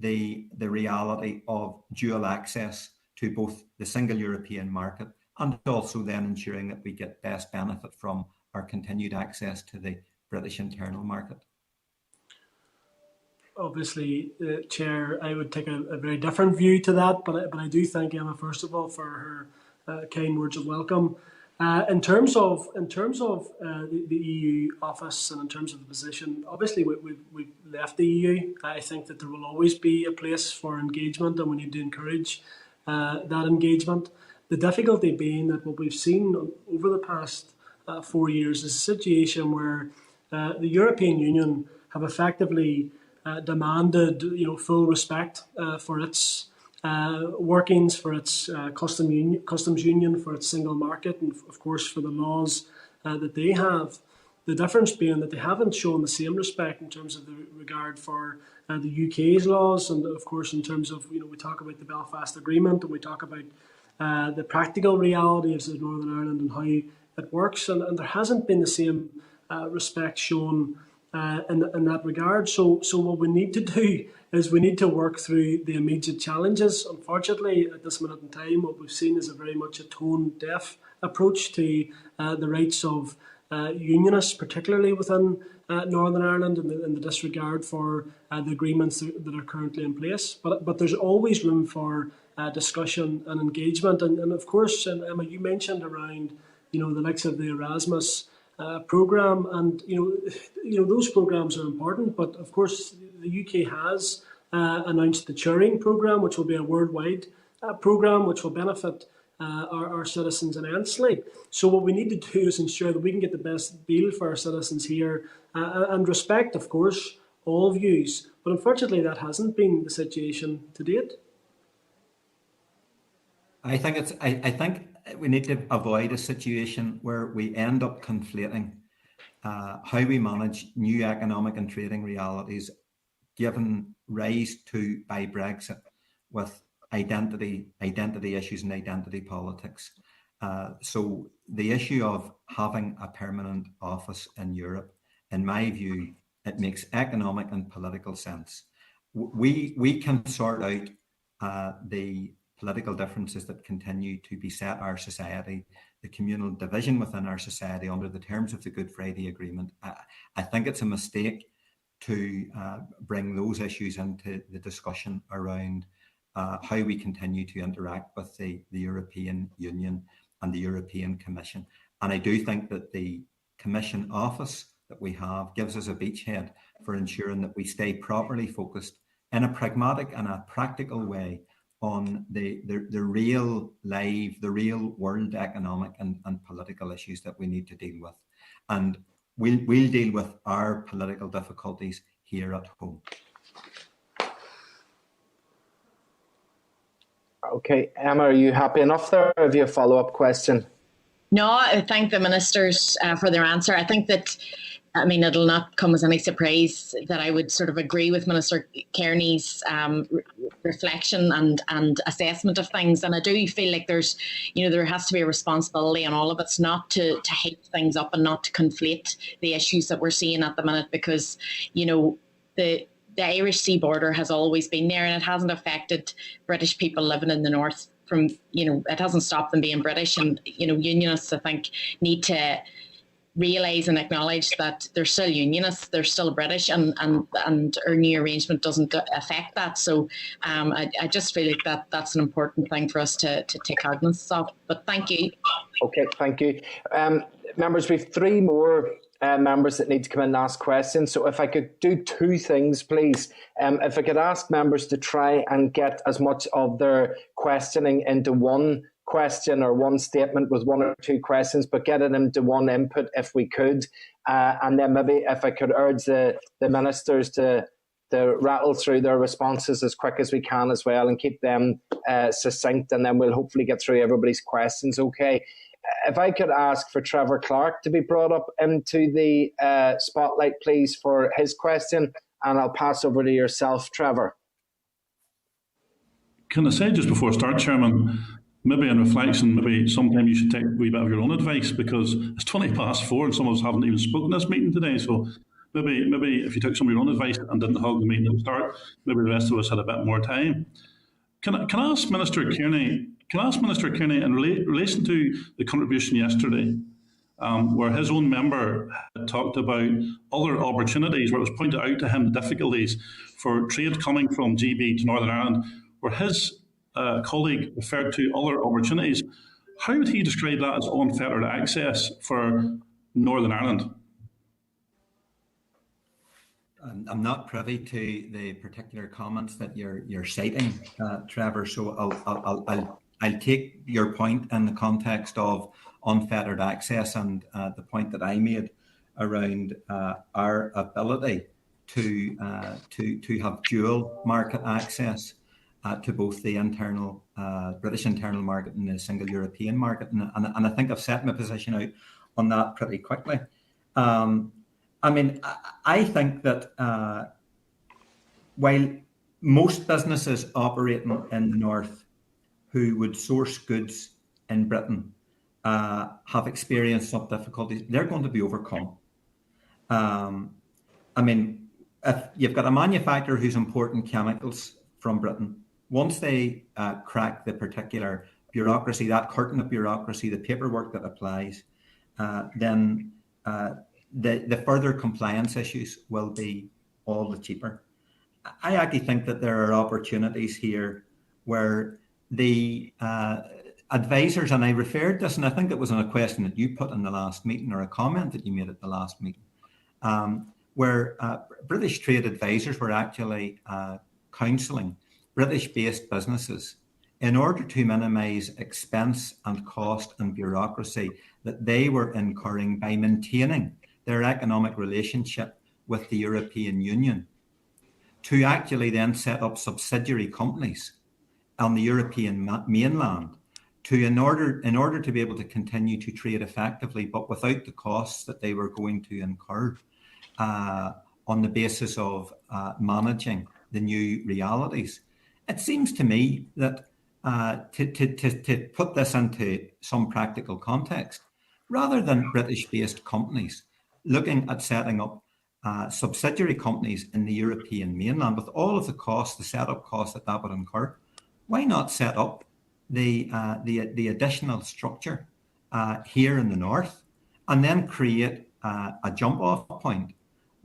the reality of dual access to both the single European market and also then ensuring that we get best benefit from our continued access to the British internal market. Obviously, Chair, I would take a very different view to that, but I do thank Emma, first of all, for her kind words of welcome. In terms of the EU office and in terms of the position, obviously we've left the EU. I think that there will always be a place for engagement, and we need to encourage that engagement. The difficulty being that what we've seen over the past 4 years is a situation where the European Union have effectively demanded, full respect for its workings, for its customs union, for its single market, and of course for the laws that they have. The difference being that they haven't shown the same respect in terms of the regard for the UK's laws, and of course in terms of, we talk about the Belfast Agreement, and we talk about the practical reality of Northern Ireland and how it works, and there hasn't been the same respect shown in that regard. So what we need to do is we need to work through the immediate challenges. Unfortunately, at this minute in time, what we've seen is a very much a tone-deaf approach to the rights of unionists, particularly within Northern Ireland, and the disregard for the agreements that are currently in place. But there's always room for discussion and engagement. And of course, and Emma, you mentioned around the likes of the Erasmus program, and those programs are important. But of course, the UK has announced the Turing program, which will be a worldwide program, which will benefit our citizens immensely. So what we need to do is ensure that we can get the best deal for our citizens here, and respect, of course, all views. But unfortunately, that hasn't been the situation to date. I think we need to avoid a situation where we end up conflating how we manage new economic and trading realities given rise to by Brexit with identity issues and identity politics. So the issue of having a permanent office in Europe, in my view, it makes economic and political sense. We can sort out the political differences that continue to beset our society, the communal division within our society under the terms of the Good Friday Agreement. I think it's a mistake to bring those issues into the discussion around how we continue to interact with the European Union and the European Commission. And I do think that the Commission office that we have gives us a beachhead for ensuring that we stay properly focused in a pragmatic and a practical way on the real world economic and political issues that we need to deal with. And we'll deal with our political difficulties here at home. Okay, Emma, are you happy enough there, or have you a follow-up question? No, I thank the ministers for their answer. I think that, it'll not come as any surprise that I would sort of agree with Minister Kearney's reflection and assessment of things. And I do feel like there's, there has to be a responsibility on all of us not to hype things up and not to conflate the issues that we're seeing at the minute, because, the Irish Sea border has always been there, and it hasn't affected British people living in the north from, it hasn't stopped them being British. And, unionists, I think, need to realise and acknowledge that they're still unionists, they're still British, and our new arrangement doesn't affect that. So I just feel like that's an important thing for us to take cognizance of. But thank you. Okay, thank you. Members, we have three more members that need to come in and ask questions. So if I could do two things, please. If I could ask members to try and get as much of their questioning into one question or one statement with one or two questions, but get it into one input if we could. And then maybe if I could urge the ministers to rattle through their responses as quick as we can as well, and keep them succinct, and then we'll hopefully get through everybody's questions. Okay. If I could ask for Trevor Clark to be brought up into the spotlight, please, for his question, and I'll pass over to yourself, Trevor. Can I say just before I start, Chairman, maybe in reflection, maybe sometime you should take a wee bit of your own advice, because it's 4:20 and some of us haven't even spoken this meeting today. So maybe if you took some of your own advice and didn't hog the meeting at the start, maybe the rest of us had a bit more time. Can I ask Minister Kearney? In relation to the contribution yesterday, where his own member had talked about other opportunities, where it was pointed out to him the difficulties for trade coming from GB to Northern Ireland, where his colleague referred to other opportunities, how would he describe that as unfettered access for Northern Ireland? I'm not privy to the particular comments that you're citing, Trevor. So I'll take your point in the context of unfettered access and the point that I made around our ability to have dual market access to both the internal British internal market and the single European market, and I think I've set my position out on that pretty quickly. I think that while most businesses operating in the north who would source goods in Britain have experienced some difficulties, they're going to be overcome. I mean, if you've got a manufacturer who's importing chemicals from Britain, once they crack the particular bureaucracy, that curtain of bureaucracy, the paperwork that applies, then the further compliance issues will be all the cheaper. I actually think that there are opportunities here where the advisors, and I referred this, and I think it was on a question that you put in the last meeting or a comment that you made at the last meeting, where British trade advisors were actually counselling British-based businesses in order to minimise expense and cost and bureaucracy that they were incurring by maintaining their economic relationship with the European Union, to actually then set up subsidiary companies on the European mainland in order to be able to continue to trade effectively, but without the costs that they were going to incur on the basis of managing the new realities. It seems to me that to put this into some practical context, rather than British-based companies looking at setting up subsidiary companies in the European mainland with all of the costs, the setup costs that would incur, why not set up the additional structure here in the north, and then create a jump-off point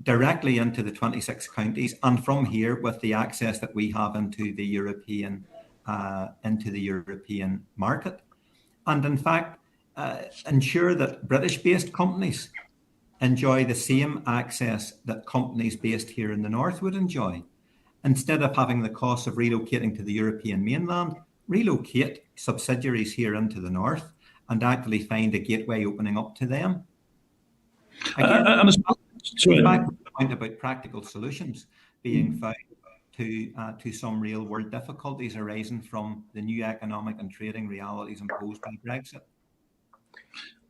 directly into the 26 counties, and from here, with the access that we have into the European market, and in fact ensure that British-based companies enjoy the same access that companies based here in the north would enjoy. Instead of having the cost of relocating to the European mainland, relocate subsidiaries here into the north and actually find a gateway opening up to them. Again, back to the point about practical solutions being found to some real world difficulties arising from the new economic and trading realities imposed by Brexit.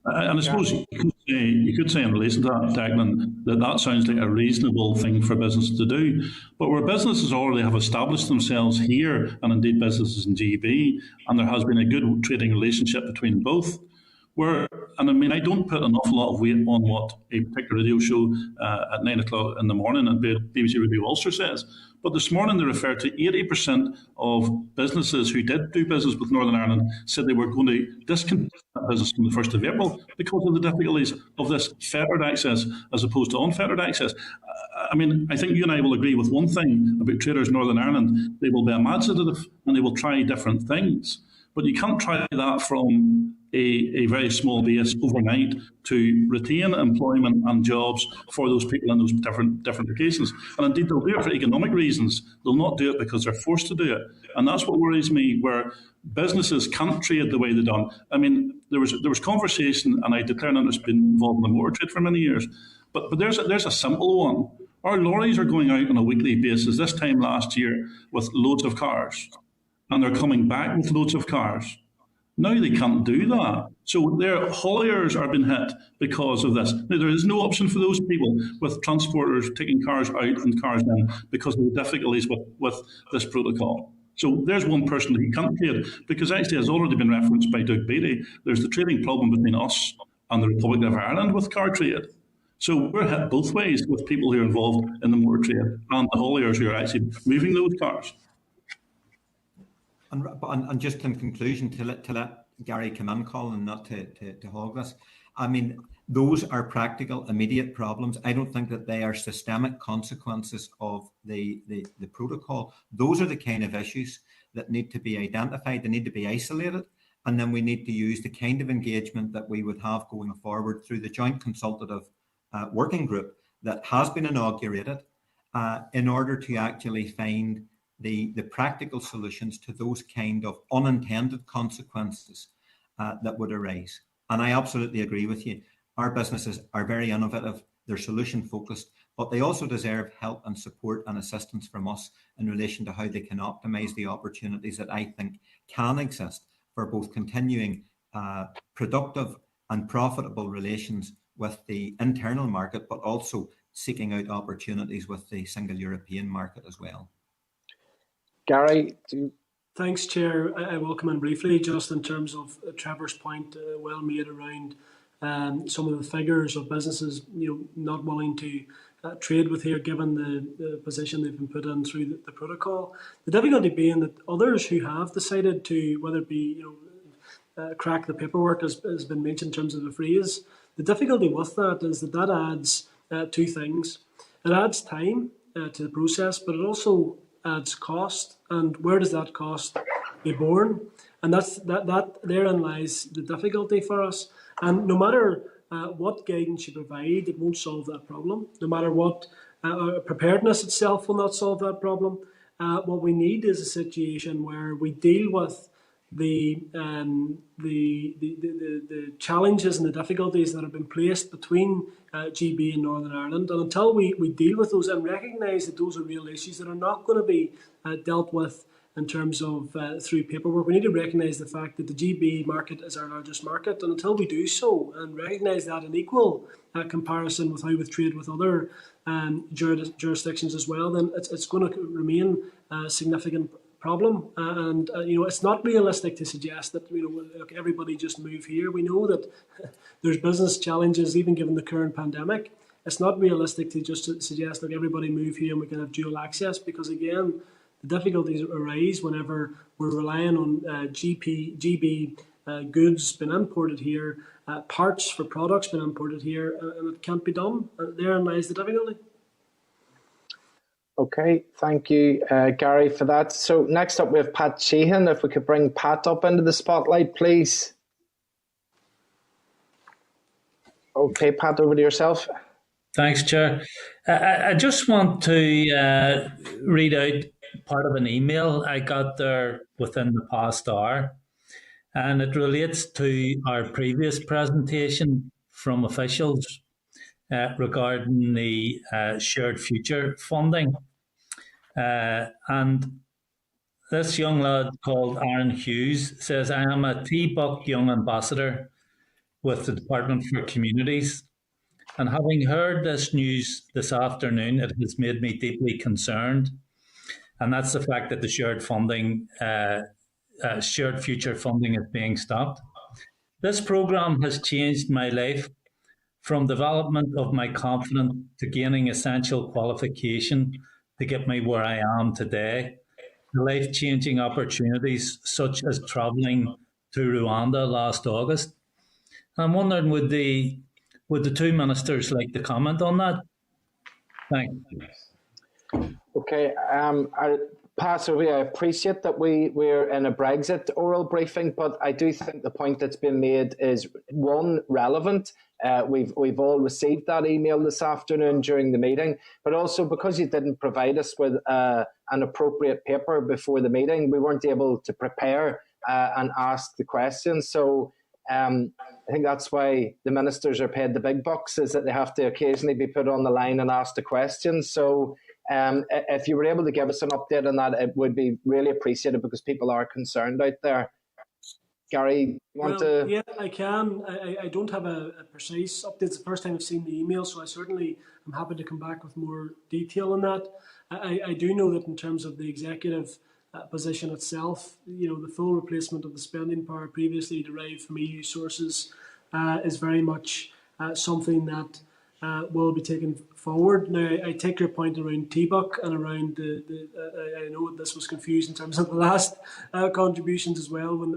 And I suppose you could say in relation to that, Declan, that sounds like a reasonable thing for businesses to do. But where businesses already have established themselves here, and indeed businesses in GB, and there has been a good trading relationship between both, and I mean, I don't put an awful lot of weight on what a particular radio show at 9 o'clock in the morning at BBC Radio Ulster says. But this morning they referred to 80% of businesses who did do business with Northern Ireland said they were going to discontinue that business from the 1st of April because of the difficulties of this fettered access as opposed to unfettered access. I mean, I think you and I will agree with one thing about traders in Northern Ireland. They will be imaginative and they will try different things. But you can't try that from a very small base overnight to retain employment and jobs for those people in those different locations. And indeed, they'll do it for economic reasons. They'll not do it because they're forced to do it. And that's what worries me, where businesses can't trade the way they've done. I mean, there was conversation, and I declare that it's been involved in the motor trade for many years. But there's a simple one. Our lorries are going out on a weekly basis this time last year with loads of cars. And they're coming back with loads of cars. Now they can't do that. So their hauliers are being hit because of this. Now, there is no option for those people with transporters taking cars out and cars in because of the difficulties with this protocol. So there's one person who can't trade, because actually, as already been referenced by Doug Beattie, there's the trading problem between us and the Republic of Ireland with car trade. So we're hit both ways with people who are involved in the motor trade and the hauliers who are actually moving those cars. And just in conclusion, to let Gary come in, Colin, not to hog this, I mean, those are practical, immediate problems. I don't think that they are systemic consequences of the protocol. Those are the kind of issues that need to be identified, they need to be isolated, and then we need to use the kind of engagement that we would have going forward through the joint consultative working group that has been inaugurated in order to actually find the practical solutions to those kind of unintended consequences that would arise. And I absolutely agree with you. Our businesses are very innovative, they're solution focused, but they also deserve help and support and assistance from us in relation to how they can optimize the opportunities that I think can exist for both continuing productive and profitable relations with the internal market, but also seeking out opportunities with the single European market as well. Gary, Thanks, Chair. I will come in briefly, just in terms of Trevor's point, well made around some of the figures of businesses, not willing to trade with here, given the position they've been put in through the protocol. The difficulty being that others who have decided to, whether it be crack the paperwork, as has been mentioned in terms of the freeze, the difficulty with that is that adds two things. It adds time to the process, but it also adds cost. And where does that cost be borne? And that therein lies the difficulty for us. And no matter what guidance you provide, it won't solve that problem. No matter what preparedness itself will not solve that problem. What we need is a situation where we deal with the challenges and the difficulties that have been placed between GB and Northern Ireland, and until we deal with those and recognise that those are real issues that are not going to be dealt with in terms of through paperwork, we need to recognise the fact that the GB market is our largest market, and until we do so and recognise that in equal comparison with how we trade with other jurisdictions as well, then it's going to remain a significant problem. And it's not realistic to suggest that look, everybody just move here. We know that there's business challenges even given the current pandemic. It's not realistic to just suggest that everybody move here and we can have dual access, because again, the difficulties arise whenever we're relying on GB goods being imported here, parts for products being imported here, and it can't be done. Therein lies the difficulty. Okay, thank you, Gary, for that. So next up we have Pat Sheehan. If we could bring Pat up into the spotlight, please. Okay, Pat, over to yourself. Thanks, Chair. I just want to read out part of an email I got there within the past hour, and it relates to our previous presentation from officials regarding the shared future funding. And this young lad called Aaron Hughes says, I am a TBUC Young Ambassador with the Department for Communities. And having heard this news this afternoon, it has made me deeply concerned. And that's the fact that the shared future funding is being stopped. This programme has changed my life from development of my confidence to gaining essential qualification to get me where I am today. Life-changing opportunities such as travelling to Rwanda last August. I'm wondering, would the two ministers like to comment on that? Thank you. Okay, Pastor, I appreciate that we're in a Brexit oral briefing, but I do think the point that's been made is, one, relevant. We've all received that email this afternoon during the meeting, but also because you didn't provide us with an appropriate paper before the meeting, we weren't able to prepare and ask the questions. So I think that's why the ministers are paid the big bucks, is that they have to occasionally be put on the line and asked the questions. So if you were able to give us an update on that, it would be really appreciated, because people are concerned out there. Gary, you want to? Yeah, I can. I don't have a precise update. It's the first time I've seen the email, so I certainly am happy to come back with more detail on that. I do know that in terms of the executive position itself, the full replacement of the spending power previously derived from EU sources is very much something that will be taken forward. Now, I take your point around TBUC and around I know this was confused in terms of the last contributions as well when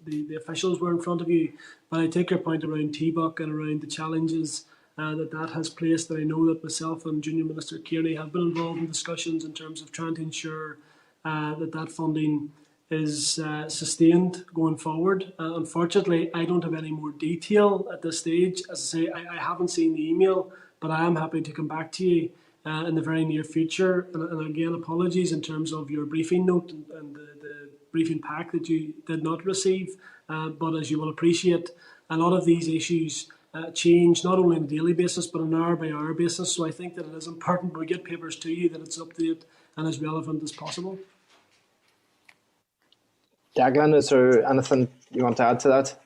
the officials were in front of you. But I take your point around TBUC and around the challenges that has placed. And I know that myself and Junior Minister Kearney have been involved in discussions in terms of trying to ensure that funding is sustained going forward. Unfortunately, I don't have any more detail at this stage. As I say, I haven't seen the email, but I am happy to come back to you in the very near future. And again, apologies in terms of your briefing note and the briefing pack that you did not receive. But as you will appreciate, a lot of these issues change not only on a daily basis, but on an hour-by-hour basis. So I think that it is important when we get papers to you that it's up to date and as relevant as possible. Declan, is there anything you want to add to that?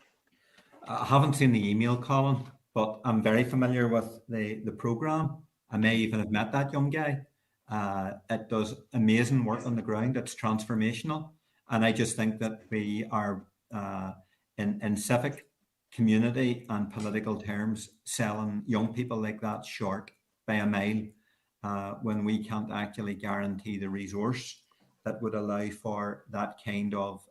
I haven't seen the email, Colin, but I'm very familiar with the programme. I may even have met that young guy. It does amazing work on the ground. It's transformational. And I just think that we are in civic community and political terms, selling young people like that short by a mile when we can't actually guarantee the resource that would allow for that kind of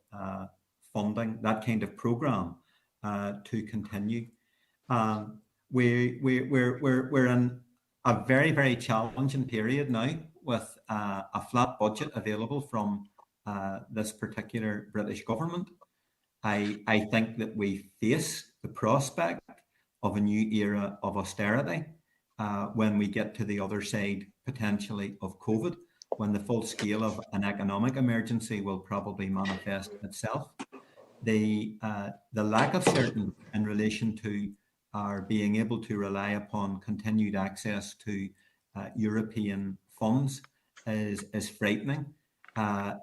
funding, that kind of programme to continue. We're in a very, very challenging period now with a flat budget available from this particular British government. I think that we face the prospect of a new era of austerity when we get to the other side, potentially, of COVID, when the full scale of an economic emergency will probably manifest itself. The lack of certainty in relation to our being able to rely upon continued access to European funds is frightening.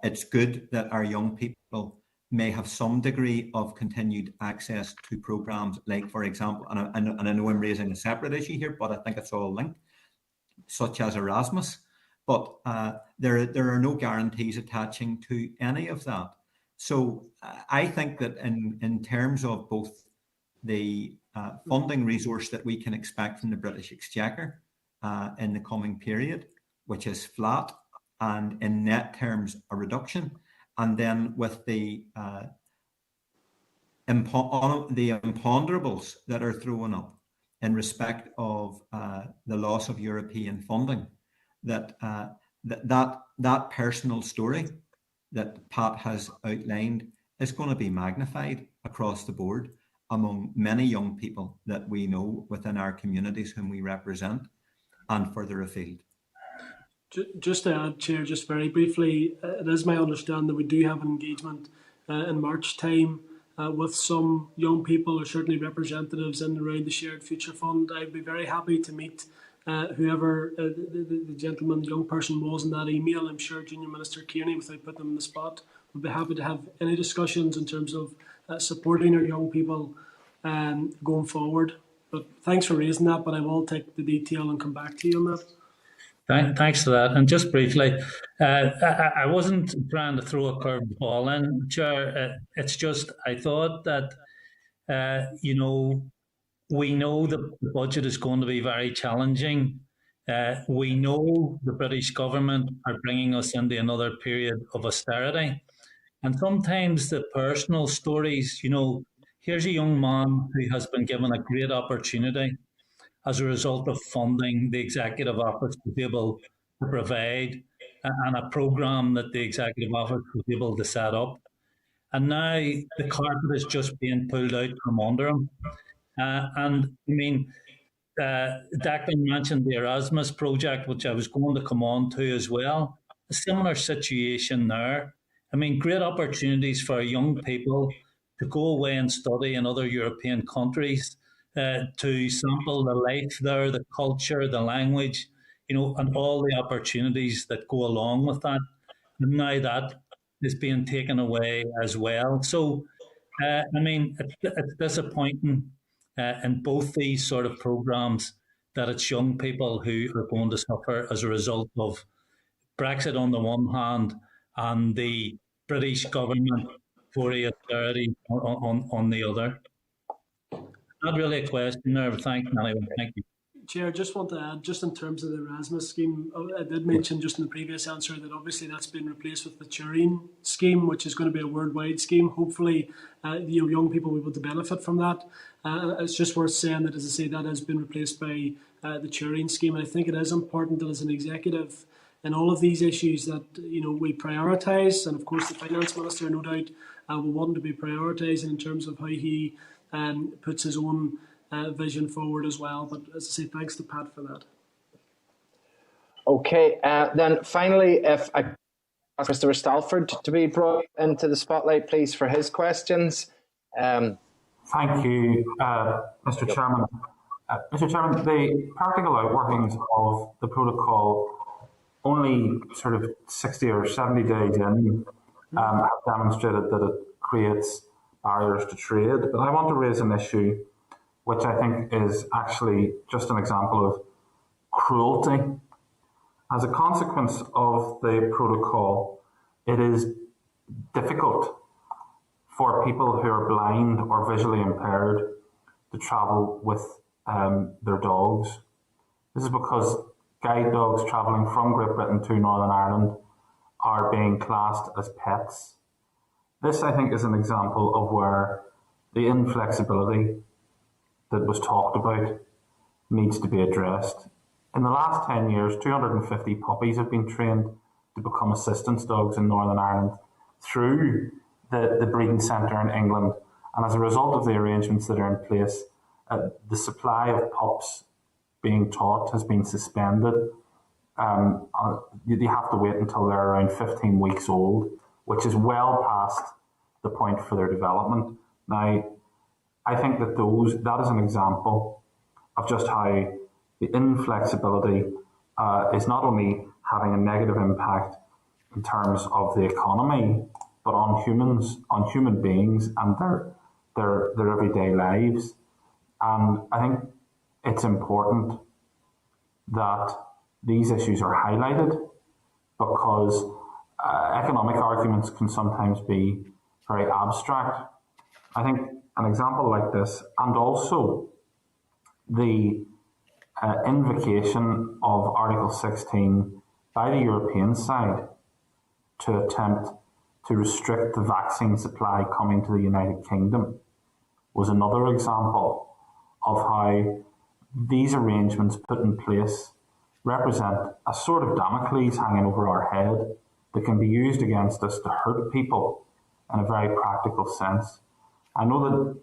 It's good that our young people may have some degree of continued access to programs like, for example, and I know I'm raising a separate issue here, but I think it's all linked, such as Erasmus. But there are no guarantees attaching to any of that. So I think that in terms of both the funding resource that we can expect from the British Exchequer in the coming period, which is flat, and in net terms a reduction, and then with the imponderables that are thrown up in respect of the loss of European funding, that personal story that Pat has outlined is going to be magnified across the board among many young people that we know within our communities whom we represent and further afield. Just to add, Chair, just very briefly, it is my understanding that we do have an engagement in March time with some young people, or certainly representatives in and around the Shared Future Fund. I'd be very happy to meet whoever the gentleman, the young person was in that email. I'm sure Junior Minister Kearney, without putting them on the spot, would be happy to have any discussions in terms of supporting our young people going forward. But thanks for raising that, but I will take the detail and come back to you on that. Thanks for that. And just briefly, I wasn't trying to throw a curveball in, Chair. It's just I thought that, we know the budget is going to be very challenging. We know the British government are bringing us into another period of austerity. And sometimes the personal stories, here's a young man who has been given a great opportunity as a result of funding the Executive Office to be able to provide and a programme that the Executive Office was able to set up. And now the carpet is just being pulled out from under him. Declan mentioned the Erasmus project, which I was going to come on to as well. A similar situation there. Great opportunities for young people to go away and study in other European countries, to sample the life there, the culture, the language, and all the opportunities that go along with that. And now that is being taken away as well. So, it's disappointing in both these sort of programs that it's young people who are going to suffer as a result of Brexit on the one hand and the British government for austerity on the other. Not really a question there, but thank you. Chair, just want to add, just in terms of the Erasmus scheme, I did mention just in the previous answer that obviously that's been replaced with the Turing scheme, which is going to be a worldwide scheme. Hopefully, young people will be able to benefit from that. It's just worth saying that, as I say, that has been replaced by the Turing scheme. And I think it is important that as an executive in all of these issues that, we prioritise. And of course, the Finance Minister, no doubt, will want to be prioritising in terms of how he puts his own vision forward as well. But as I say, thanks to Pat for that. Okay, then finally, if I ask Mr. Stalford to be brought into the spotlight, please, for his questions. Thank you, Mr. Chairman. Mr. Chairman, the practical outworkings of the protocol only sort of 60 or 70 days in have demonstrated that it creates barriers to trade. But I want to raise an issue which I think is actually just an example of cruelty. As a consequence of the protocol, it is difficult for people who are blind or visually impaired to travel with their dogs. This is because guide dogs travelling from Great Britain to Northern Ireland are being classed as pets. This, I think, is an example of where the inflexibility that was talked about needs to be addressed. In the last 10 years, 250 puppies have been trained to become assistance dogs in Northern Ireland through the breeding centre in England. And as a result of the arrangements that are in place, the supply of pups being taught has been suspended. They have to wait until they're around 15 weeks old, which is well past the point for their development. Now, I think that that is an example of just how the inflexibility is not only having a negative impact in terms of the economy, but on humans, on human beings and their everyday lives. And I think it's important that these issues are highlighted, because economic arguments can sometimes be very abstract. I think an example like this, and also the invocation of Article 16 by the European side to attempt to restrict the vaccine supply coming to the United Kingdom, was another example of how these arrangements put in place represent a sort of Damocles hanging over our head that can be used against us to hurt people in a very practical sense. I know that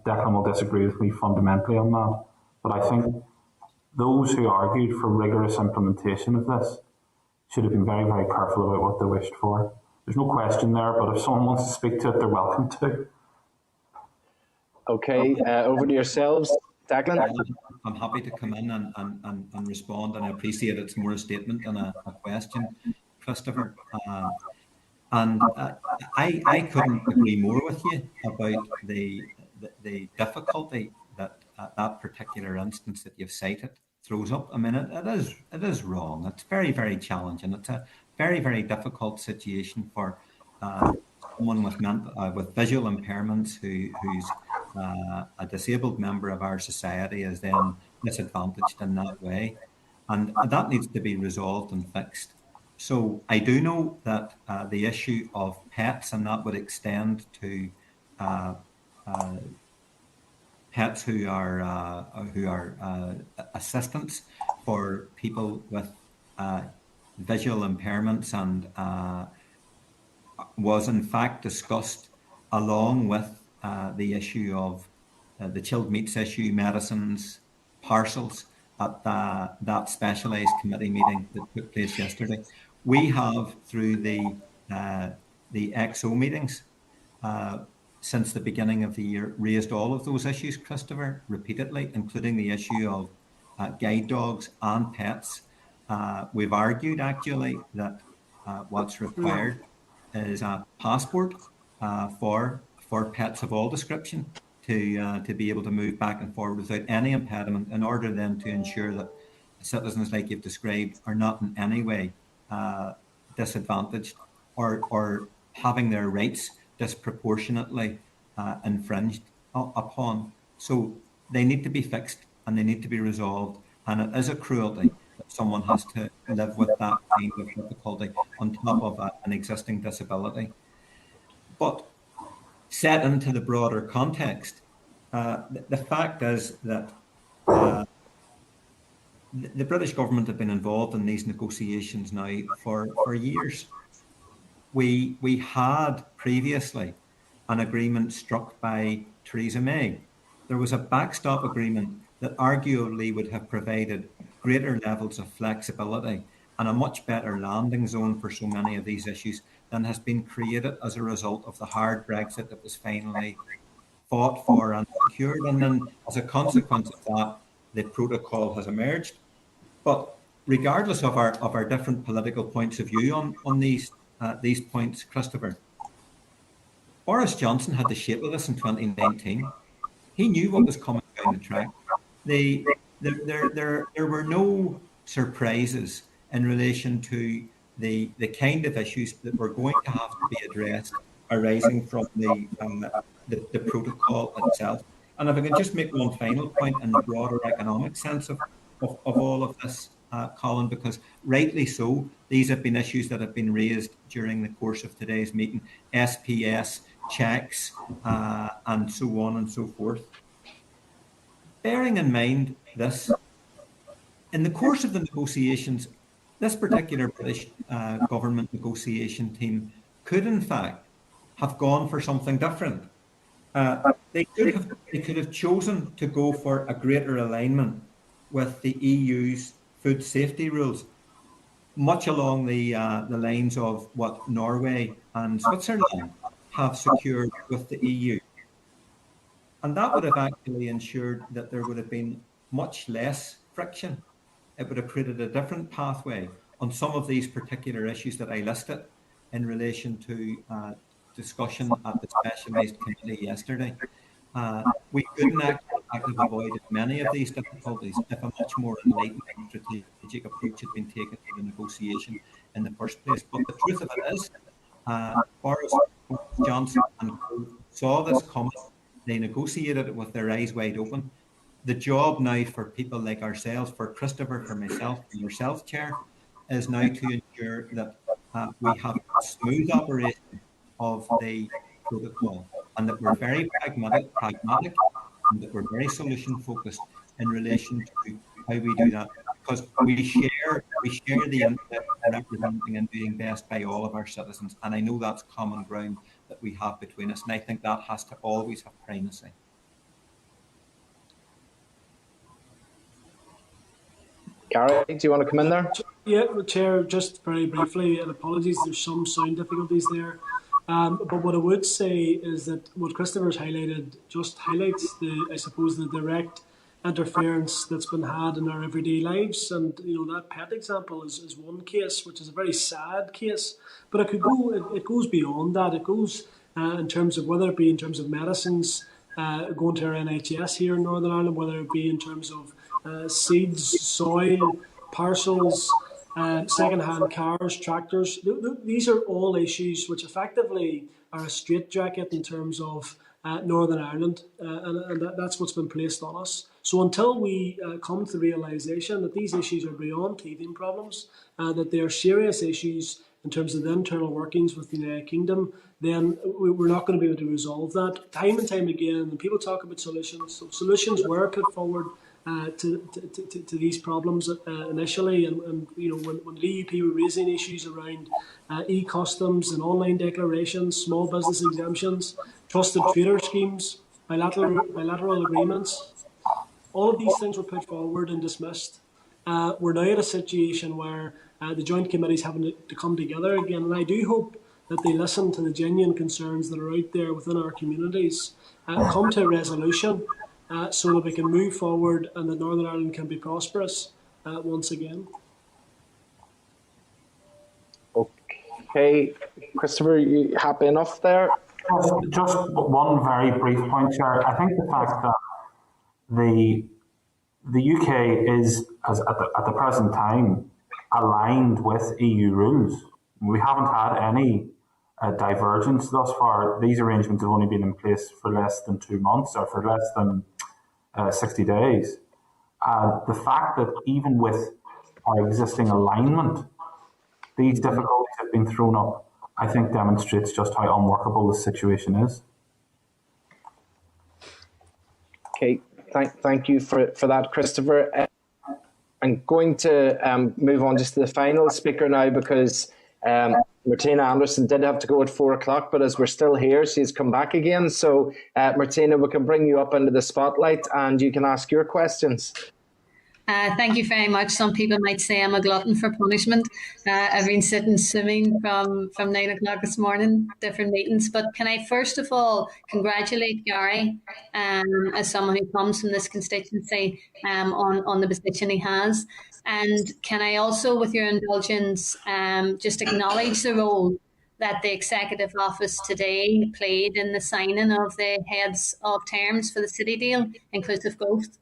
Declan will disagree with me fundamentally on that, but I think those who argued for rigorous implementation of this should have been very, very careful about what they wished for. There's no question there, but if someone wants to speak to it, they're welcome to. Okay, over to yourselves. Declan? I'm happy to come in and respond, and I appreciate it's more a statement than a question, Christopher. I couldn't agree more with you about the difficulty that that particular instance that you've cited throws up. I mean, it is wrong. It's very, very challenging. It's a very, very difficult situation for someone with visual impairments who's a disabled member of our society is then disadvantaged in that way, and that needs to be resolved and fixed. So I do know that the issue of pets, and that would extend to pets who are assistants for people with visual impairments, and was in fact discussed along with the issue of the chilled meats issue, medicines, parcels, at that specialised committee meeting that took place yesterday. We have, through the XO meetings, since the beginning of the year, raised all of those issues, Christopher, repeatedly, including the issue of guide dogs and pets. We've argued, actually, that what's required is a passport for pets of all description to be able to move back and forward without any impediment, in order then to ensure that citizens, like you've described, are not in any way disadvantaged or having their rights disproportionately infringed upon. So they need to be fixed and they need to be resolved, and it is a cruelty that someone has to live with that kind of difficulty on top of an existing disability. But set into the broader context, the fact is that the British government have been involved in these negotiations now for years. We had previously an agreement struck by Theresa May. There was a backstop agreement that arguably would have provided greater levels of flexibility and a much better landing zone for so many of these issues than has been created as a result of the hard Brexit that was finally fought for and secured. And then as a consequence of that, the protocol has emerged. But regardless of our different political points of view on these points, Christopher, Boris Johnson had the shape of this in 2019. He knew what was coming down the track. There were no surprises in relation to the kind of issues that were going to have to be addressed arising from the protocol itself. And if I can just make one final point in the broader economic sense of all of this, Colin, because rightly so, these have been issues that have been raised during the course of today's meeting, SPS, checks, and so on and so forth. Bearing in mind this, in the course of the negotiations, this particular British government negotiation team could in fact have gone for something different. They could have chosen to go for a greater alignment with the EU's food safety rules, much along the lines of what Norway and Switzerland have secured with the EU. And that would have actually ensured that there would have been much less friction. It would have created a different pathway on some of these particular issues that I listed in relation to discussion at the specialised committee yesterday. We couldn't actually have avoided many of these difficulties if a much more enlightened and strategic approach had been taken to the negotiation in the first place. But the truth of it is, Boris Johnson and Co saw this coming. They negotiated it with their eyes wide open. The job now for people like ourselves, for Christopher, for myself, for yourself, Chair, is now to ensure that we have a smooth operation of the protocol, and that we're very pragmatic, and that we're very solution focused in relation to how we do that, because we share the intent of representing and doing best by all of our citizens, and I know that's common ground that we have between us, and I think that has to always have primacy. Gary, do you want to come in there? Yeah, Chair, just very briefly, and apologies, there's some sound difficulties there. But what I would say is that what Christopher's highlighted just highlights I suppose, the direct interference that's been had in our everyday lives. And, that pet example is one case, which is a very sad case. But it goes beyond that. It goes in terms of whether it be in terms of medicines going to our NHS here in Northern Ireland, whether it be in terms of seeds, soil, parcels, second-hand cars, tractors. These are all issues which effectively are a straitjacket in terms of Northern Ireland, and that's what's been placed on us. So until we come to the realisation that these issues are beyond teething problems, that they are serious issues in terms of the internal workings with the United Kingdom, then we're not going to be able to resolve that. Time and time again, when people talk about solutions, so solutions were put forward to these problems initially, and when the DUP were raising issues around e-customs and online declarations, small business exemptions, trusted trader schemes, bilateral agreements, all of these things were put forward and dismissed. We're now at a situation where the joint committees having to come together again, and I do hope that they listen to the genuine concerns that are out there within our communities, come to a resolution, so that we can move forward and that Northern Ireland can be prosperous once again. Okay, Christopher, you happy enough there? Just one very brief point, Chair. I think the fact that the UK is, at the present time, aligned with EU rules. We haven't had any divergence thus far. These arrangements have only been in place for less than 2 months, or for less than 60 days. The fact that even with our existing alignment, these difficulties have been thrown up, I think demonstrates just how unworkable the situation is. Okay, thank you for that, Christopher. I'm going to move on just to the final speaker now, because Martina Anderson did have to go at 4 o'clock, but as we're still here, she's come back again. So, Martina, we can bring you up into the spotlight and you can ask your questions. Thank you very much. Some people might say I'm a glutton for punishment. I've been sitting swimming from 9 o'clock this morning, different meetings. But can I first of all congratulate Gary as someone who comes from this constituency on the position he has. And can I also, with your indulgence, just acknowledge the role that the Executive Office today played in the signing of the heads of terms for the City deal, inclusive growth.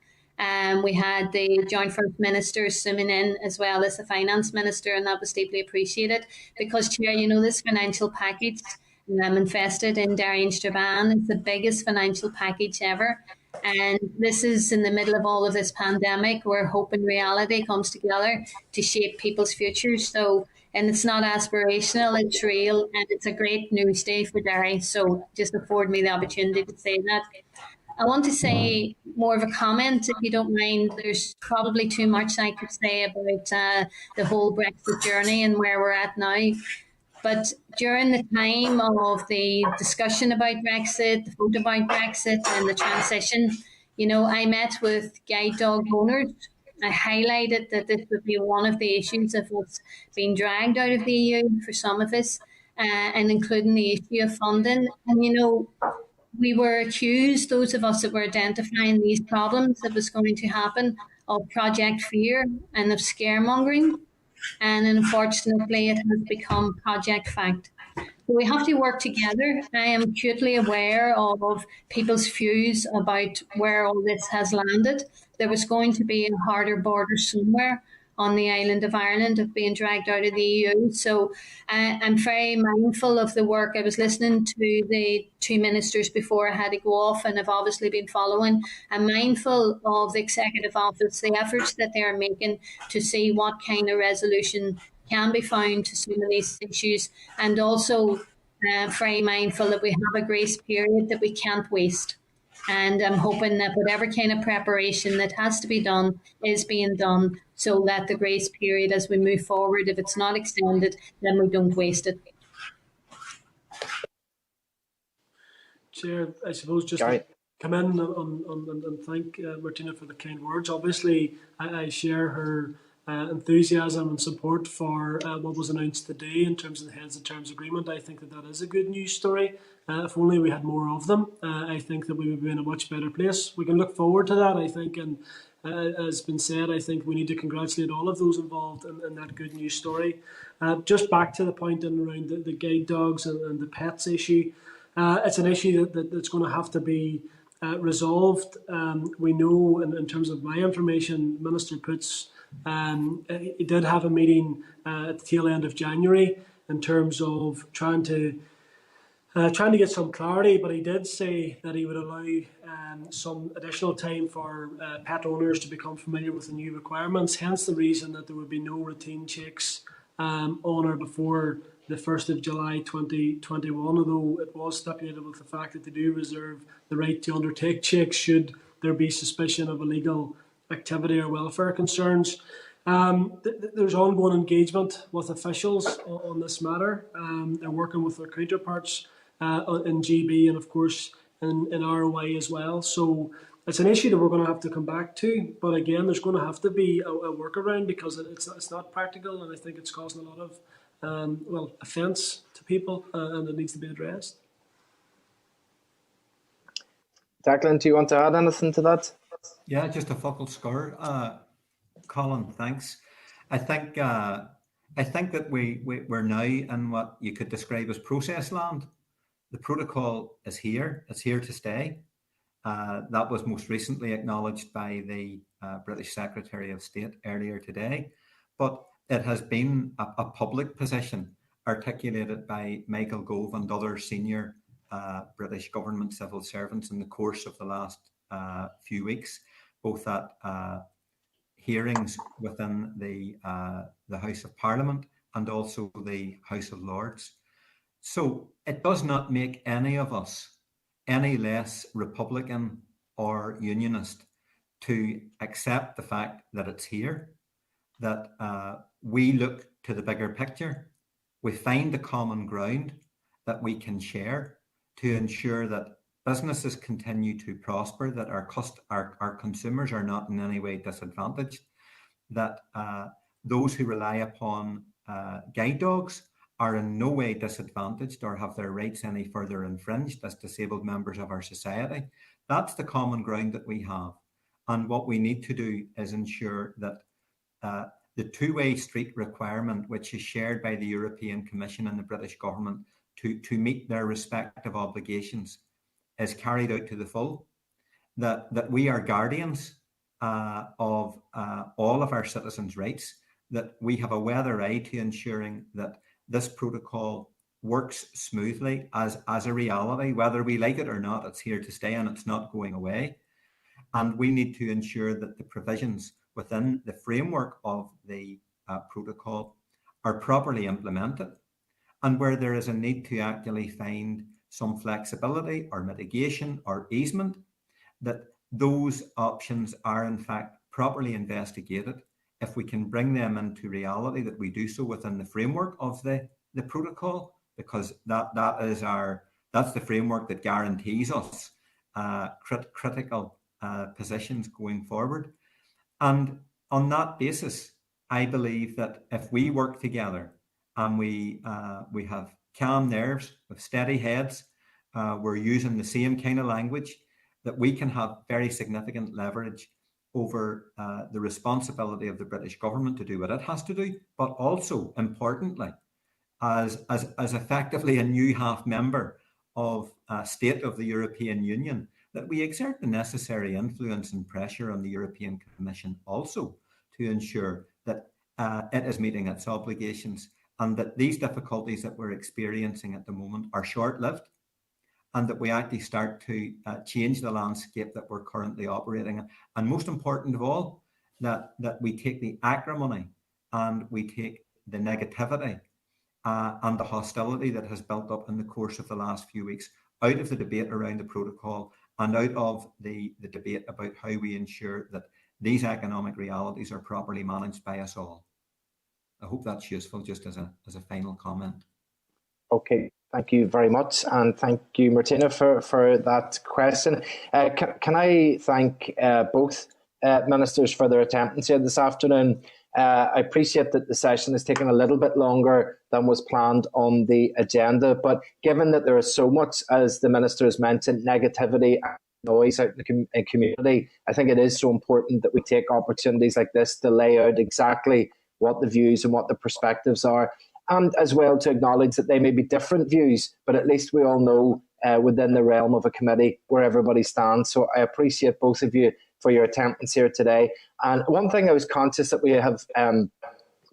We had the Joint First Minister zooming in, as well as the Finance Minister, and that was deeply appreciated because, Chair, this financial package invested in Darien Strabane is the biggest financial package ever. And this is in the middle of all of this pandemic where hope and reality comes together to shape people's futures. So, and it's not aspirational, it's real, and it's a great news day for Derry. So just afford me the opportunity to say that. I want to say more of a comment, if you don't mind. There's probably too much I could say about the whole Brexit journey and where we're at now. But during the time of the discussion about Brexit, the vote about Brexit, and the transition, I met with guide dog owners. I highlighted that this would be one of the issues of what's being dragged out of the EU for some of us, and including the issue of funding. And we were accused, those of us that were identifying these problems that was going to happen, of project fear and of scaremongering. And unfortunately, it has become project fact. So we have to work together. I am acutely aware of people's views about where all this has landed. There was going to be a harder border somewhere on the island of Ireland of being dragged out of the EU. So I'm very mindful of the work. I was listening to the two ministers before I had to go off, and I've obviously been following. I'm mindful of the Executive Office, the efforts that they are making to see what kind of resolution can be found to some of these issues, and also very mindful that we have a grace period that we can't waste. And I'm hoping that whatever kind of preparation that has to be done is being done, so that the grace period as we move forward, if it's not extended, then we don't waste it. Chair, I suppose just to come in and thank Martina for the kind words. Obviously, I share her enthusiasm and support for what was announced today in terms of the Heads of Terms Agreement. I think that is a good news story. If only we had more of them, I think that we would be in a much better place. We can look forward to that, I think, and as been said, I think we need to congratulate all of those involved in that good news story. Just back to the point around the guide dogs and the pets issue, it's an issue that's going to have to be resolved. We know, in terms of my information, Minister Poots he did have a meeting at the tail end of January in terms of trying to get some clarity, but he did say that he would allow some additional time for pet owners to become familiar with the new requirements, hence the reason that there would be no routine checks on or before the 1st of July 2021, although it was stipulated with the fact that they do reserve the right to undertake checks should there be suspicion of illegal activity or welfare concerns. There's ongoing engagement with officials on this matter. They're working with their counterparts in GB and of course in ROI as well. So it's an issue that we're going to have to come back to. But again, there's going to have to be a workaround because it's not practical, and I think it's causing a lot of offence to people, and it needs to be addressed. Declan, do you want to add anything to that? Yeah, just a focal score. Colin, thanks. I think that we're now in what you could describe as process land. The protocol is here. It's here to stay. That was most recently acknowledged by the British Secretary of State earlier today. But it has been a public position articulated by Michael Gove and other senior British government civil servants in the course of the last few weeks, both at hearings within the House of Parliament and also the House of Lords. So it does not make any of us any less Republican or Unionist to accept the fact that it's here, that we look to the bigger picture, we find the common ground that we can share to ensure that businesses continue to prosper, that our consumers are not in any way disadvantaged, that those who rely upon guide dogs are in no way disadvantaged or have their rights any further infringed as disabled members of our society. That's the common ground that we have. And what we need to do is ensure that the two-way street requirement, which is shared by the European Commission and the British government to meet their respective obligations, is carried out to the full, that we are guardians of all of our citizens' rights, that we have a weather eye to ensuring that this protocol works smoothly as a reality. Whether we like it or not, it's here to stay and it's not going away. And we need to ensure that the provisions within the framework of the protocol are properly implemented. And where there is a need to actually find some flexibility or mitigation or easement, that those options are in fact properly investigated. If we can bring them into reality, that we do so within the framework of the protocol, because that's the framework that guarantees us critical positions going forward. And on that basis, I believe that if we work together and we have calm nerves, with steady heads, we're using the same kind of language, that we can have very significant leverage over the responsibility of the British government to do what it has to do, but also, importantly, as effectively a new half member of state of the European Union, that we exert the necessary influence and pressure on the European Commission also to ensure that it is meeting its obligations, and that these difficulties that we're experiencing at the moment are short-lived, and that we actually start to change the landscape that we're currently operating in. And most important of all, that we take the acrimony and we take the negativity and the hostility that has built up in the course of the last few weeks out of the debate around the protocol and out of the debate about how we ensure that these economic realities are properly managed by us all. I hope that's useful, just as a final comment. Okay, thank you very much, and thank you, Martina, for that question. Can I thank both ministers for their attendance here this afternoon? I appreciate that the session has taken a little bit longer than was planned on the agenda, but given that there is so much, as the minister has mentioned, negativity and noise out in the community, I think it is so important that we take opportunities like this to lay out exactly what the views and what the perspectives are, and as well to acknowledge that they may be different views, but at least we all know within the realm of a committee where everybody stands. So I appreciate both of you for your attendance here today. And one thing I was conscious that we have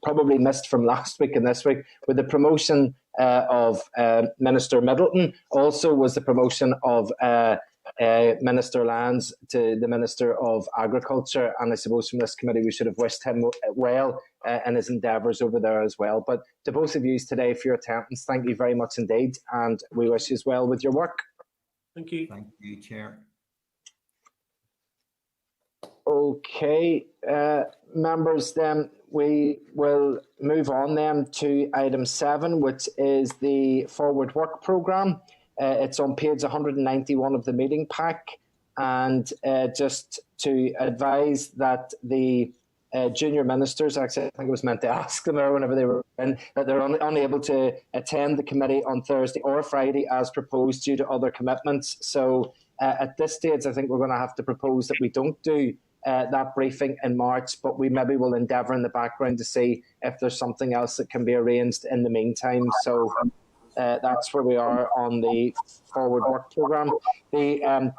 probably missed from last week and this week, with the promotion of Minister Middleton, also was the promotion of Minister Lands to the Minister of Agriculture. And I suppose from this committee we should have wished him well in his endeavours over there as well. But to both of you today for your attendance, thank you very much indeed, and we wish you well with your work. Thank you. Thank you, Chair. Okay, members, then we will move on then to item 7, which is the Forward Work Programme. It's on page 191 of the meeting pack, and just to advise that the junior ministers, actually I think I was meant to ask them whenever they were in, that they're unable to attend the committee on Thursday or Friday as proposed due to other commitments. So at this stage I think we're going to have to propose that we don't do that briefing in March, but we maybe will endeavour in the background to see if there's something else that can be arranged in the meantime. So that's where we are on the Forward Work Programme. The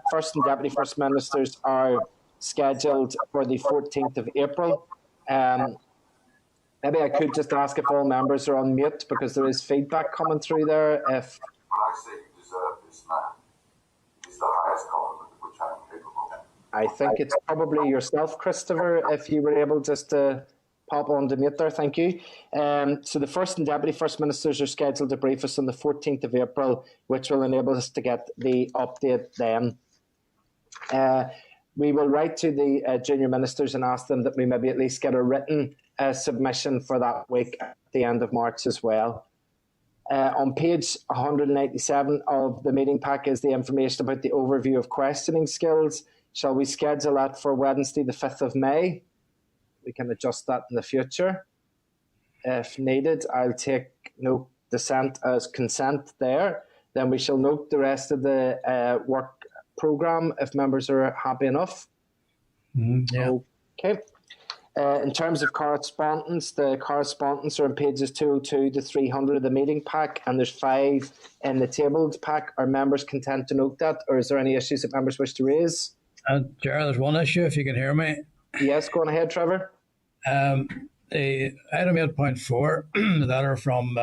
First and Deputy First Ministers are scheduled for the 14th of April. Maybe I could just ask if all members are on mute, because there is feedback coming through there. When I say you deserve this man, it is the highest compliment of which I am capable. I think it's probably yourself, Christopher, if you were able just to pop on to mute there. Thank you. So the First and Deputy First Ministers are scheduled to brief us on the 14th of April, which will enable us to get the update then. We will write to the junior ministers and ask them that we maybe at least get a written submission for that week at the end of March as well. On page 187 of the meeting pack is the information about the overview of questioning skills. Shall we schedule that for Wednesday, the 5th of May? We can adjust that in the future. If needed, I'll take note dissent as consent there. Then we shall note the rest of the work programme if members are happy enough. Yeah. Okay. In terms of correspondence, the correspondence are on pages 202 to 300 of the meeting pack, and there's 5 in the tabled pack. Are members content to note that, or is there any issues that members wish to raise? Chair, there's one issue, if you can hear me. Yes, go on ahead, Trevor. The item 8.4, the letter from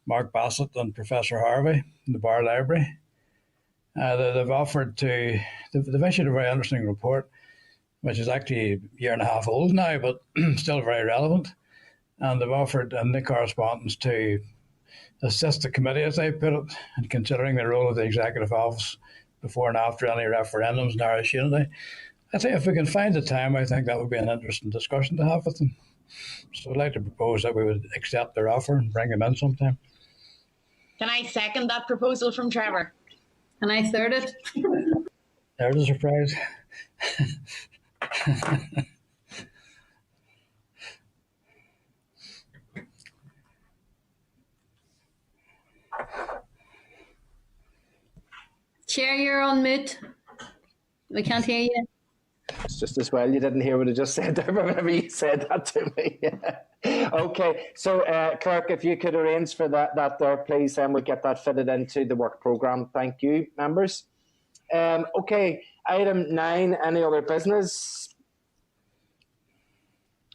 Mark Bassett and Professor Harvey in the Bar Library. They've offered to, they've issued a very interesting report, which is actually a year and a half old now, but still very relevant. And they've offered in the correspondence to assist the committee, as they put it, in considering the role of the Executive Office before and after any referendums in Irish unity. I think if we can find the time, I think that would be an interesting discussion to have with them. So I'd like to propose that we would accept their offer and bring them in sometime. Can I second that proposal from Trevor? And I third it. There's a surprise. Chair, you're on mute. We can't hear you. It's just as well you didn't hear what I just said there whenever you said that to me. Okay, so Clerk, if you could arrange for that there, please, and we'll get that fitted into the work programme. Thank you, members. Okay, item 9, any other business?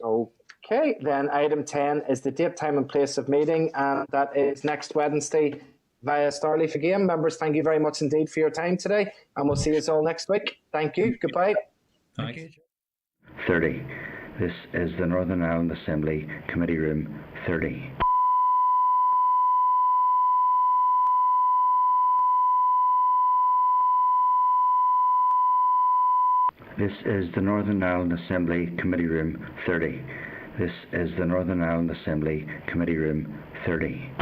Okay, then item 10 is the date, time and place of meeting, and that is next Wednesday via Starleaf again. Members, thank you very much indeed for your time today, and we'll see you all next week. Thank you. Goodbye. Thank you. 30. This is the Northern Ireland Assembly Committee Room 30. This is the Northern Ireland Assembly Committee Room 30. This is the Northern Ireland Assembly Committee Room 30.